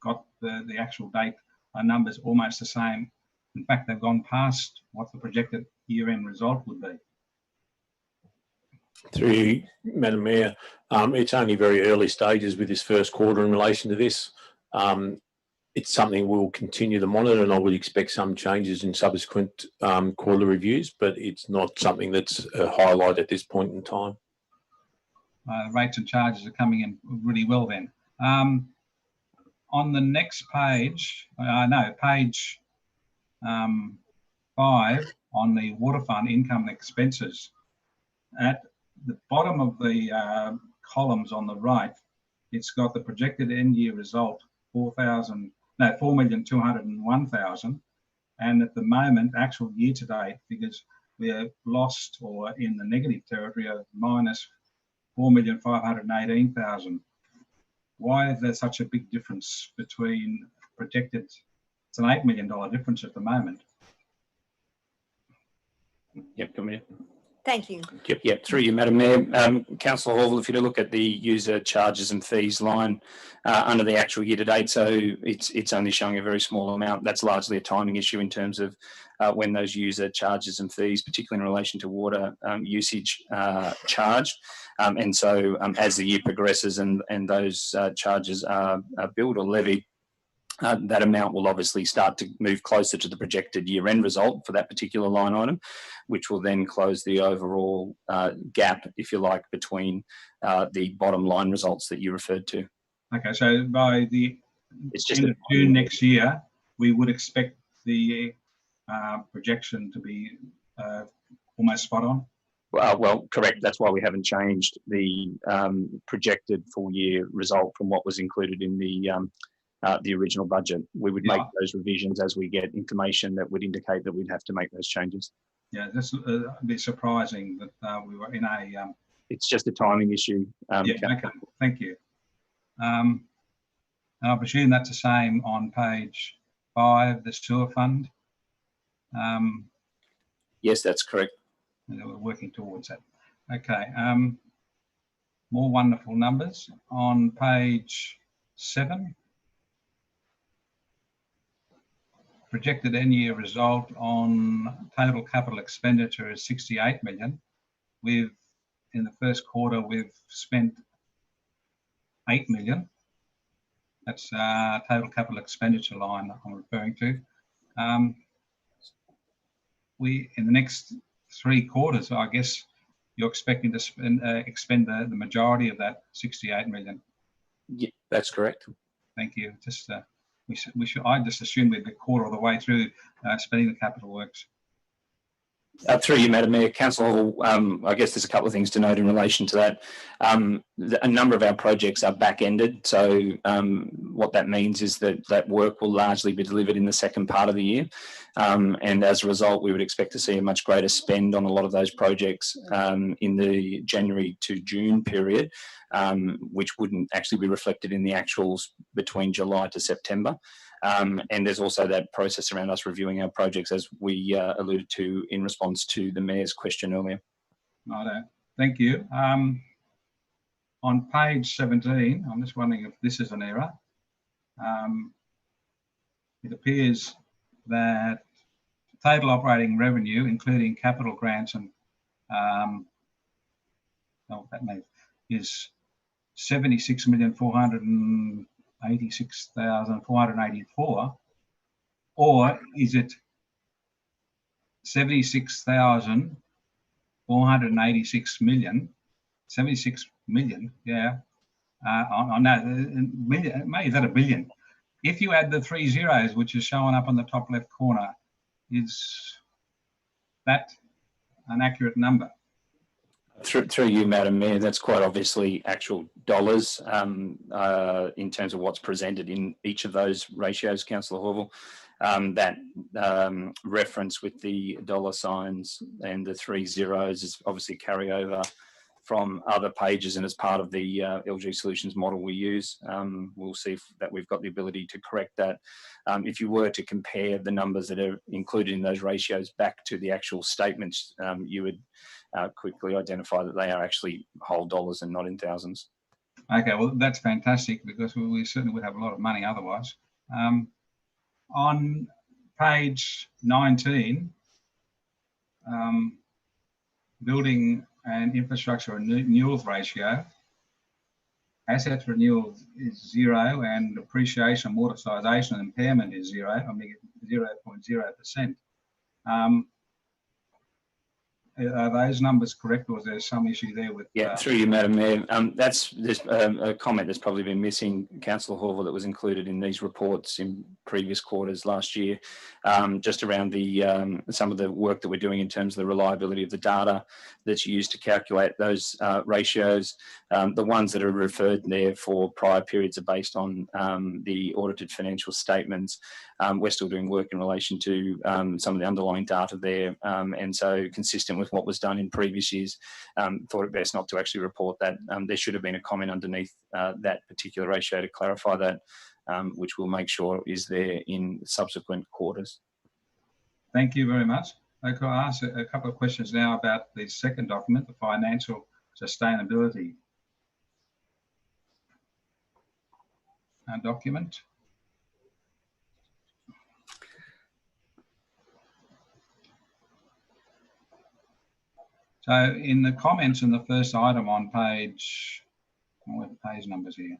got the actual date numbers almost the same? In fact, they've gone past what the projected year-end result would be. Through you, Madam Mayor, it's only very early stages with this first quarter in relation to this. It's something we'll continue to monitor, and I would expect some changes in subsequent quarterly reviews, but it's not something that's a highlight at this point in time. Rates and charges are coming in really well then. On the next page, page 5 on the water fund income and expenses, at the bottom of the columns on the right, it's got the projected end year result, 4,201,000, and at the moment, actual year to date figures, we're lost or in the negative territory of minus 4,518,000. Why is there such a big difference between projected? It's an $8 million difference at the moment. Yep, come here. Thank you. Yep, through you, Madam Mayor. Councillor Hall, if you look at the user charges and fees line under the actual year to date, so it's only showing a very small amount. That's largely a timing issue in terms of when those user charges and fees, particularly in relation to water usage, charged. And so as the year progresses and those charges are billed or levied, that amount will obviously start to move closer to the projected year-end result for that particular line item, which will then close the overall gap, if you like, between the bottom line results that you referred to. Okay, so by the end of June next year, we would expect the projection to be almost spot on? Well, correct. That's why we haven't changed the projected full-year result from what was included in the original budget. We would make those revisions as we get information that would indicate that we'd have to make those changes. Yeah, that's a bit surprising that we were in a... It's just a timing issue. Okay, thank you. And I presume that's the same on page 5, the sewer fund. Yes, that's correct. We're working towards that. Okay, more wonderful numbers. On page 7, projected end year result on total capital expenditure is 68 million. In the first quarter, we've spent 8 million. That's total capital expenditure line I'm referring to. In the next 3 quarters, I guess you're expecting to expend the majority of that 68 million. Yeah, that's correct. Thank you. Just I just assumed we'd be a quarter of the way through spending the capital works. Through you, Madam Mayor, Council, I guess there's a couple of things to note in relation to that. A number of our projects are back-ended, so what that means is that work will largely be delivered in the second part of the year, and as a result, we would expect to see a much greater spend on a lot of those projects in the January to June period, which wouldn't actually be reflected in the actuals between July to September. And there's also that process around us reviewing our projects, as we alluded to in response to the Mayor's question earlier. Righto. Thank you. On page 17, I'm just wondering if this is an error. It appears that total operating revenue, including capital grants and what that means, is 76,486,484, or is it 76,486 million? 76 million, yeah. I know, is that a billion? If you add the 3 zeros, which is showing up on the top left corner, is that an accurate number? Through you, Madam Mayor, that's quite obviously actual dollars in terms of what's presented in each of those ratios, Councillor Horville. That reference with the dollar signs and the 3 zeros is obviously carryover from other pages, and as part of the LG Solutions model we use, we'll see that we've got the ability to correct that. If you were to compare the numbers that are included in those ratios back to the actual statements, you would quickly identify that they are actually whole dollars and not in thousands. Okay, well, that's fantastic, because we certainly would have a lot of money otherwise. On page 19, building and infrastructure renewals ratio, asset renewal is 0, and depreciation, amortization, and impairment is 0.0%. Are those numbers correct, or is there some issue there with? Yeah, through you, Madam Mayor. There's a comment that's probably been missing, Councillor Horville, that was included in these reports in previous quarters last year, just around the some of the work that we're doing in terms of the reliability of the data that's used to calculate those ratios. The ones that are referred there for prior periods are based on the audited financial statements. We're still doing work in relation to some of the underlying data there, and so consistent with what was done in previous years, thought it best not to actually report that. There should have been a comment underneath that particular ratio to clarify that, which we'll make sure is there in subsequent quarters. Thank you very much. I could ask a couple of questions now about the second document, the financial sustainability document. So in the comments in the first item on page, what are the page numbers here?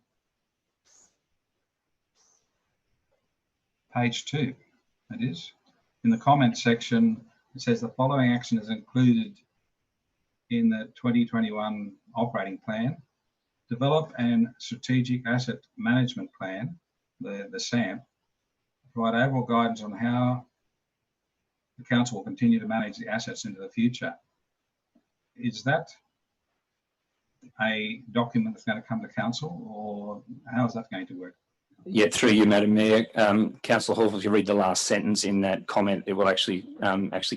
Page 2, it is. In the comment section, it says the following action is included in the 2021 operating plan. Develop an strategic asset management plan, the SAM, provide overall guidance on how the council will continue to manage the assets into the future. Is that a document that's going to come to council, or how is that going to work? Yeah, through you, Madam Mayor. Councillor Horville, if you read the last sentence in that comment, it will actually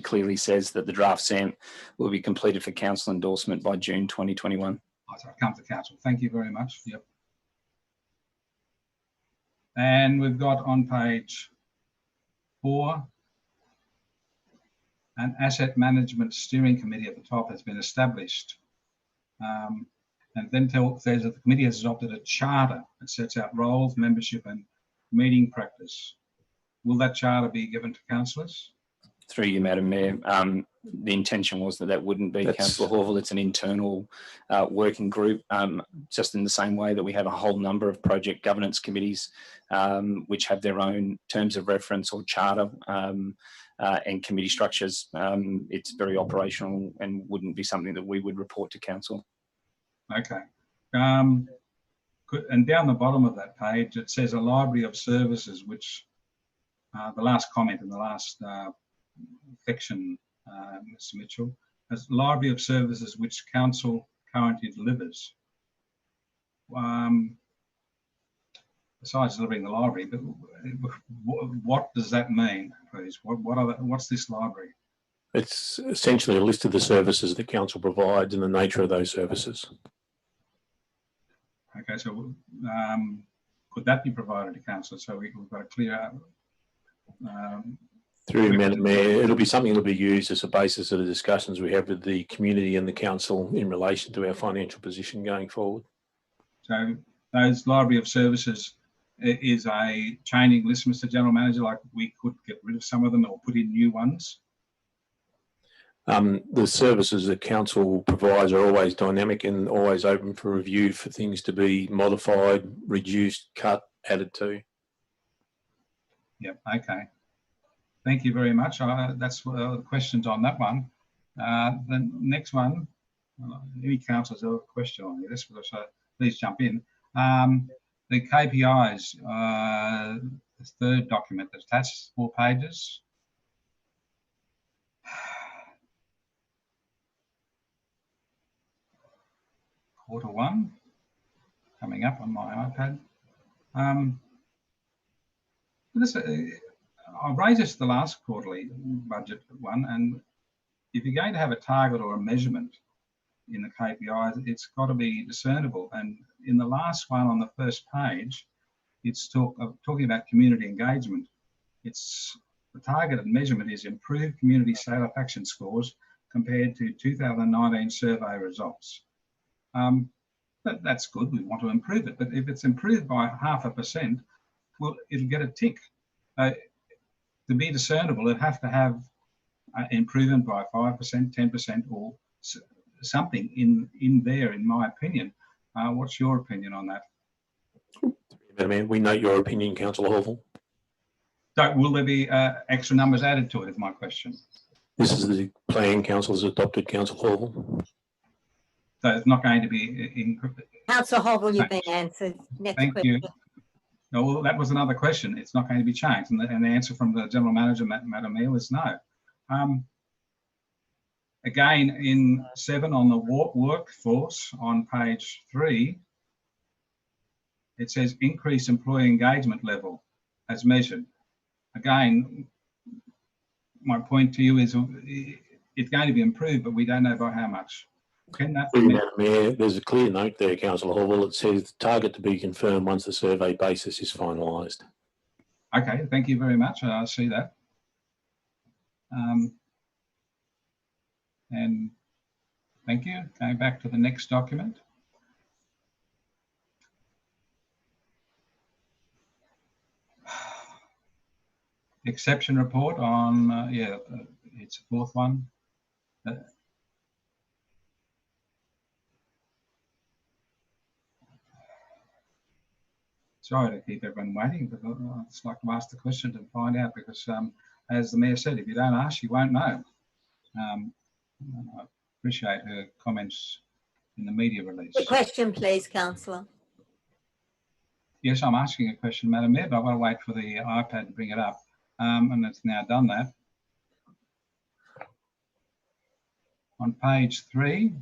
clearly says that the draft SAM will be completed for council endorsement by June 2021. Oh, so come to council. Thank you very much. Yep. And we've got on page 4, an asset management steering committee at the top has been established. And then says that the committee has adopted a charter that sets out roles, membership, and meeting practice. Will that charter be given to councillors? Through you, Madam Mayor. The intention was that wouldn't be Councillor Horville. It's an internal working group, just in the same way that we have a whole number of project governance committees, which have their own terms of reference or charter and committee structures. It's very operational and wouldn't be something that we would report to council. Okay. And down the bottom of that page, it says a library of services, which the last comment in the last section, Mr. Mitchell, as library of services which council currently delivers. Besides delivering the library, but what does that mean, please? What's this library? It's essentially a list of the services that council provides and the nature of those services. Okay, so could that be provided to council so we've got a clear... Through Madam Mayor, it'll be something that'll be used as a basis of the discussions we have with the community and the council in relation to our financial position going forward. So those library of services is a changing list, Mr. General Manager, like we could get rid of some of them or put in new ones? The services that council provides are always dynamic and always open for review for things to be modified, reduced, cut, added to. Yep, okay. Thank you very much. That's the questions on that one. The next one, any councillors have a question on this, so please jump in. The KPIs, the third document that's attached, 4 pages. Q1 coming up on my iPad. I raised this the last quarterly budget one, and if you're going to have a target or a measurement in the KPIs, it's got to be discernible. And in the last one on the first page, it's talking about community engagement. It's the targeted measurement is improved community satisfaction scores compared to 2019 survey results. That's good. We want to improve it, but if it's improved by 0.5%, well, it'll get a tick. To be discernible, it'd have to have improvement by 5%, 10%, or something in there, in my opinion. What's your opinion on that? Madam Mayor, we note your opinion, Councillor Hall. So will there be extra numbers added to it, is my question. This is the plan council has adopted, Councillor Hall. So it's not going to be... Councillor Hovell, you've been answered. Next Thank question. you. No, well, that was another question. It's not going to be changed. And the answer from the General Manager, Madam Mayor, was no. Again, in 7 on the workforce on page 3, it says increase employee engagement level as measured. Again, my point to you is it's going to be improved, but we don't know by how much. Can that be Madam Mayor, there's a clear note there, Councillor Hall. It says the target to be confirmed once the survey basis is finalised. Okay, thank you very much. I see that. And thank you. Going back to the next document. Exception report on, it's the 4th one. Sorry to keep everyone waiting, but I'd just like to ask the question to find out, because as the Mayor said, if you don't ask, you won't know. I appreciate her comments in the media release. The question, please, Councillor. Yes, I'm asking a question, Madam Mayor, but I've got to wait for the iPad to bring it up. And it's now done that. On page 3,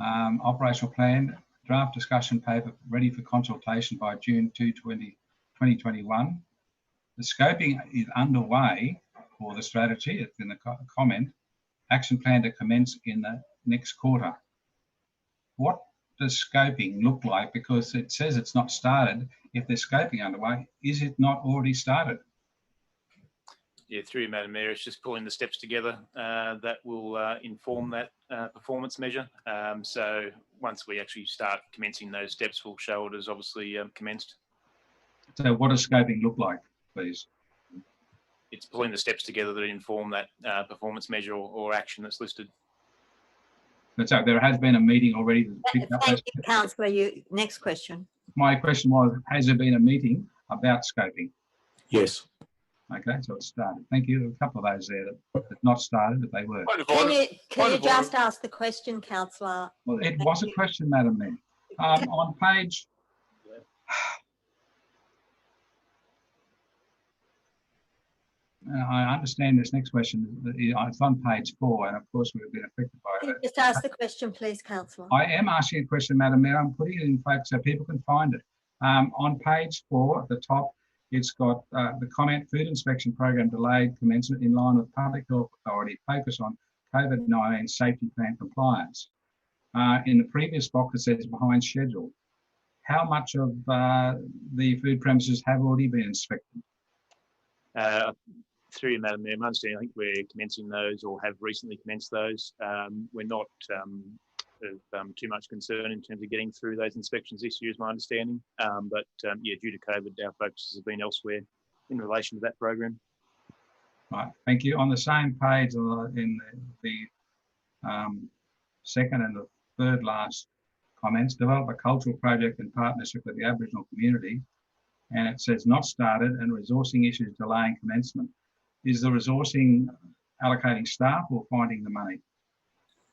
operational plan, draft discussion paper ready for consultation by June 2, 2021. The scoping is underway for the strategy. It's in the comment. Action plan to commence in the next quarter. What does scoping look like? Because it says it's not started. If there's scoping underway, is it not already started? Yeah, through you, Madam Mayor, it's just pulling the steps together that will inform that performance measure. So once we actually start commencing those steps, we'll show it as obviously commenced. So what does scoping look like, please? It's pulling the steps together that inform that performance measure or action that's listed. So there has been a meeting already to pick up. Thank you, Councillor. Next question. My question was, has there been a meeting about scoping? Yes. Okay, so it started. Thank you. There were a couple of those there that not started, but they were. Can you just ask the question, Councillor? Well, it was a question, Madam Mayor. On page... I understand this next question. It's on page 4, and of course we've been affected by Can it. you just ask the question, please, Councillor? I am asking a question, Madam Mayor. I'm putting it in focus so people can find it. On page 4 at the top, it's got the comment, food inspection program delayed commencement in line with Public Health Authority, focus on COVID-19 safety plan compliance. In the previous box, it says behind schedule. How much of the food premises have already been inspected? Through you, Madam Mayor, my understanding, I think we're commencing those or have recently commenced those. We're not of too much concern in terms of getting through those inspections this year, is my understanding. But yeah, due to COVID, our focus has been elsewhere in relation to that program. Right, thank you. On the same page, in the second and the third last comments, develop a cultural project in partnership with the Aboriginal community, and it says not started and resourcing issues delaying commencement. Is the resourcing allocating staff or finding the money?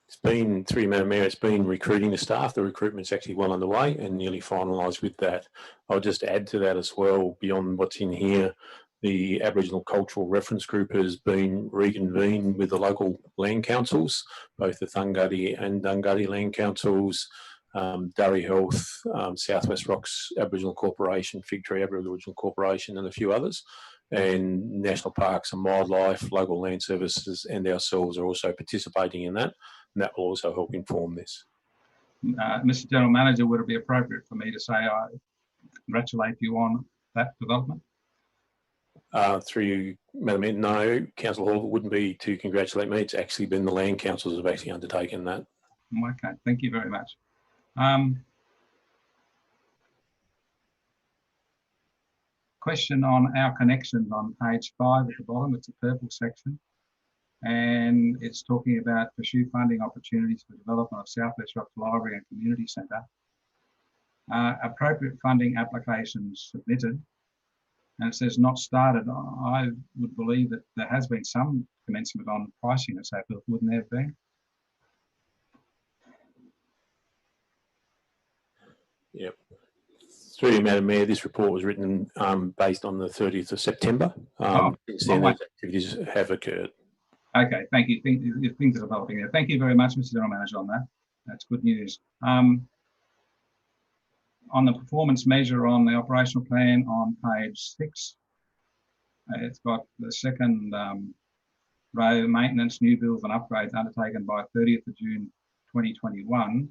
It's been, through you, Madam Mayor, it's been recruiting the staff. The recruitment's actually well underway and nearly finalised with that. I'll just add to that as well, beyond what's in here, the Aboriginal Cultural Reference Group has been reconvened with the local land councils, both the Thunguddy and Dunguddy land councils, Durry Health, Southwest Rocks Aboriginal Corporation, Fig Tree Aboriginal Corporation, and a few others. and National Parks and Wildlife, Local Land Services and ourselves are also participating in that, and that will also help inform this. Mr. General Manager, would it be appropriate for me to say I congratulate you on that development? Through you, Madam Mayor, no, Councillor Hall, it wouldn't be to congratulate me. It's actually been the land councils have actually undertaken that. Okay, thank you very much. Question on our connections on page 5 at the bottom. It's a purple section, and it's talking about pursue funding opportunities for development of South West Rocks Library and Community Centre. Appropriate funding applications submitted, and it says not started. I would believe that there has been some commencement on pricing and so forth, wouldn't there have been? Yep. Through you, Madam Mayor, this report was written based on the 30th of September. Since then, those activities have occurred. Okay, thank you. Things are developing there. Thank you very much, Mr. General Manager, on that. That's good news. On the performance measure on the operational plan on page 6, it's got the second row, maintenance, new builds and upgrades undertaken by 30th of June 2021.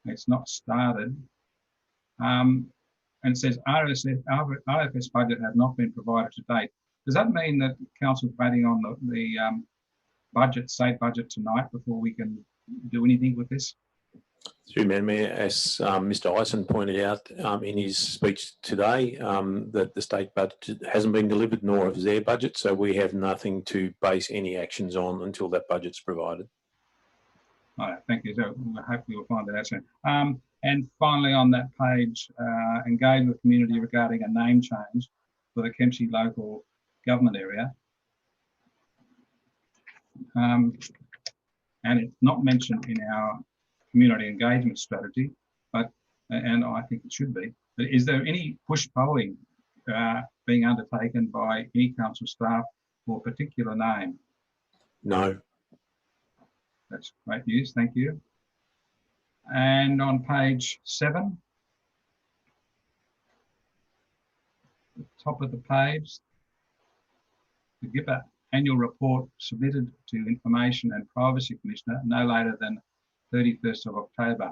It's not started. And it says RFS budget has not been provided to date. Does that mean that Council's voting on the budget, state budget tonight before we can do anything with this? Through Madam Mayor, as Mr. Ison pointed out in his speech today, that the state budget hasn't been delivered, nor has their budget, so we have nothing to base any actions on until that budget's provided. All right, thank you. So hopefully we'll find that out soon. And finally on that page, engage with community regarding a name change for the Kempsey local government area. And it's not mentioned in our community engagement strategy, and I think it should be. But is there any push polling being undertaken by any council staff for a particular name? No. That's great news, thank you. And on page 7, the top of the page, the GIPA annual report submitted to Information and Privacy Commissioner no later than 31st of October.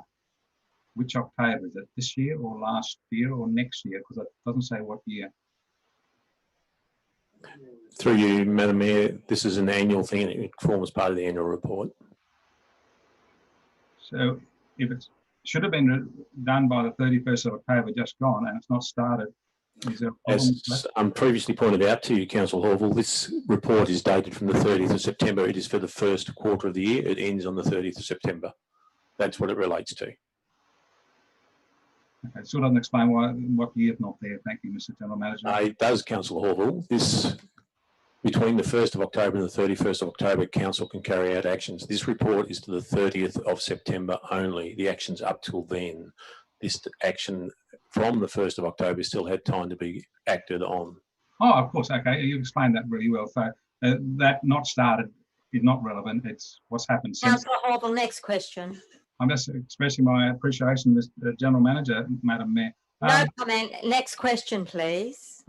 Which October? Is it this year or last year or next year? Because it doesn't say what year. Through you, Madam Mayor, this is an annual thing and it forms part of the annual report. So if it should have been done by the 31st of October, just gone, and it's not started, is there a problem? As previously pointed out to you, Councillor Horville, this report is dated from the 30th of September. It is for the first quarter of the year. It ends on the 30th of September. That's what it relates to. Okay, it still doesn't explain what year it's not there. Thank you, Mr. General Manager. It does, Councillor Horville. This, between the 1st of October and the 31st of October, Council can carry out actions. This report is to the 30th of September only. The actions up till then, this action from the 1st of October still had time to be acted on. Oh, of course. Okay, you explained that really well. So that not started is not relevant. It's what's happened since. Councillor Horville, next question. I'm just expressing my appreciation, Mr. General Manager, Madam Mayor. No comment. Next question, please.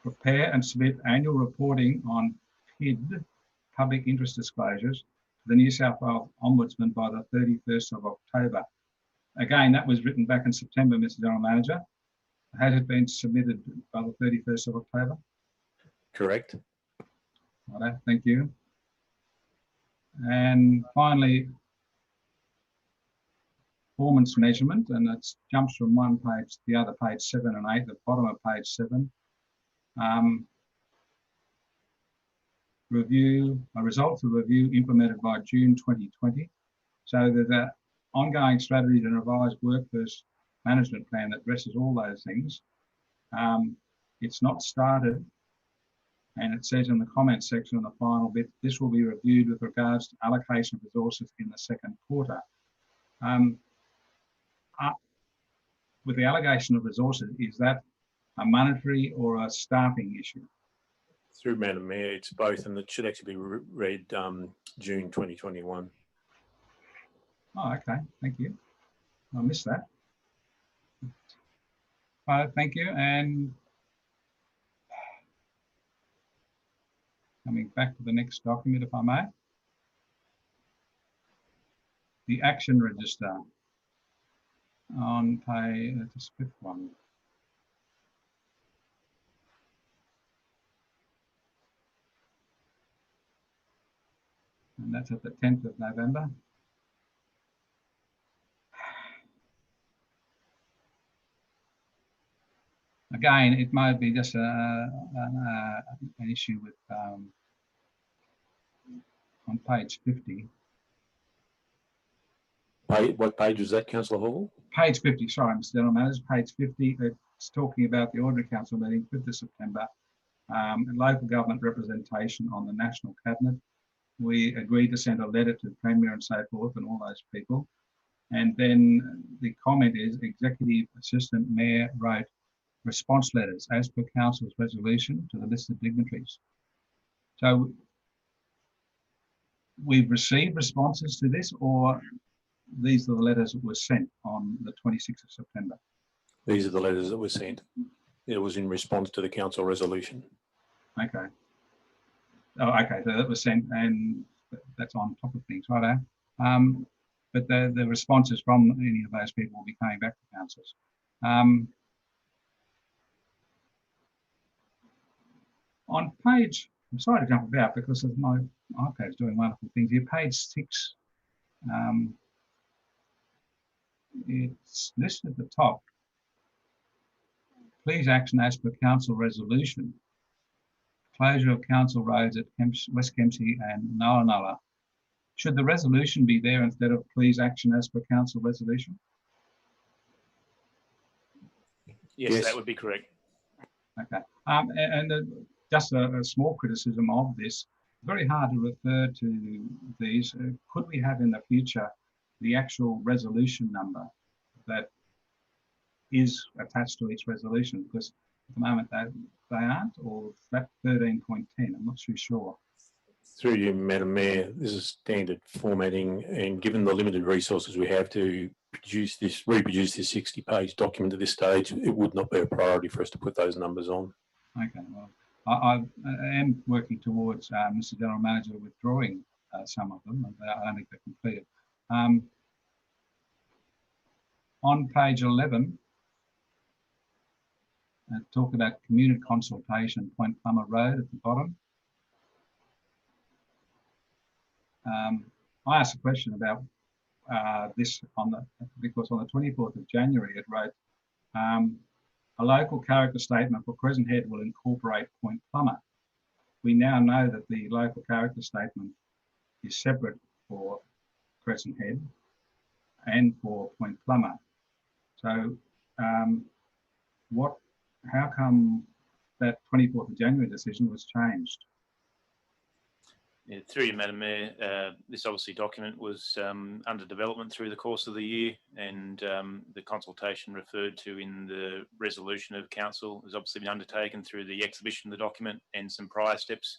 Prepare and submit annual reporting on PID, public interest disclosures, to the New South Wales Ombudsman by the 31st of October. Again, that was written back in September, Mr. General Manager. Has it been submitted by the 31st of October? Correct. Righto, thank you. And finally, performance measurement, and it jumps from one page to the other, page 7 and 8, the bottom of page 7. Review, a results of review implemented by June 2020. So there's an ongoing strategy and revised workforce management plan that addresses all those things. It's not started, and it says in the comments section on the final bit, this will be reviewed with regards to allocation of resources in the second quarter. With the allocation of resources, is that a monetary or a staffing issue? Through Madam Mayor, it's both, and it should actually be read June 2021. Oh, okay, thank you. I missed that. Thank you. And Coming back to the next document, if I may. The action register on page, this fifth one. And that's at the 10th of November. Again, it might be just an issue with on page 50. What page was that, Councillor Hall? Page 50, sorry, Mr. General Manager, page 50. It's talking about the Ordinary Council meeting, 5th of September, and local government representation on the National Cabinet. We agreed to send a letter to the Premier and so forth and all those people. And then the comment is Executive Assistant Mayor wrote response letters as per Council's resolution to the listed dignitaries. So we've received responses to this, or these are the letters that were sent on the 26th of September? These are the letters that were sent. It was in response to the council resolution. Okay. Oh, okay, so that was sent, and that's on top of things, right? But the responses from any of those people will be coming back to councils. On page, I'm sorry to jump about because of my iPad's doing wonderful things here. Page 6, it's listed at the top. Please action as per council resolution. Closure of council roads at West Kempsey and Nulla. Should the resolution be there instead of please action as per council resolution? Yes, that would be correct. Okay. Just a small criticism of this, very hard to refer to these. Could we have in the future the actual resolution number that is attached to each resolution? Because at the moment they aren't, or that 13.10, I'm not too sure. Through you, Madam Mayor, this is standard formatting, and given the limited resources we have to reproduce this 60-page document at this stage, it would not be a priority for us to put those numbers on. Okay, well, I am working towards, Mr. General Manager, withdrawing some of them. I don't think they're completed. On page 11, talk about community consultation, Point Plummer Road at the bottom. I asked a question about this because on the 24th of January it wrote, a local character statement for Crescent Head will incorporate Point Plummer. We now know that the local character statement is separate for Crescent Head and for Point Plummer. So how come that 24th of January decision was changed? Yeah, through you, Madam Mayor, this obviously document was under development through the course of the year, and the consultation referred to in the resolution of council has obviously been undertaken through the exhibition of the document and some prior steps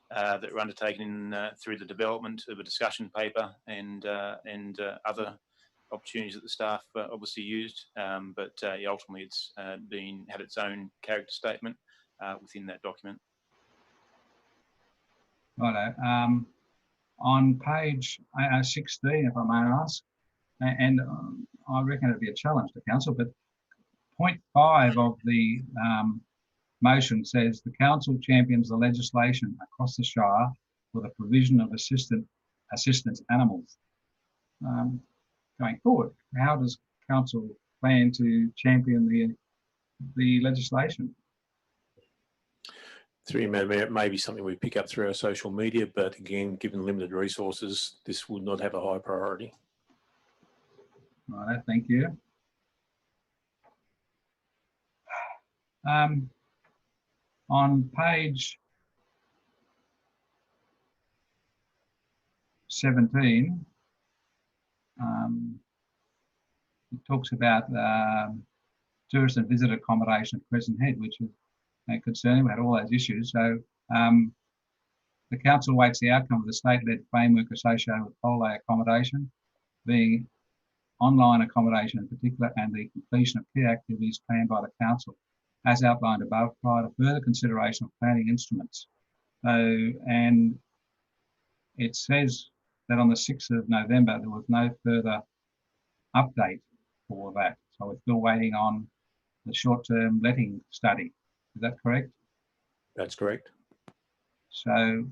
that were undertaken through the development of a discussion paper and other opportunities that the staff obviously used, but ultimately it's had its own character statement within that document. Righto. On page 16, if I may ask, and I reckon it'd be a challenge to council, but point 5 of the motion says the council champions the legislation across the Shire for the provision of assistance animals. Going forward, how does council plan to champion the legislation? Through you, Madam Mayor, it may be something we pick up through our social media, but again, given limited resources, this would not have a high priority. Right, thank you. On page 17, it talks about tourist and visitor accommodation at Crescent Head, which is concerning. We had all those issues. So the council awaits the outcome of the state-led framework associated with holiday accommodation, being online accommodation in particular, and the completion of key activities planned by the council, as outlined above, prior to further consideration of planning instruments. And it says that on the 6th of November, there was no further update for that. So we're still waiting on the short-term letting study. Is that correct? That's correct. So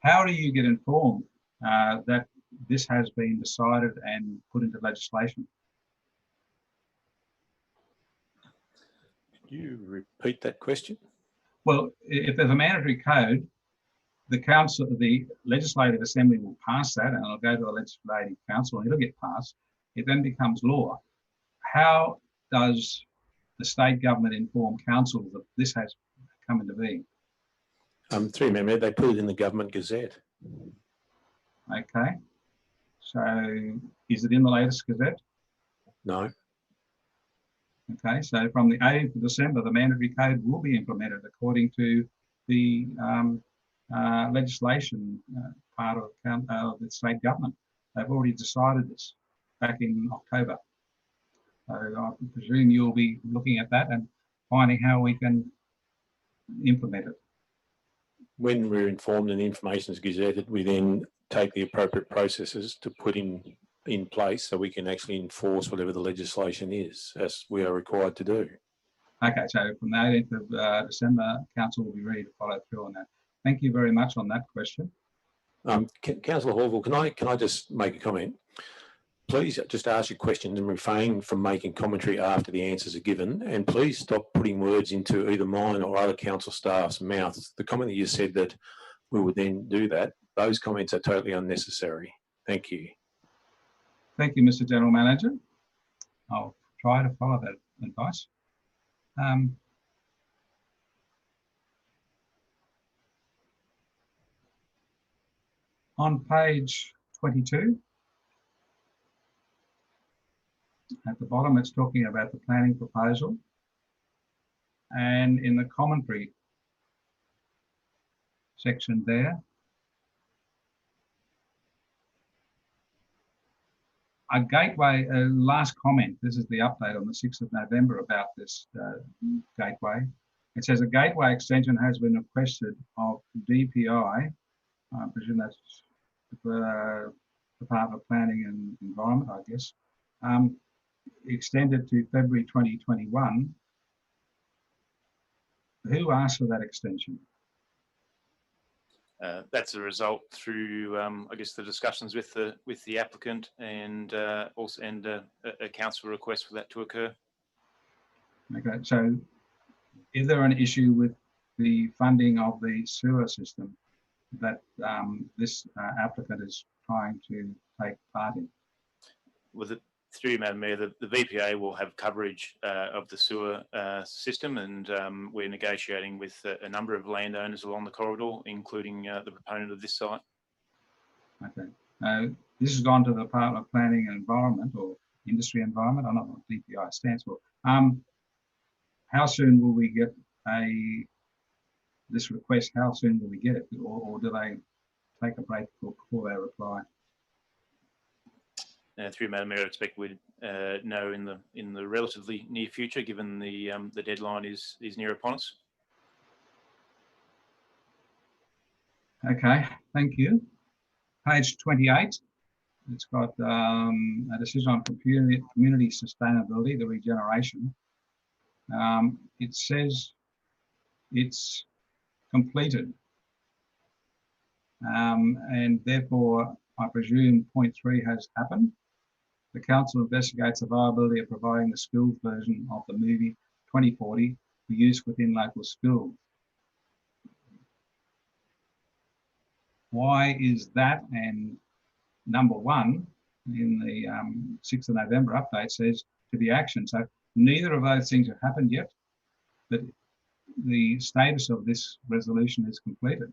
how do you get informed that this has been decided and put into legislation? Could you repeat that question? Well, if there's a mandatory code, the Legislative Assembly will pass that and it'll go to the Legislative Council and it'll get passed. It then becomes law. How does the state government inform council that this has come into being? Through memory, they put it in the Government Gazette. Okay. So is it in the latest Gazette? No. Okay, so from the 18th of December, the mandatory code will be implemented according to the legislation part of the state government. They've already decided this back in October. So I presume you'll be looking at that and finding how we can implement it. When we're informed and the information is gazetted, we then take the appropriate processes to put in place so we can actually enforce whatever the legislation is, as we are required to do. Okay, so from the 18th of December, Council will be ready to follow through on that. Thank you very much on that question. Councillor Horville, can I just make a comment? Please just ask your questions and refrain from making commentary after the answers are given, and please stop putting words into either mine or other council staff's mouths. The comment that you said that we would then do that, those comments are totally unnecessary. Thank you. Thank you, Mr. General Manager. I'll try to follow that advice. On page 22, at the bottom, it's talking about the planning proposal. And in the commentary section there, a gateway, last comment, this is the update on the 6th of November about this gateway. It says a gateway extension has been requested of DPI, I presume that's the Department of Planning and Environment, I guess, extended to February 2021. Who asked for that extension? That's a result through, I guess, the discussions with the applicant and also a council request for that to occur. Okay, so is there an issue with the funding of the sewer system that this applicant is trying to take part in? Through you, Madam Mayor, the VPA will have coverage of the sewer system, and we're negotiating with a number of landowners along the corridor, including the proponent of this site. Okay. This has gone to the Department of Planning and Environment, or Industry Environment. I don't know what DPI stands for. How soon will we get this request? How soon will we get it, or do they take a break before they reply? Through Madam Mayor, I expect we'd know in the relatively near future, given the deadline is near upon us. Okay, thank you. Page 28. It's got a decision on community sustainability, the regeneration. It says it's completed, and therefore I presume point 3 has happened. The council investigates the viability of providing the schools version of the movie 2040 for use within local schools. Why is that? And number 1 in the 6th of November update says to be action. So neither of those things have happened yet, but the status of this resolution is completed.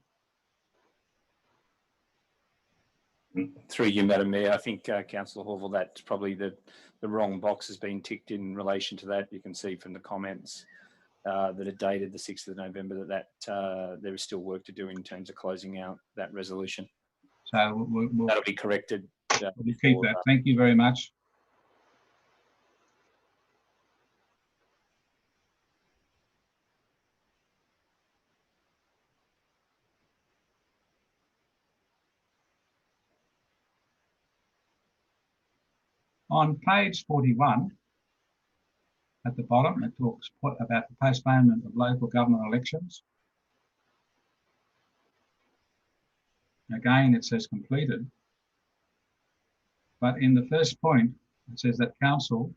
Through you, Madam Mayor, I think Councillor Horville, that's probably the wrong box has been ticked in relation to that. You can see from the comments that are dated the 6th of November that there is still work to do in terms of closing out that resolution. So that'll be corrected. We'll keep that. Thank you very much. On page 41, at the bottom, it talks about the postponement of local government elections. Again, it says completed. But in the first point, it says that council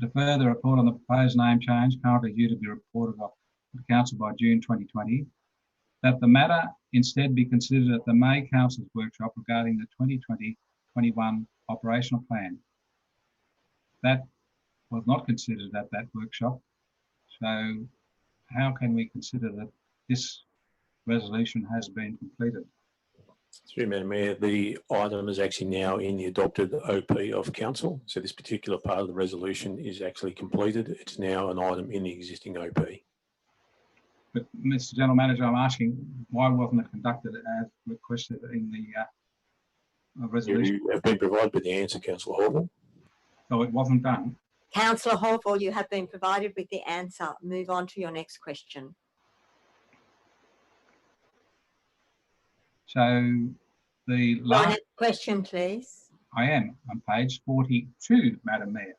defer the report on the proposed name change currently due to be reported to the council by June 2020, that the matter instead be considered at the May Council's workshop regarding the 2020-21 operational plan. That was not considered at that workshop. So how can we consider that this resolution has been completed? Through Madam Mayor, the item is actually now in the adopted OP of council. So this particular part of the resolution is actually completed. It's now an item in the existing OP. But Mr. General Manager, I'm asking why wasn't it conducted as requested in the resolution? You have been provided with the answer, Councillor Hall. So it wasn't done. Councillor Hall, you have been provided with the answer. Move on to your next question. So the last Next question, please. I am on page 42, Madam Mayor.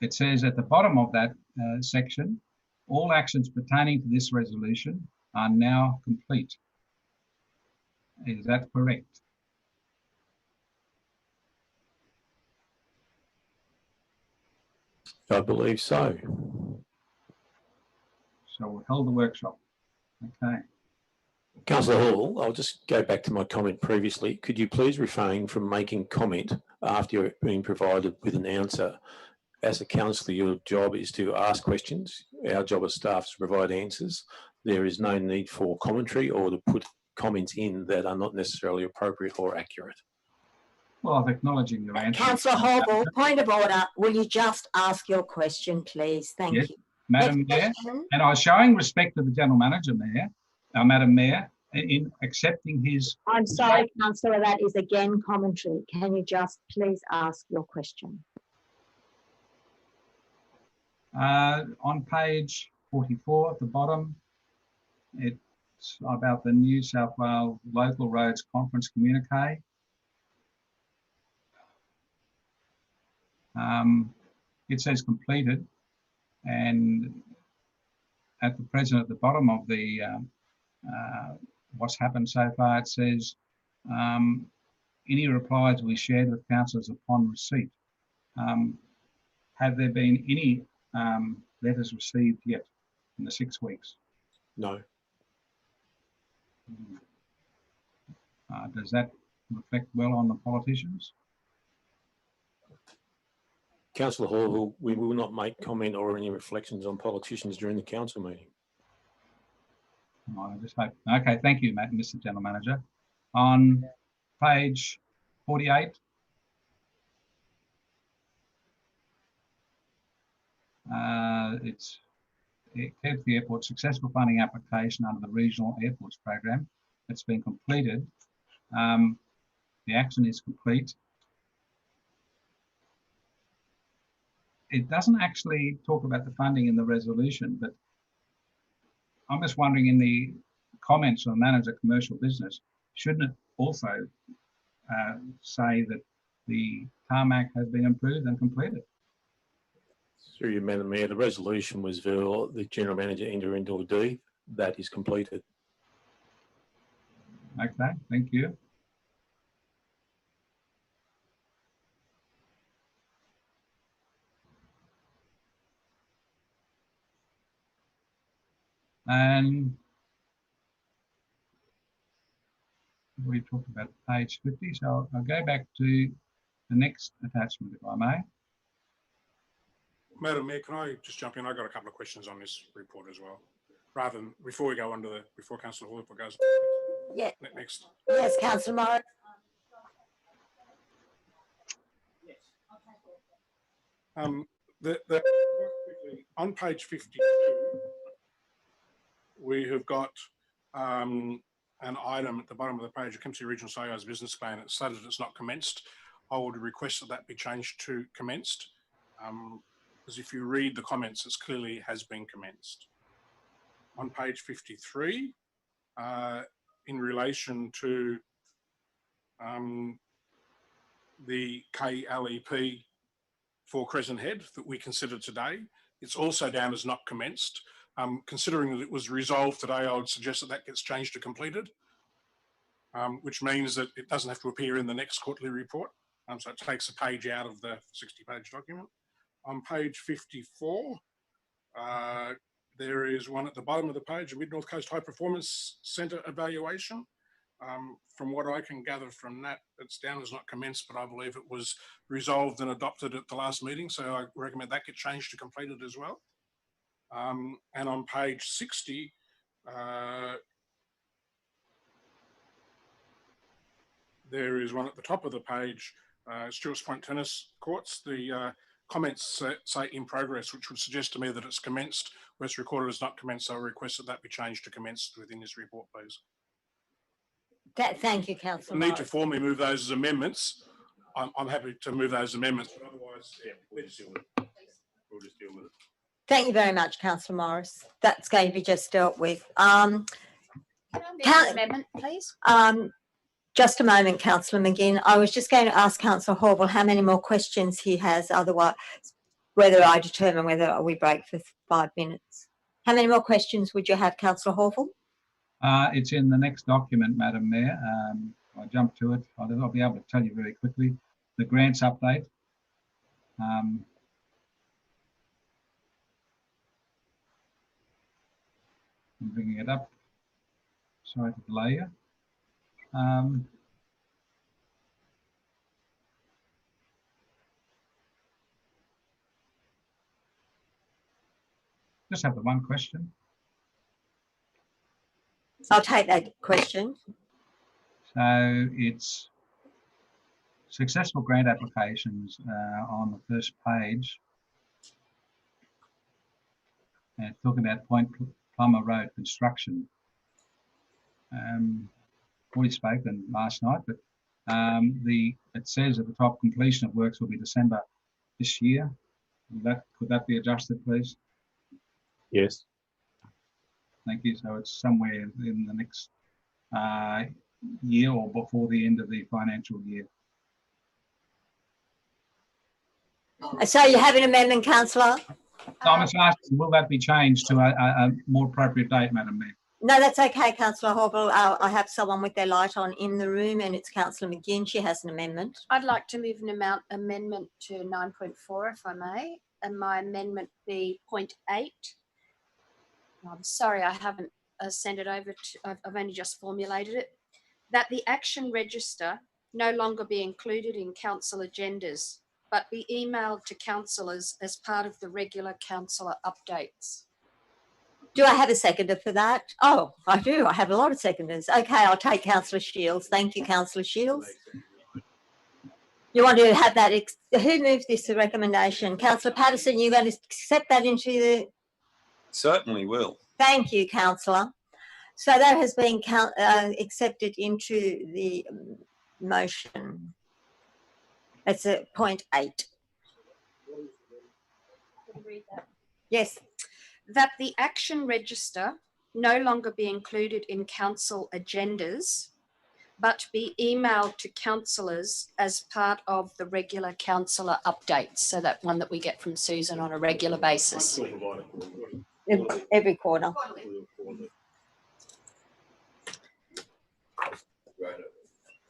It says at the bottom of that section, all actions pertaining to this resolution are now complete. Is that correct? I believe so. So we held the workshop. Okay. Councillor Hall, I'll just go back to my comment previously. Could you please refrain from making comment after you're being provided with an answer? As a councillor, your job is to ask questions. Our job as staff is to provide answers. There is no need for commentary or to put comments in that are not necessarily appropriate or accurate. Well, I'm acknowledging your answer. Councillor Hall, point of order. Will you just ask your question, please? Thank Yes, you. Madam Mayor, and I was showing respect to the General Manager, Madam Mayor, in accepting his... I'm sorry, Councillor, that is again commentary. Can you just please ask your question? On page 44 at the bottom, it's about the New South Wales Local Roads Conference communique. It says completed, and at the present, at the bottom of the what's happened so far, it says any replies we shared with councillors upon receipt. Have there been any letters received yet in the 6 weeks? No. Does that reflect well on the politicians? Councillor Hall, we will not make comment or any reflections on politicians during the council meeting. I just hope. Okay, thank you, Mr. General Manager. On page 48, it's Kempsey Airport successful funding application under the Regional Airports Program. It's been completed. The action is complete. It doesn't actually talk about the funding in the resolution, but I'm just wondering in the comments on the manager commercial business, shouldn't it also say that the tarmac has been improved and completed? Through you, Madam Mayor, the resolution was for the General Manager enter into a deed. That is completed. Okay, thank you. And we talked about page 50, so I'll go back to the next attachment, if I may. Madam Mayor, can I just jump in? I've got a couple of questions on this report as well. Rather than, before we go on to the, before Councillor Hall goes Yeah. next. Yes, Councillor Morris. On page 52, we have got an item at the bottom of the page, Kempsey Regional Sales Business Plan. It's stated it's not commenced. I would request that that be changed to commenced, because if you read the comments, it's clearly has been commenced. On page 53, in relation to the KLEP for Crescent Head that we considered today. It's also down as not commenced. Considering that it was resolved today, I would suggest that that gets changed to completed, which means that it doesn't have to appear in the next quarterly report. So it takes a page out of the 60-page document. On page 54, there is one at the bottom of the page, a Mid-North Coast High Performance Centre evaluation. From what I can gather from that, it's down as not commenced, but I believe it was resolved and adopted at the last meeting. So I recommend that get changed to completed as well. And on page 60, there is one at the top of the page, Stewart's Point Tennis Courts. The comments say in progress, which would suggest to me that it's commenced, where it's recorded as not commenced. So I request that that be changed to commenced within this report, please. Thank you, Councillor. Need to formally move those as amendments. I'm happy to move those amendments, but otherwise, yeah, we'll just deal with it. Thank you very much, Councillor Morris. That's going to be just dealt with. Can I make an amendment, please? Just a moment, Councillor McGinn. I was just going to ask Councillor Horval how many more questions he has, otherwise, whether I determine whether we break for 5 minutes. How many more questions would you have, Councillor Horval? It's in the next document, Madam Mayor. I jumped to it. I'll be able to tell you very quickly. The grants update. I'm bringing it up. Sorry to delay you. Just have the one question. I'll take that question. So it's successful grant applications on the first page. And it's talking about Point Plummer Road construction. Already spoken last night, but it says at the top completion of works will be December this year. Could that be adjusted, please? Yes. Thank you. So it's somewhere in the next year or before the end of the financial year. So you have an amendment, Councillor? No, I'm just asking, will that be changed to a more appropriate date, Madam Mayor? No, that's okay, Councillor Horval. I have someone with their light on in the room, and it's Councillor McGinn. She has an amendment. I'd like to move an amendment to 9.4, if I may, and my amendment be 0.8. I'm sorry, I haven't sent it over to, I've only just formulated it. That the action register no longer be included in council agendas, but be emailed to councillors as part of the regular councillor updates. Do I have a seconder for that? Oh, I do. I have a lot of seconders. Okay, I'll take Councillor Shields. Thank you, Councillor Shields. You want to have that? Who moved this recommendation? Councillor Patterson, you're going to accept that into the... Certainly will. Thank you, Councillor. So that has been accepted into the motion. It's at 0.8. Yes. That the action register no longer be included in council agendas, but be emailed to councillors as part of the regular councillor updates. So that one that we get from Susan on a regular basis. Every quarter.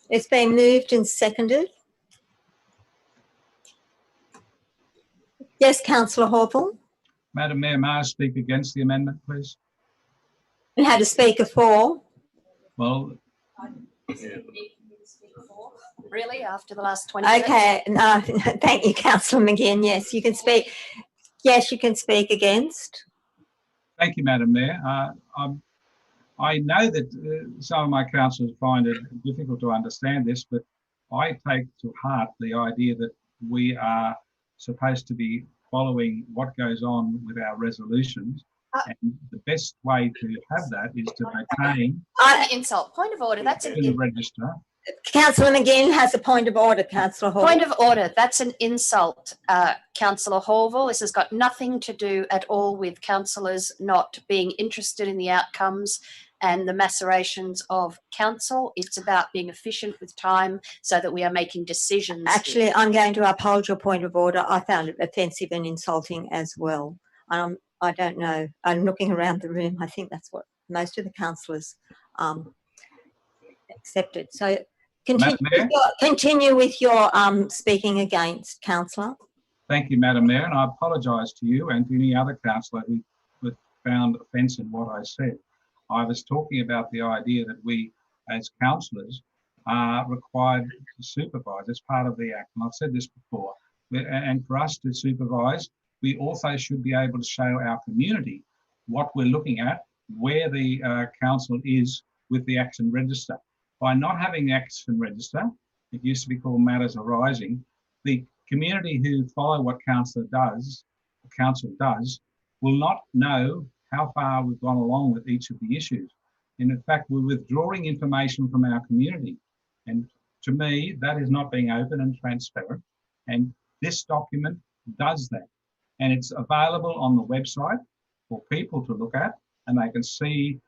It's been moved and seconded. Yes, Councillor Horval. Madam Mayor, may I speak against the amendment, please? And had a speaker for? Well, really, after the last 20 minutes? Okay, no, thank you, Councillor McGinn. Yes, you can speak. Yes, you can speak against. thank you, Madam Mayor. I know that some of my councillors find it difficult to understand this, but I take to heart the idea that we are supposed to be following what goes on with our resolutions. And the best way to have that is to maintain insult. Point of order. That's in the register. Councillor McGinn has a point of order, Councillor Horval. Point of order. That's an insult, Councillor Horval. This has got nothing to do at all with councillors not being interested in the outcomes and the macerations of council. It's about being efficient with time so that we are making decisions. Actually, I'm going to uphold your point of order. I found it offensive and insulting as well. I don't know. I'm looking around the room. I think that's what most of the councillors accepted. So continue with your speaking against, councillor. Thank you, Madam Mayor, and I apologise to you and to any other councillor who found offence in what I said. I was talking about the idea that we, as councillors, are required to supervise as part of the Act. And I've said this before. And for us to supervise, we also should be able to show our community what we're looking at, where the council is with the action register. By not having the action register, it used to be called Matters Arising, the community who follow what council does, will not know how far we've gone along with each of the issues. And in fact, we're withdrawing information from our community. And to me, that is not being open and transparent. And this document does that. And it's available on the website for people to look at, and they can see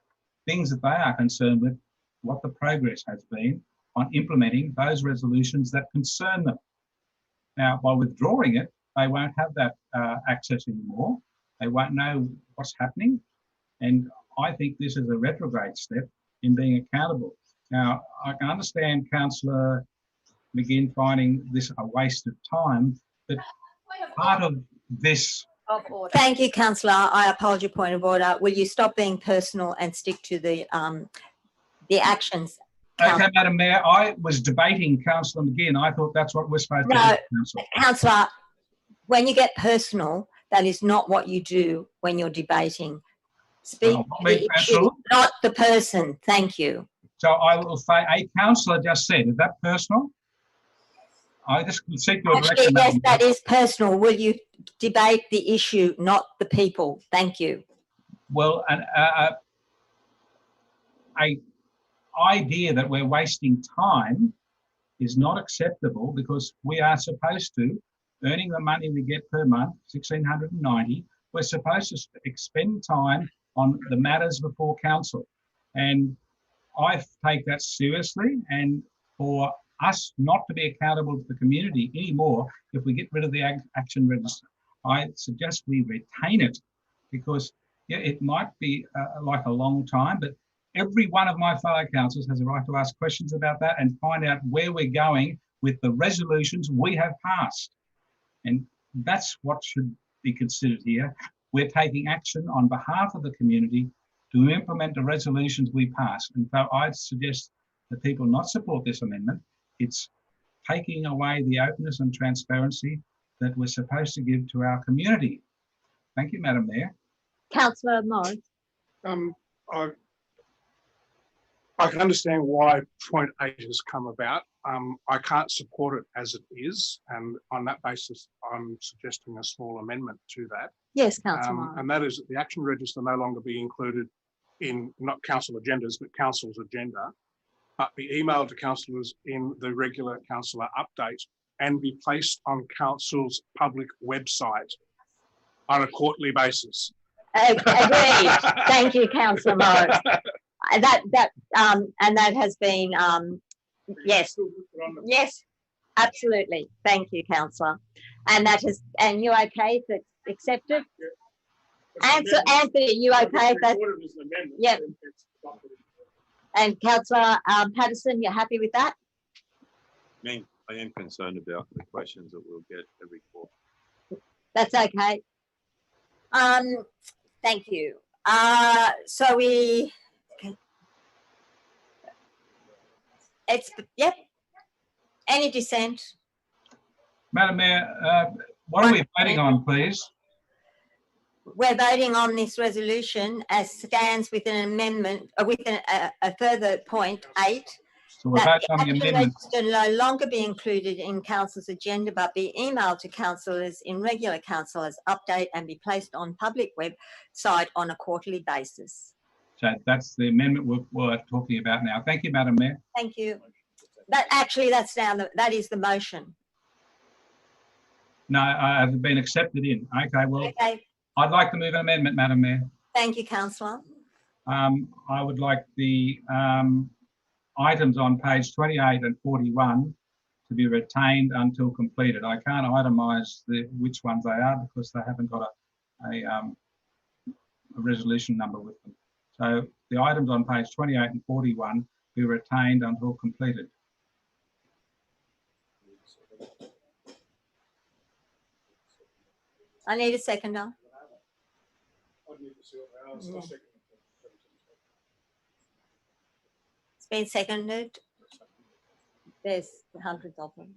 things that they are concerned with, what the progress has been on implementing those resolutions that concern them. Now, by withdrawing it, they won't have that access anymore. They won't know what's happening. And I think this is a retrograde step in being accountable. Now, I can understand Councillor McGinn finding this a waste of time, but part of this... Thank you, councillor. I uphold your point of order. Will you stop being personal and stick to the actions? Okay, Madam Mayor, I was debating Councillor McGinn. I thought that's what we're supposed to do, Councillor. Councillor, when you get personal, that is not what you do when you're debating. Speak the issue, not the person. Thank you. So I will say, a councillor just said, is that personal? I just seek your direction. Yes, that is personal. Will you debate the issue, not the people? Thank you. Well, an idea that we're wasting time is not acceptable, because we are supposed to, earning the money we get per month, $1,690, we're supposed to expend time on the matters before council. And I take that seriously, and for us not to be accountable to the community anymore, if we get rid of the action register, I suggest we retain it, because yeah, it might be like a long time, but every one of my fellow councillors has a right to ask questions about that and find out where we're going with the resolutions we have passed. And that's what should be considered here. We're taking action on behalf of the community to implement the resolutions we pass. And so I'd suggest that people not support this amendment. It's taking away the openness and transparency that we're supposed to give to our community. Thank you, Madam Mayor. Councillor Morris. I can understand why point 8 has come about. I can't support it as it is, and on that basis, I'm suggesting a small amendment to that. Yes, Councillor. And that is that the action register no longer be included in not council agendas, but council's agenda, but be emailed to councillors in the regular councillor update and be placed on council's public website on a quarterly basis. Agreed. Thank you, Councillor Morris. And that has been yes, absolutely. Thank you, councillor. And that has, and you okay if it's accepted? Anthony, you okay if that? Yep. And councillor Patterson, you're happy with that? I am concerned about the questions that we'll get every quarter. That's okay. Thank you. So we. Yep. Any dissent? Madam Mayor, what are we voting on, please? We're voting on this resolution as stands with an amendment, with a further point 8. So we're voting on the amendment. Register no longer be included in council's agenda, but be emailed to councillors in regular councillors update and be placed on public website on a quarterly basis. So that's the amendment we're talking about now. Thank you, Madam Mayor. Thank you. That's down. That is the motion. No, I have been accepted in. Okay, well, okay. I'd like to move an amendment, Madam Mayor. Thank you, councillor. I would like the items on page 28 and 41 to be retained until completed. I can't itemise which ones they are because they haven't got a resolution number with them. So the items on page 28 and 41 be retained until completed. I need a seconder. Yeah. It's been seconded. There's hundreds of them.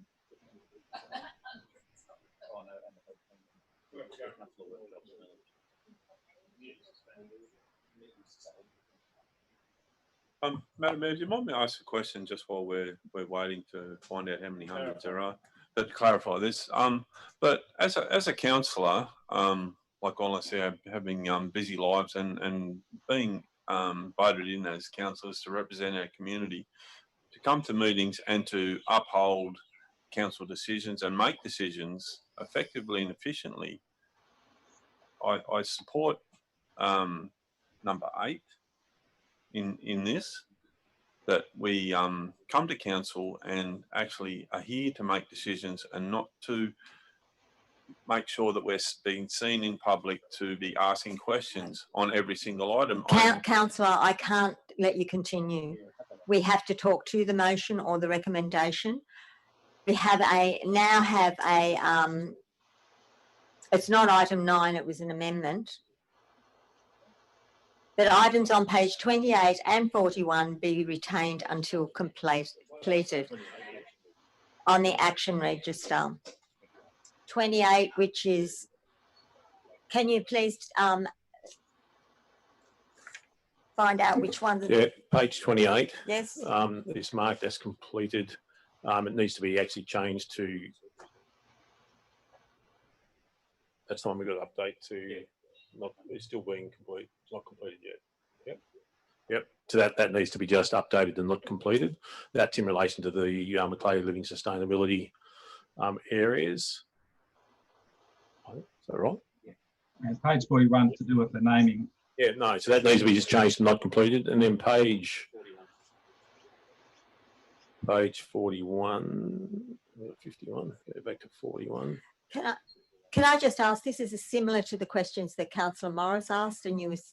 Madam Mayor, do you mind me ask a question just while we're waiting to find out how many hundreds there are? But to clarify this, but as a councillor, like all us here, having busy lives and being voted in as councillors to represent our community, to come to meetings and to uphold council decisions and make decisions effectively and efficiently, I support number 8 in this, that we come to council and actually are here to make decisions and not to make sure that we're being seen in public to be asking questions on every single item. Councillor, I can't let you continue. We have to talk to the motion or the recommendation. We have it's not item 9, it was an amendment. That items on page 28 and 41 be retained until completed on the action register. 28, which is, can you please find out which one? Yeah, page 28. Yes. It's marked as completed. It needs to be actually changed to, that's the one we've got to update to, not, it's still being complete, it's not completed yet. Yep. So that needs to be just updated and not completed. That's in relation to the Macleay Living Sustainability areas. Is that right? Yeah. And page 41 to do with the naming. Yeah, no, so that needs to be just changed to not completed. And then page 41, 51, go back to 41. Can I just ask, this is similar to the questions that Councillor Morris asked, and he was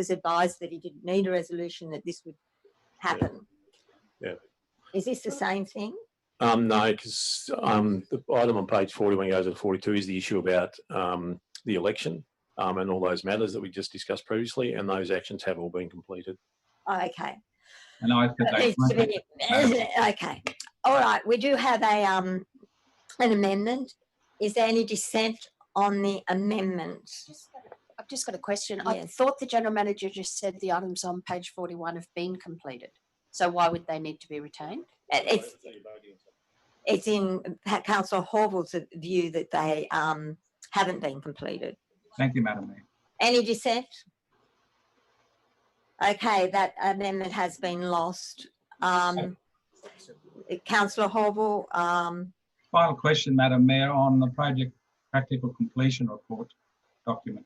advised that he didn't need a resolution, that this would happen. Yeah. Is this the same thing? No, because the item on page 41 goes to 42 is the issue about the election and all those matters that we just discussed previously, and those actions have all been completed. Oh, okay. And I okay. All right. We do have an amendment. Is there any dissent on the amendment? I've just got a question. Yes. I thought the General Manager just said the items on page 41 have been completed. So why would they need to be retained? It's in Councillor Horville's view that they haven't been completed. Thank you, Madam Mayor. Any dissent? Okay, that amendment has been lost. Councillor Horville. Final question, Madam Mayor, on the project practical completion report document.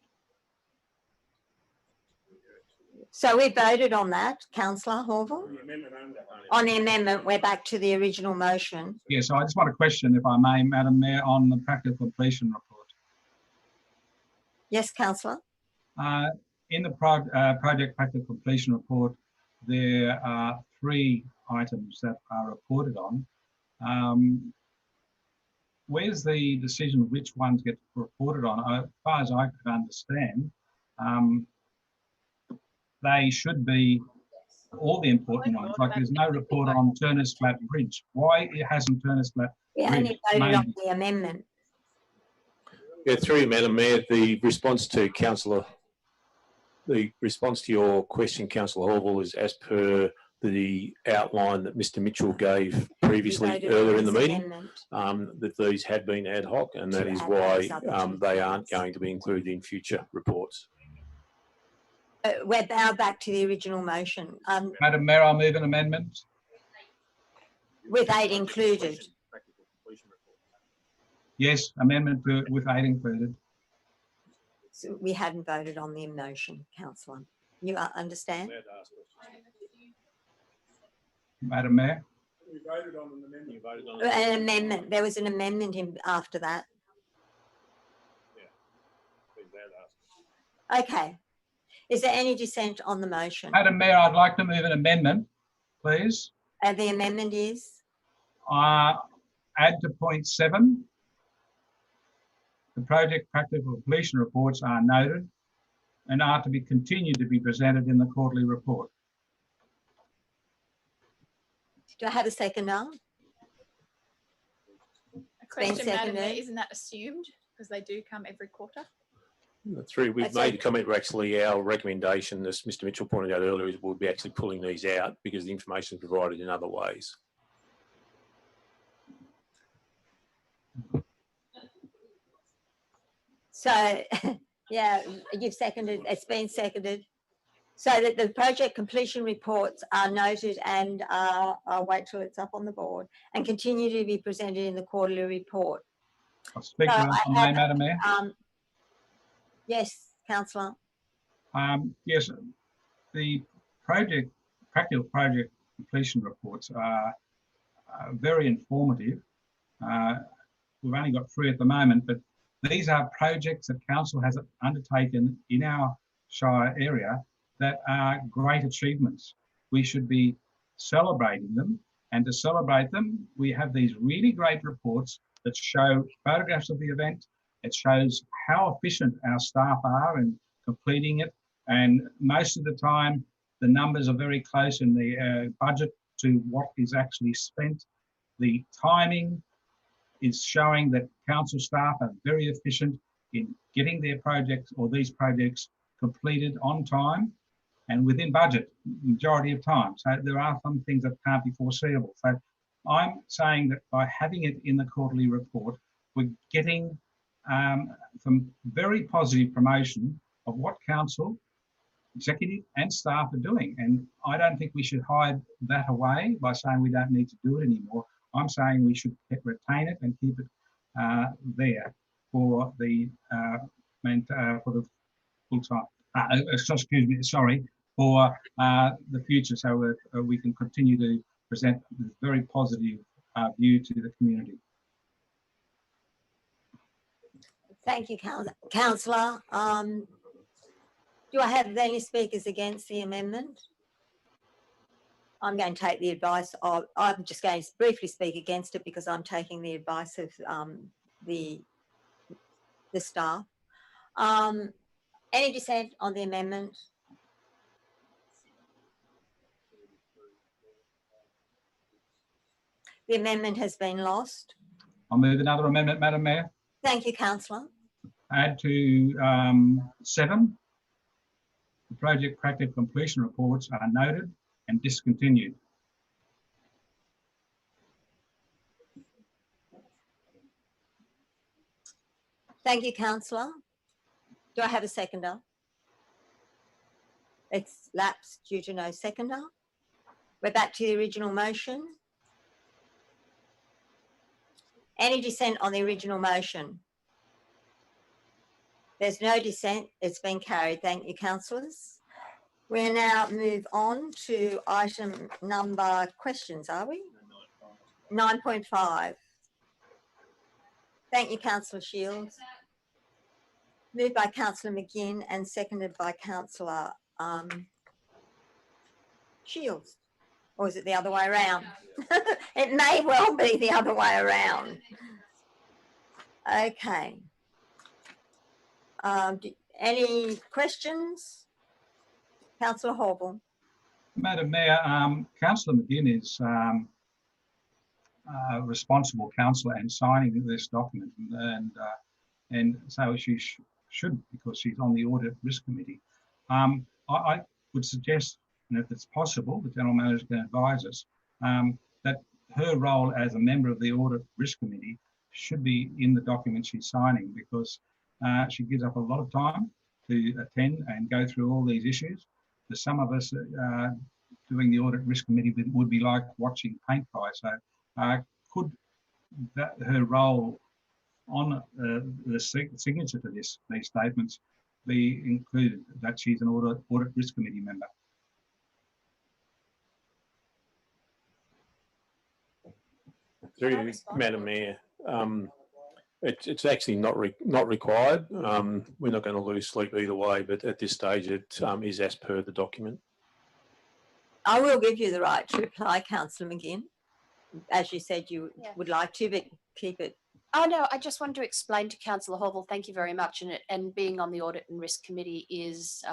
So we voted on that, Councillor Horville? On the amendment, we're back to the original motion. Yeah, so I just want to question, if I may, Madam Mayor, on the practical completion report. Yes, Councillor. In the project practical completion report, there are 3 items that are reported on. Where's the decision which ones get reported on? As far as I could understand, they should be all the important ones. Like there's no report on Turner's Flat Bridge. Why it hasn't Turner's Flat We Bridge? only voted on the amendment. Yeah, through you, Madam Mayor, the response to your question, Councillor Horville, is as per the outline that Mr. Mitchell gave previously earlier in the meeting, that these had been ad hoc, and that is why they aren't going to be included in future reports. We're now back to the original motion. Madam Mayor, I'll move an amendment. With 8 included. Yes, amendment with 8 included. So we hadn't voted on the motion, Councillor. You understand? Madam Mayor. An amendment. There was an amendment in after that. Okay. Is there any dissent on the motion? Madam Mayor, I'd like to move an amendment, please. The amendment is? Add to point 7. The project practical completion reports are noted and are to be continued to be presented in the quarterly report. Do I have a second now? A question, Madam seconded. Mayor, isn't that assumed? Because they do come every quarter. We've That's made it. a comment where actually our recommendation, as Mr Mitchell pointed out earlier, is we'll be actually pulling these out because the information is provided in other ways. So, yeah, you've seconded, it's been seconded. So that the project completion reports are noted and I'll wait till it's up on the board and continue to be presented in the quarterly report. I'll speak So to that, I have, Madam Mayor. Yes, councillor. Yes, the practical project completion reports are very informative. We've only got 3 at the moment, but these are projects that council has undertaken in our Shire area that are great achievements. We should be celebrating them, and to celebrate them, we have these really great reports that show photographs of the event. It shows how efficient our staff are in completing it, and most of the time the numbers are very close in the budget to what is actually spent. The timing is showing that council staff are very efficient in getting their projects or these projects completed on time and within budget majority of time. So there are some things that can't be foreseeable. So I'm saying that by having it in the quarterly report, we're getting some very positive promotion of what council, executive and staff are doing. And I don't think we should hide that away by saying we don't need to do it anymore. I'm saying we should retain it and keep it there for the full time. Excuse me, sorry, for the future, so we can continue to present this very positive view to the community. Thank you, councillor. Do I have any speakers against the amendment? I'm going to take the advice of, I'm just going to briefly speak against it because I'm taking the advice of the staff. Any dissent on the amendment? The amendment has been lost. I'll move another amendment, Madam Mayor. Thank you, councillor. Add to 7. The project practical completion reports are noted and discontinued. Thank you, councillor. Do I have a seconder? It's lapsed due to no seconder. We're back to the original motion. Any dissent on the original motion? There's no dissent. It's been carried. Thank you, councillors. We'll now move on to item number questions, are we? 9.5. Thank you, councillor Shields. Moved by councillor McGinn and seconded by councillor Shields. Or is it the other way around? It may well be the other way around. Okay. Any questions? Councillor Horville. Madam Mayor, Councillor McGinn is responsible councillor and signing this document, and so she should, because she's on the Audit Risk Committee. I would suggest, and if it's possible, the General Manager can advise us, that her role as a member of the Audit Risk Committee should be in the document she's signing, because she gives up a lot of time to attend and go through all these issues. For some of us doing the Audit Risk Committee would be like watching paint dry. So could her role on the signature to these statements be included, that she's an audit risk committee member. Through you, Madam Mayor, it's actually not required. We're not going to lose sleep either way, but at this stage it is as per the document. I will give you the right to reply, Councillor McGinn. As you said, you would like to, but keep it. Oh no, I just wanted to explain to Councillor Horval, thank you very much. And being on the Audit and Risk Committee is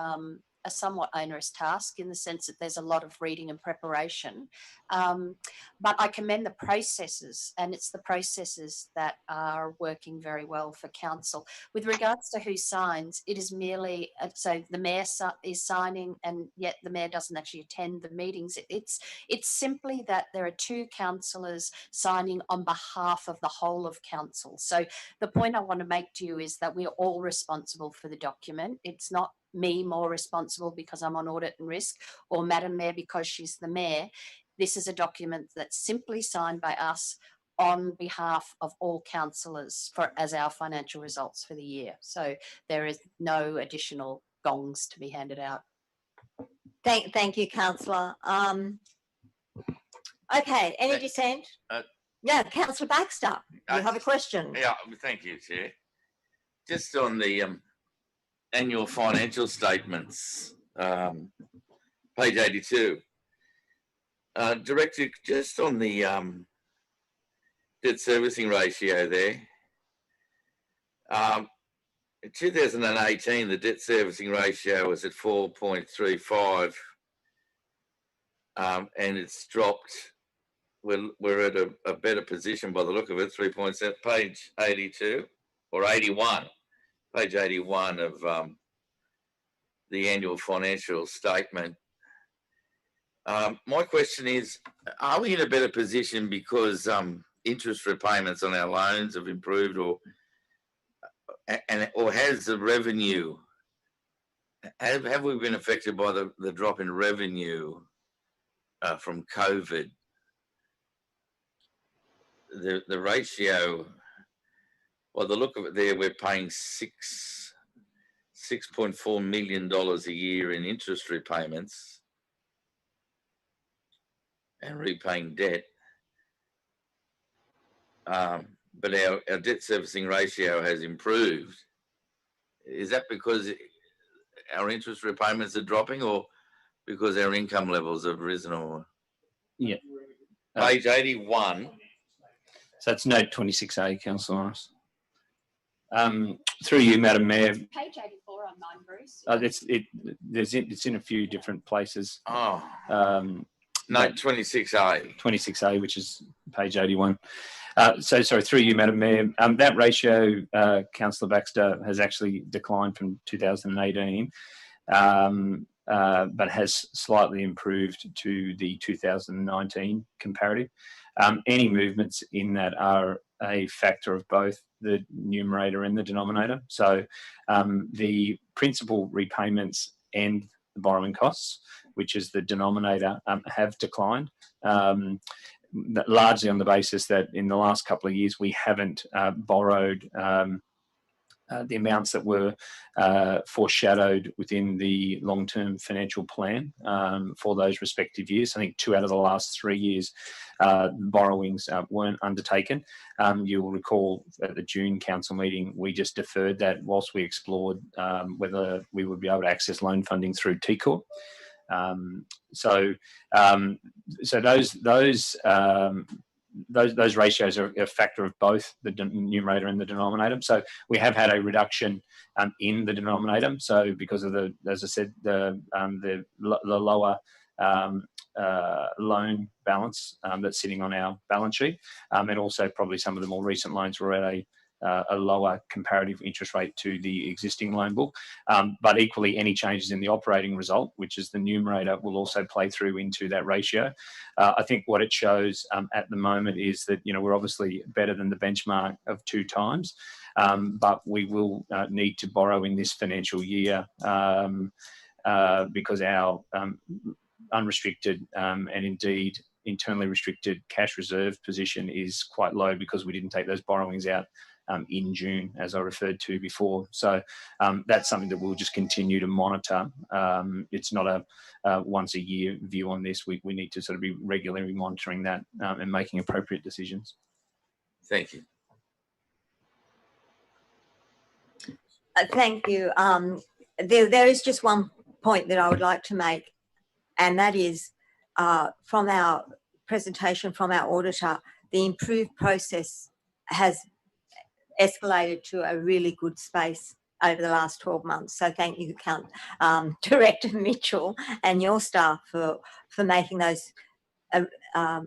a somewhat onerous task in the sense that there's a lot of reading and preparation. But I commend the processes, and it's the processes that are working very well for council. With regards to who signs, it is merely, so the mayor is signing, and yet the mayor doesn't actually attend the meetings. It's simply that there are two councillors signing on behalf of the whole of council. So the point I want to make to you is that we're all responsible for the document. It's not me more responsible because I'm on audit and risk, or Madam Mayor because she's the mayor. This is a document that's simply signed by us on behalf of all councillors as our financial results for the year. So there is no additional gongs to be handed out. Thank you, Councillor. Okay, any dissent? Yeah, Councillor Baxter, you have a question. Yeah, thank you, Chair. Just on the annual financial statements, page 82. Director, just on the debt servicing ratio there. In 2018, the debt servicing ratio was at 4.35, and it's dropped. We're at a better position by the look of it, 3.7, page 82 or 81. Page 81 of the annual financial statement. My question is, are we in a better position because interest repayments on our loans have improved, or has the revenue, have we been affected by the drop in revenue from COVID? The ratio, by the look of it there, we're paying $6.4 million a year in interest repayments and repaying debt. But our debt servicing ratio has improved. Is that because our interest repayments are dropping, or because our income levels have risen? Or Yeah. Page 81. So it's note 26A, Councillor Morris. Through you, Madam Mayor. Page 84 on mine, Bruce. It's in a few different places. Oh. Note 26A. 26A, which is page 81. So sorry, through you, Madam Mayor. That ratio, Councillor Baxter, has actually declined from 2018, but has slightly improved to the 2019 comparative. Any movements in that are a factor of both the numerator and the denominator. So the principal repayments and the borrowing costs, which is the denominator, have declined, largely on the basis that in the last couple of years we haven't borrowed the amounts that were foreshadowed within the long-term financial plan for those respective years. I think 2 out of the last 3 years borrowings weren't undertaken. You will recall at the June council meeting, we just deferred that whilst we explored whether we would be able to access loan funding through TCOR. So those ratios are a factor of both the numerator and the denominator. So we have had a reduction in the denominator. So because of as I said, the lower loan balance that's sitting on our balance sheet, and also probably some of the more recent loans were at a lower comparative interest rate to the existing loan book. But equally, any changes in the operating result, which is the numerator, will also play through into that ratio. I think what it shows at the moment is that, we're obviously better than the benchmark of 2 times, but we will need to borrow in this financial year because our unrestricted and indeed internally restricted cash reserve position is quite low because we didn't take those borrowings out in June, as I referred to before. So that's something that we'll just continue to monitor. It's not a once a year view on this. We need to sort of be regularly monitoring that and making appropriate decisions. Thank you. Thank you. There is just one point that I would like to make, and that is from our presentation from our auditor, the improved process has escalated to a really good space over the last 12 months. So thank you, Director Mitchell and your staff for making those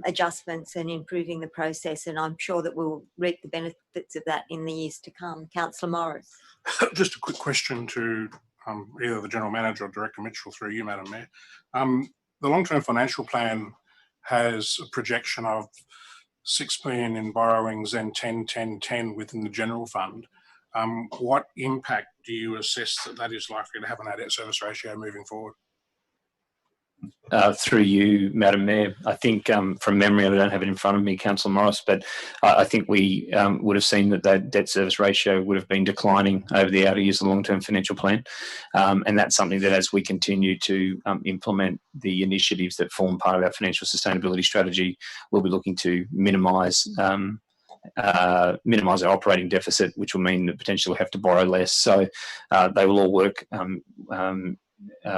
adjustments and improving the process. And I'm sure that we'll reap the benefits of that in the years to come. Councillor Morris. Just a quick question to either the General Manager or Director Mitchell through you, Madam Mayor. The long-term financial plan has a projection of 6 million in borrowings and 10, 10, 10 within the general fund. What impact do you assess that is likely to have on our debt service ratio moving forward? Through you, Madam Mayor, I think from memory, I don't have it in front of me, Councillor Morris, but I think we would have seen that debt service ratio would have been declining over the outer years of the long-term financial plan. And that's something that as we continue to implement the initiatives that form part of our financial sustainability strategy, we'll be looking to minimise our operating deficit, which will mean that potentially we'll have to borrow less. So they will all work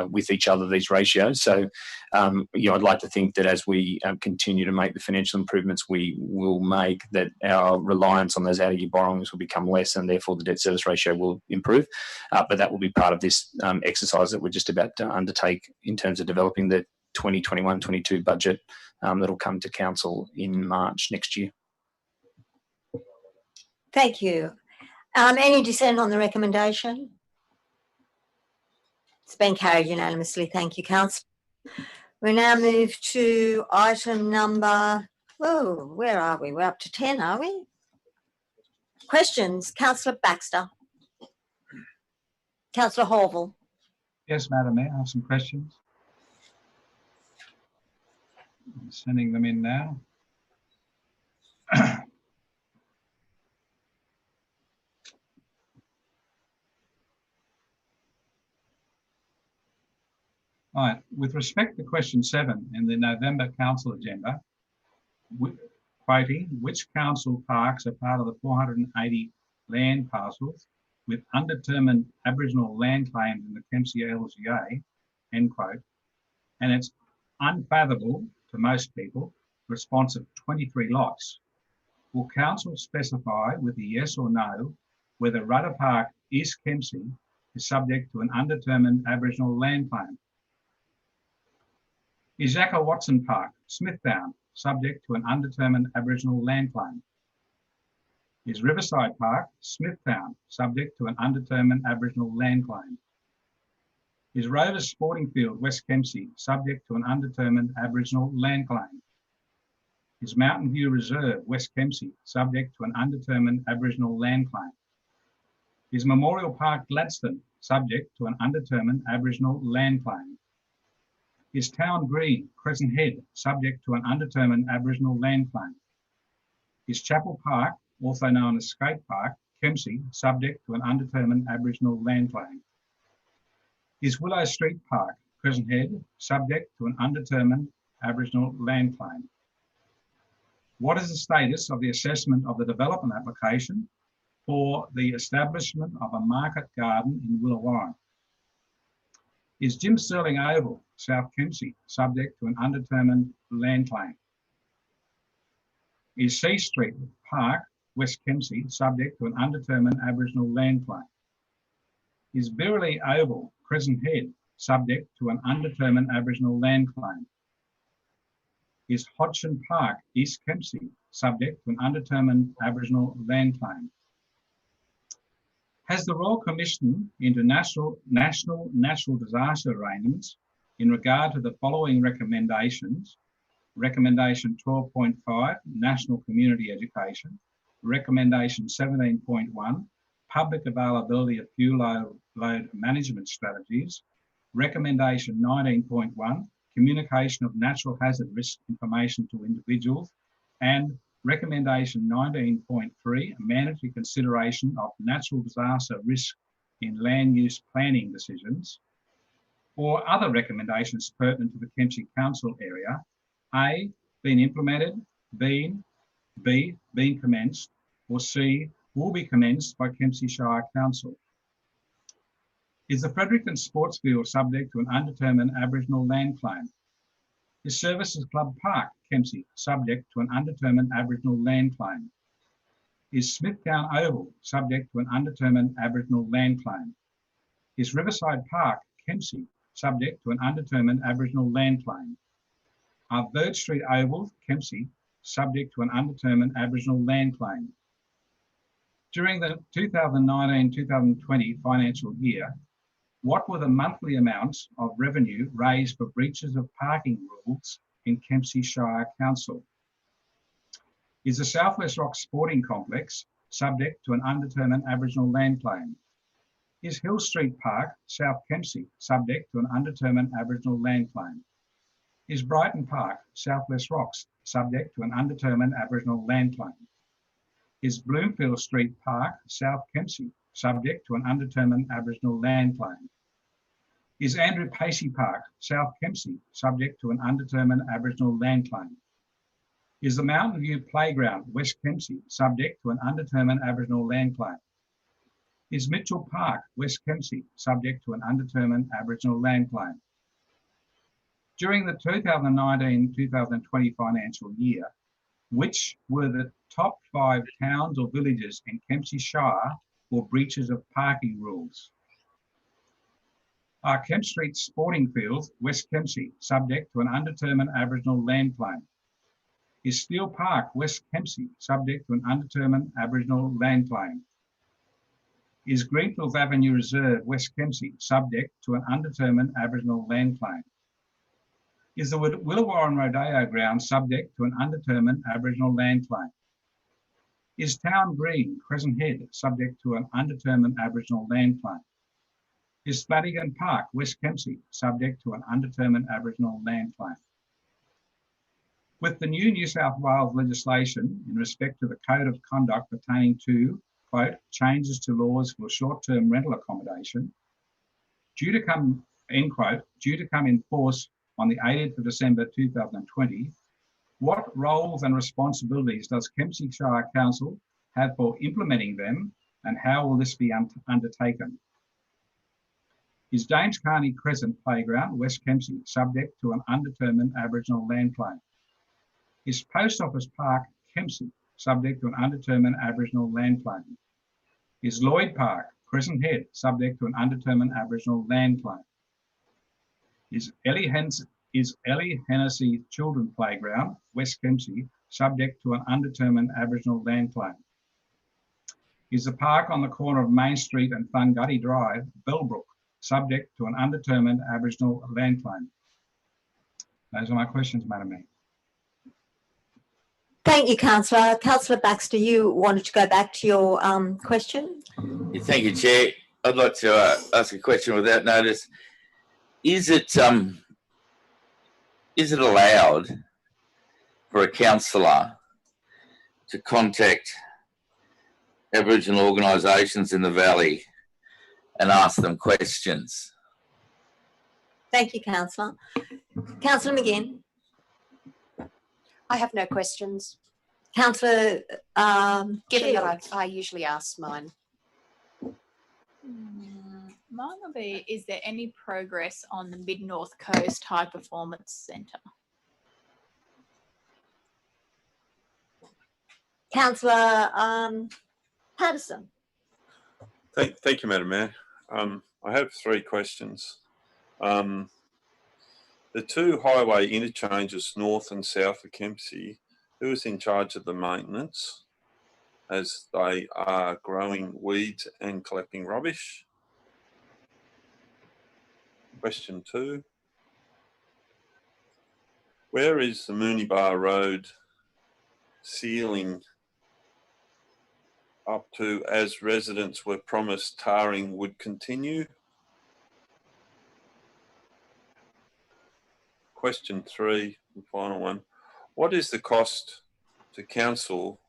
with each other, these ratios. So, I'd like to think that as we continue to make the financial improvements we will make, that our reliance on those out-of-year borrowings will become less, and therefore the debt service ratio will improve. But that will be part of this exercise that we're just about to undertake in terms of developing the 2021-22 budget that'll come to Council in March next year. Thank you. Any dissent on the recommendation? It's been carried unanimously. Thank you, Councillor. We now move to item number, where are we? We're up to 10, are we? Questions. Councillor Baxter. Councillor Horval. Yes, Madam Mayor, I have some questions. I'm sending them in now. All right, with respect to question 7 in the November Council agenda, quoting, which council parks are part of the 480 land parcels with undetermined Aboriginal land claims in the Kempsey LGA, end quote, and it's unfathomable to most people, response of 23 lots. Will council specify with a yes or no whether Rudder Park, East Kempsey, is subject to an undetermined Aboriginal land claim? Is Yakka Watson Park, Smithtown, subject to an undetermined Aboriginal land claim? Is Riverside Park, Smithtown, subject to an undetermined Aboriginal land claim? Is Rovers Sporting Field, West Kempsey, subject to an undetermined Aboriginal land claim? Is Mountain View Reserve, West Kempsey, subject to an undetermined Aboriginal land claim? Is Memorial Park, Gladstone, subject to an undetermined Aboriginal land claim? Is Town Green, Crescent Head, subject to an undetermined Aboriginal land claim? Is Chapel Park, also known as Skate Park, Kempsey, subject to an undetermined Aboriginal land claim? Is Willow Street Park, Crescent Head, subject to an undetermined Aboriginal land claim? What is the status of the assessment of the development application for the establishment of a market garden in Willawarra? Is Jim Sterling Oval, South Kempsey, subject to an undetermined land claim? Is C Street Park, West Kempsey, subject to an undetermined Aboriginal land claim? Is Birrelly Oval, Crescent Head, subject to an undetermined Aboriginal land claim? Is Hodgson Park, East Kempsey, subject to an undetermined Aboriginal land claim? Has the Royal Commission into National Natural Disaster Arrangements in regard to the following recommendations: Recommendation 12.5, National Community Education; Recommendation 17.1, Public Availability of Fuel Load Management Strategies; Recommendation 19.1, Communication of Natural Hazard Risk Information to Individuals; and recommendation 19.3, mandatory consideration of natural disaster risk in land use planning decisions, or other recommendations pertinent to the Kempsey Council area, A, been implemented, B, been commenced, or C, will be commenced by Kempsey Shire Council. Is the Fredericton Sports Field subject to an undetermined Aboriginal land claim? Is Services Club Park, Kempsey, subject to an undetermined Aboriginal land claim? Is Smithtown Oval subject to an undetermined Aboriginal land claim? Is Riverside Park, Kempsey, subject to an undetermined Aboriginal land claim? Are Verge Street Oval, Kempsey, subject to an undetermined Aboriginal land claim? During the 2019-2020 financial year, what were the monthly amounts of revenue raised for breaches of parking rules in Kempsey Shire Council? Is the Southwest Rock Sporting Complex subject to an undetermined Aboriginal land claim? Is Hill Street Park, South Kempsey, subject to an undetermined Aboriginal land claim? Is Brighton Park, Southwest Rocks, subject to an undetermined Aboriginal land claim? Is Bloomfield Street Park, South Kempsey, subject to an undetermined Aboriginal land claim? Is Andrew Pacey Park, South Kempsey, subject to an undetermined Aboriginal land claim? Is the Mountain View Playground, West Kempsey, subject to an undetermined Aboriginal land claim? Is Mitchell Park, West Kempsey, subject to an undetermined Aboriginal land claim? During the 2019-2020 financial year, which were the top 5 towns or villages in Kempsey Shire for breaches of parking rules? Are Kemp Street Sporting Fields, West Kempsey, subject to an undetermined Aboriginal land claim? Is Steel Park, West Kempsey, subject to an undetermined Aboriginal land claim? Is Greenfields Avenue Reserve, West Kempsey, subject to an undetermined Aboriginal land claim? Is the Willawarrin Rodeo Ground subject to an undetermined Aboriginal land claim? Is Town Green, Crescent Head, subject to an undetermined Aboriginal land claim? Is Flanagan Park, West Kempsey, subject to an undetermined Aboriginal land claim? With the new New South Wales legislation in respect to the Code of Conduct pertaining to, quote, changes to laws for short-term rental accommodation, due to come, end quote, due to come in force on the 18th of December 2020, what roles and responsibilities does Kempsey Shire Council have for implementing them, and how will this be undertaken? Is James Carney Crescent Playground, West Kempsey, subject to an undetermined Aboriginal land claim? Is Post Office Park, Kempsey, subject to an undetermined Aboriginal land claim? Is Lloyd Park, Crescent Head, subject to an undetermined Aboriginal land claim? Is Ellie Hennessy Children's Playground, West Kempsey, subject to an undetermined Aboriginal land claim? Is the park on the corner of Main Street and Thungutty Drive, Bellbrook, subject to an undetermined Aboriginal land claim? Those are my questions, Madam Mayor. Thank you, Councillor. Councillor Baxter, you wanted to go back to your question? Yeah, thank you, Chair. I'd like to ask a question without notice. Is it allowed for a councillor to contact Aboriginal organisations in the Valley and ask them questions? Thank you, Councillor. Councillor McGinn. I have no questions, Councillor given that Shields. I usually ask mine. Mine will be, is there any progress on the Mid-North Coast High Performance Centre? Councillor Patterson. Thank you, Madam Mayor. I have 3 questions. The 2 highway interchanges north and south of Kempsey, who is in charge of the maintenance as they are growing weeds and collecting rubbish? Question 2. Where is the Moonee Road ceiling up to, as residents were promised tarring would continue? Question 3, and final one. What is the cost to council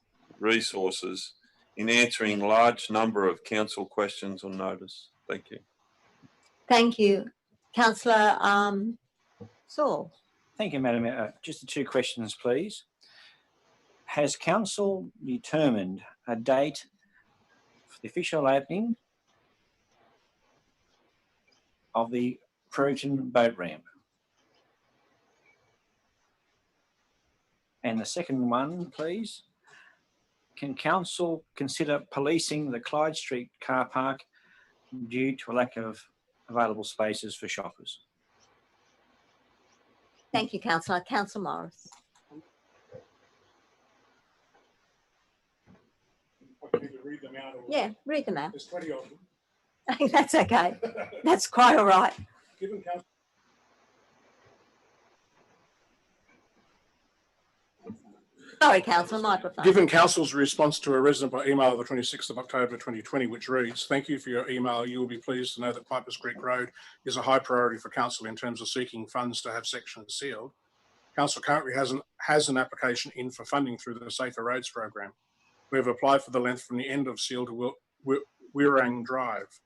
resources in answering large number of council questions on notice? Thank you. Thank you. Councillor Saul. Thank you, Madam Mayor. Just the two questions, please. Has council determined a date for the official opening of the Puritan boat ramp? And the second one, please. Can council consider policing the Clyde Street car park due to a lack of available spaces for shoppers? Thank you, Councillor. Councillor Morris. I need to read them out. Yeah, read them out. There's 20 of them. That's okay. That's quite all right. Given council Sorry, Councillor, microphone. Given Council's response to a resident by email of the 26th of October 2020, which reads, "Thank you for your email. You will be pleased to know that Pipers Creek Road is a high priority for Council in terms of seeking funds to have sections sealed. Council currently has an application in for funding through the Safer Roads program. We have applied for the length from the end of Seal to Wirrang Drive.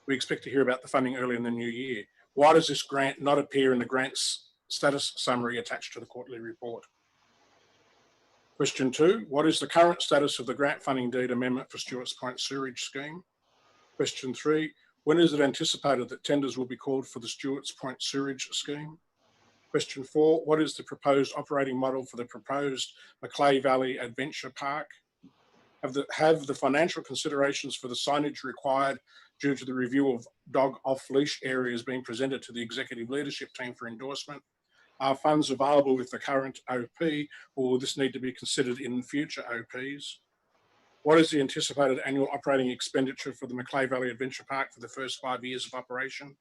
We expect to hear about the funding early in the new year. Why does this grant not appear in the grant's status summary attached to the quarterly report?" Question 2, what is the current status of the grant funding deed amendment for Stewart's Point Sewerage Scheme? Question 3, when is it anticipated that tenders will be called for the Stewart's Point Sewerage Scheme? Question 4, what is the proposed operating model for the proposed Macleay Valley Adventure Park? Have the financial considerations for the signage required due to the review of dog off-leash areas being presented to the executive leadership team for endorsement? Are funds available with the current OP, or will this need to be considered in future OPs? What is the anticipated annual operating expenditure for the Macleay Valley Adventure Park for the first 5 years of operation?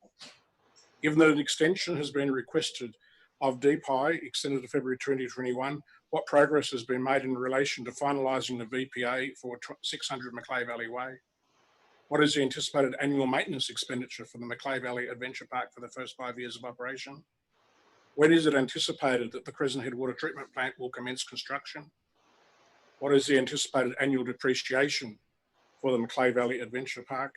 Given that an extension has been requested of DPI, extended to February 2021, what progress has been made in relation to finalising the VPA for 600 Macleay Valley Way? What is the anticipated annual maintenance expenditure for the Macleay Valley Adventure Park for the first 5 years of operation? When is it anticipated that the Crescent Head Water Treatment Plant will commence construction? What is the anticipated annual depreciation for the Macleay Valley Adventure Park?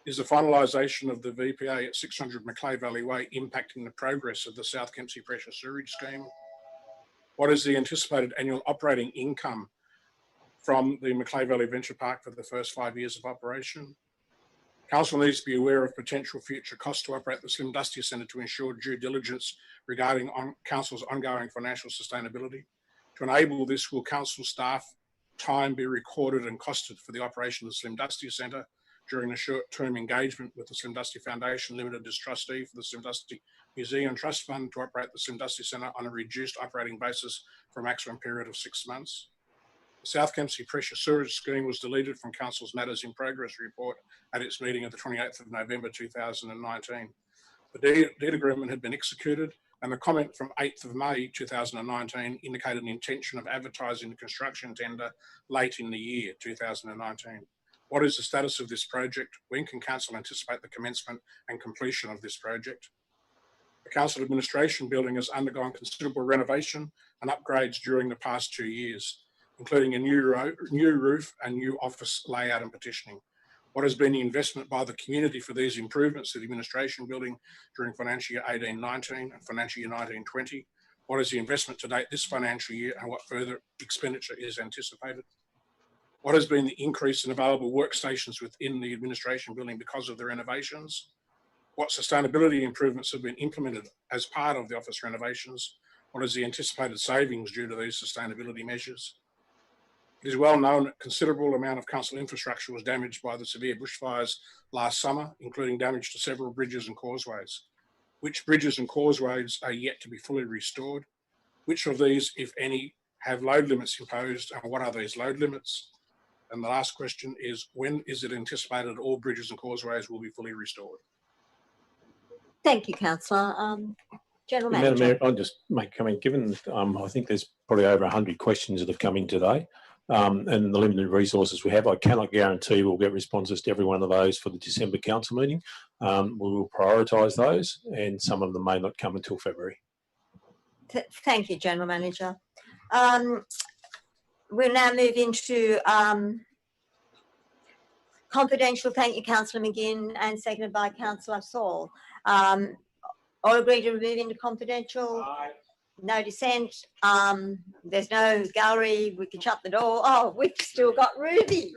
Is the finalisation of the VPA at 600 Macleay Valley Way impacting the progress of the South Kempsey Pressure Sewerage Scheme? What is the anticipated annual operating income from the Macleay Valley Adventure Park for the first 5 years of operation? Council needs to be aware of potential future costs to operate the Slim Dusty Centre to ensure due diligence regarding Council's ongoing financial sustainability. To enable this, will Council staff time be recorded and costed for the operation of the Slim Dusty Centre during a short-term engagement with the Slim Dusty Foundation Limited as trustee for the Slim Dusty Museum Trust Fund to operate the Slim Dusty Centre on a reduced operating basis for a maximum period of 6 months? The South Kempsey Pressure Sewerage Scheme was deleted from Council's Matters in Progress report at its meeting of the 28th of November 2019. The deed agreement had been executed, and the comment from 8th of May 2019 indicated an intention of advertising the construction tender late in the year 2019. What is the status of this project? When can Council anticipate the commencement and completion of this project? The Council Administration building has undergone considerable renovation and upgrades during the past 2 years, including a new roof and new office layout and petitioning. What has been the investment by the community for these improvements to the administration building during financial year 18-19 and financial year 19-20? What is the investment to date this financial year, and what further expenditure is anticipated? What has been the increase in available workstations within the administration building because of the renovations? What sustainability improvements have been implemented as part of the office renovations? What is the anticipated savings due to these sustainability measures? It is well known that a considerable amount of council infrastructure was damaged by the severe bushfires last summer, including damage to several bridges and causeways. Which bridges and causeways are yet to be fully restored? Which of these, if any, have load limits imposed, and what are these load limits? And the last question is, when is it anticipated all bridges and causeways will be fully restored? Thank you, Councillor. General Madam Manager. Mayor, I'll just make a comment. Given I think there's probably over 100 questions that have come in today, and the limited resources we have, I cannot guarantee we'll get responses to every one of those for the December council meeting. We will prioritise those, and some of them may not come until February. Thank you, General Manager. we'll now move into confidential. Thank you, Councillor McGinn, and seconded by Councillor Saul. All agree to move into confidential? No dissent. There's no gallery. We can shut the door. Oh, we've still got Ruby.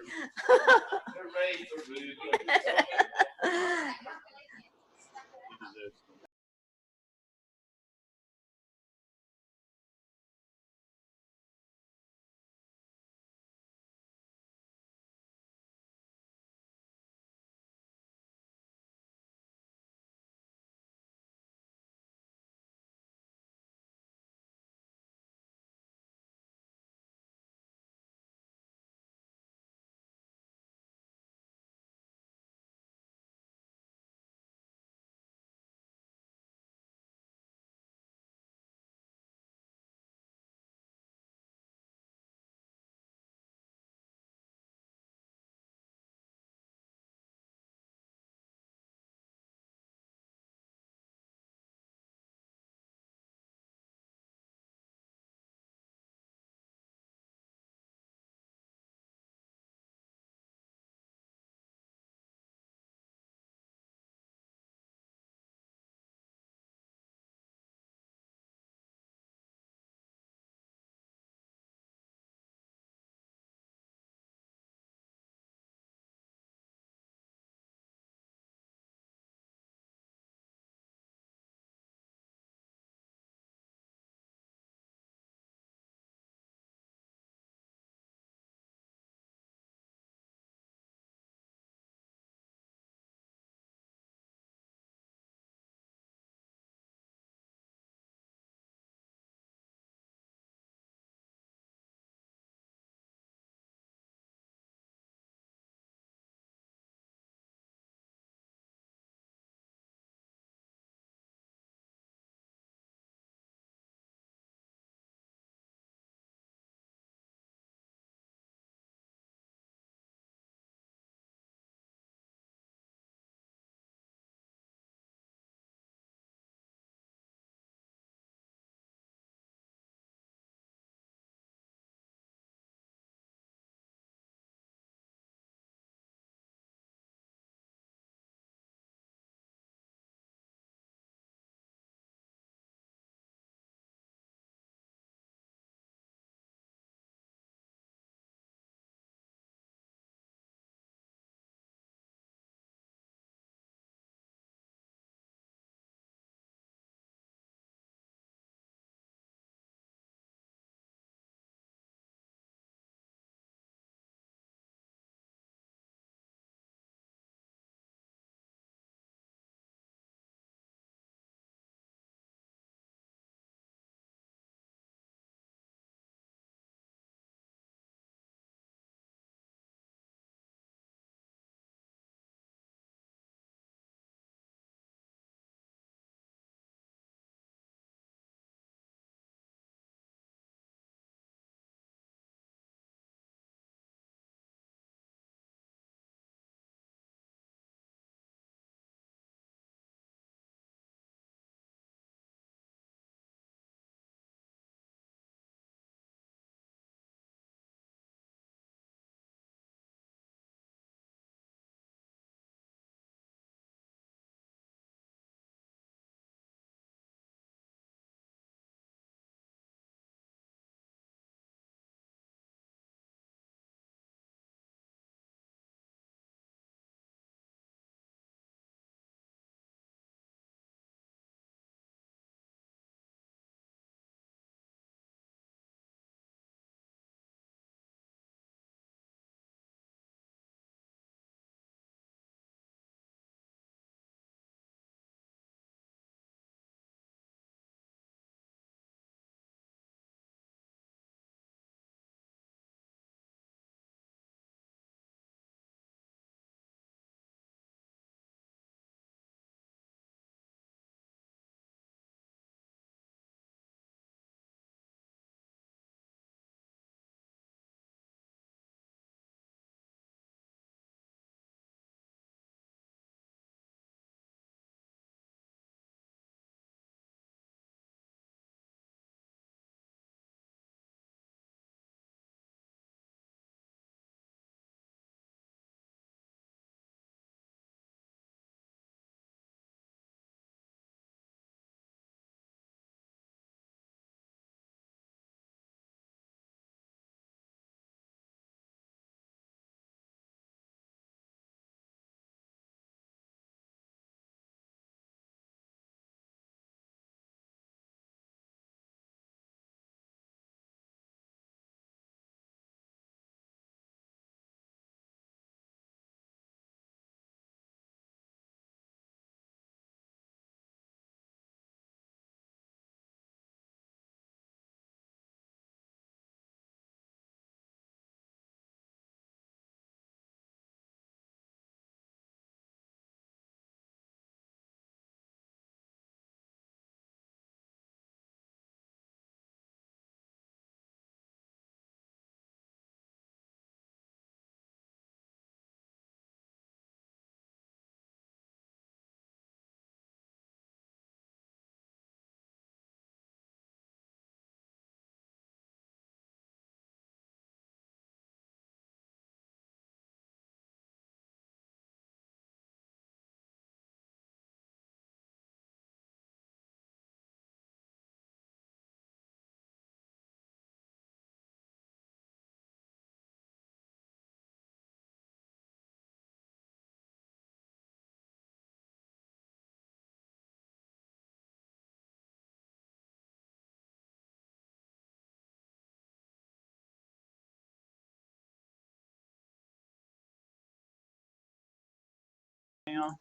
now.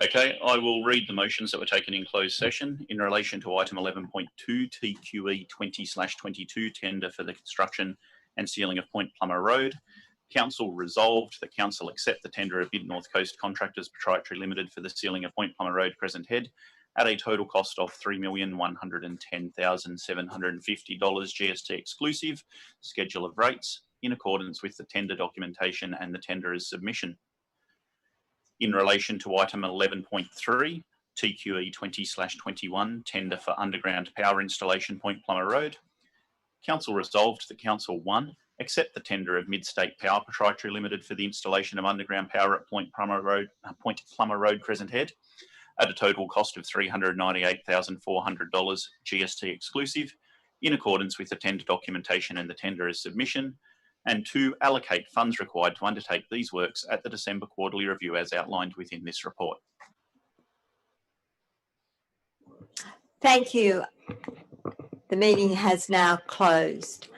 Okay, I will read the motions that were taken in closed session in relation to item 11.2 TQE 20/22 tender for the construction and sealing of Point Plummer Road. Council resolved that Council accept the tender of Mid North Coast Contractors Proprietary Limited for the sealing of Point Plummer Road, Crescent Head, at a total cost of $3,110,750 GST exclusive, schedule of rates, in accordance with the tender documentation and the tenderer's submission. In relation to item 11.3, TQE 20/21, tender for underground power installation, Point Plummer Road, Council resolved that Council 1, accept the tender of Midstate Power Proprietary Limited for the installation of underground power at Point Plummer Road, Crescent Head, at a total cost of $398,400 GST exclusive, in accordance with the tender documentation and the tenderer's submission, and 2, allocate funds required to undertake these works at the December quarterly review as outlined within this report. Thank you. The meeting has now closed.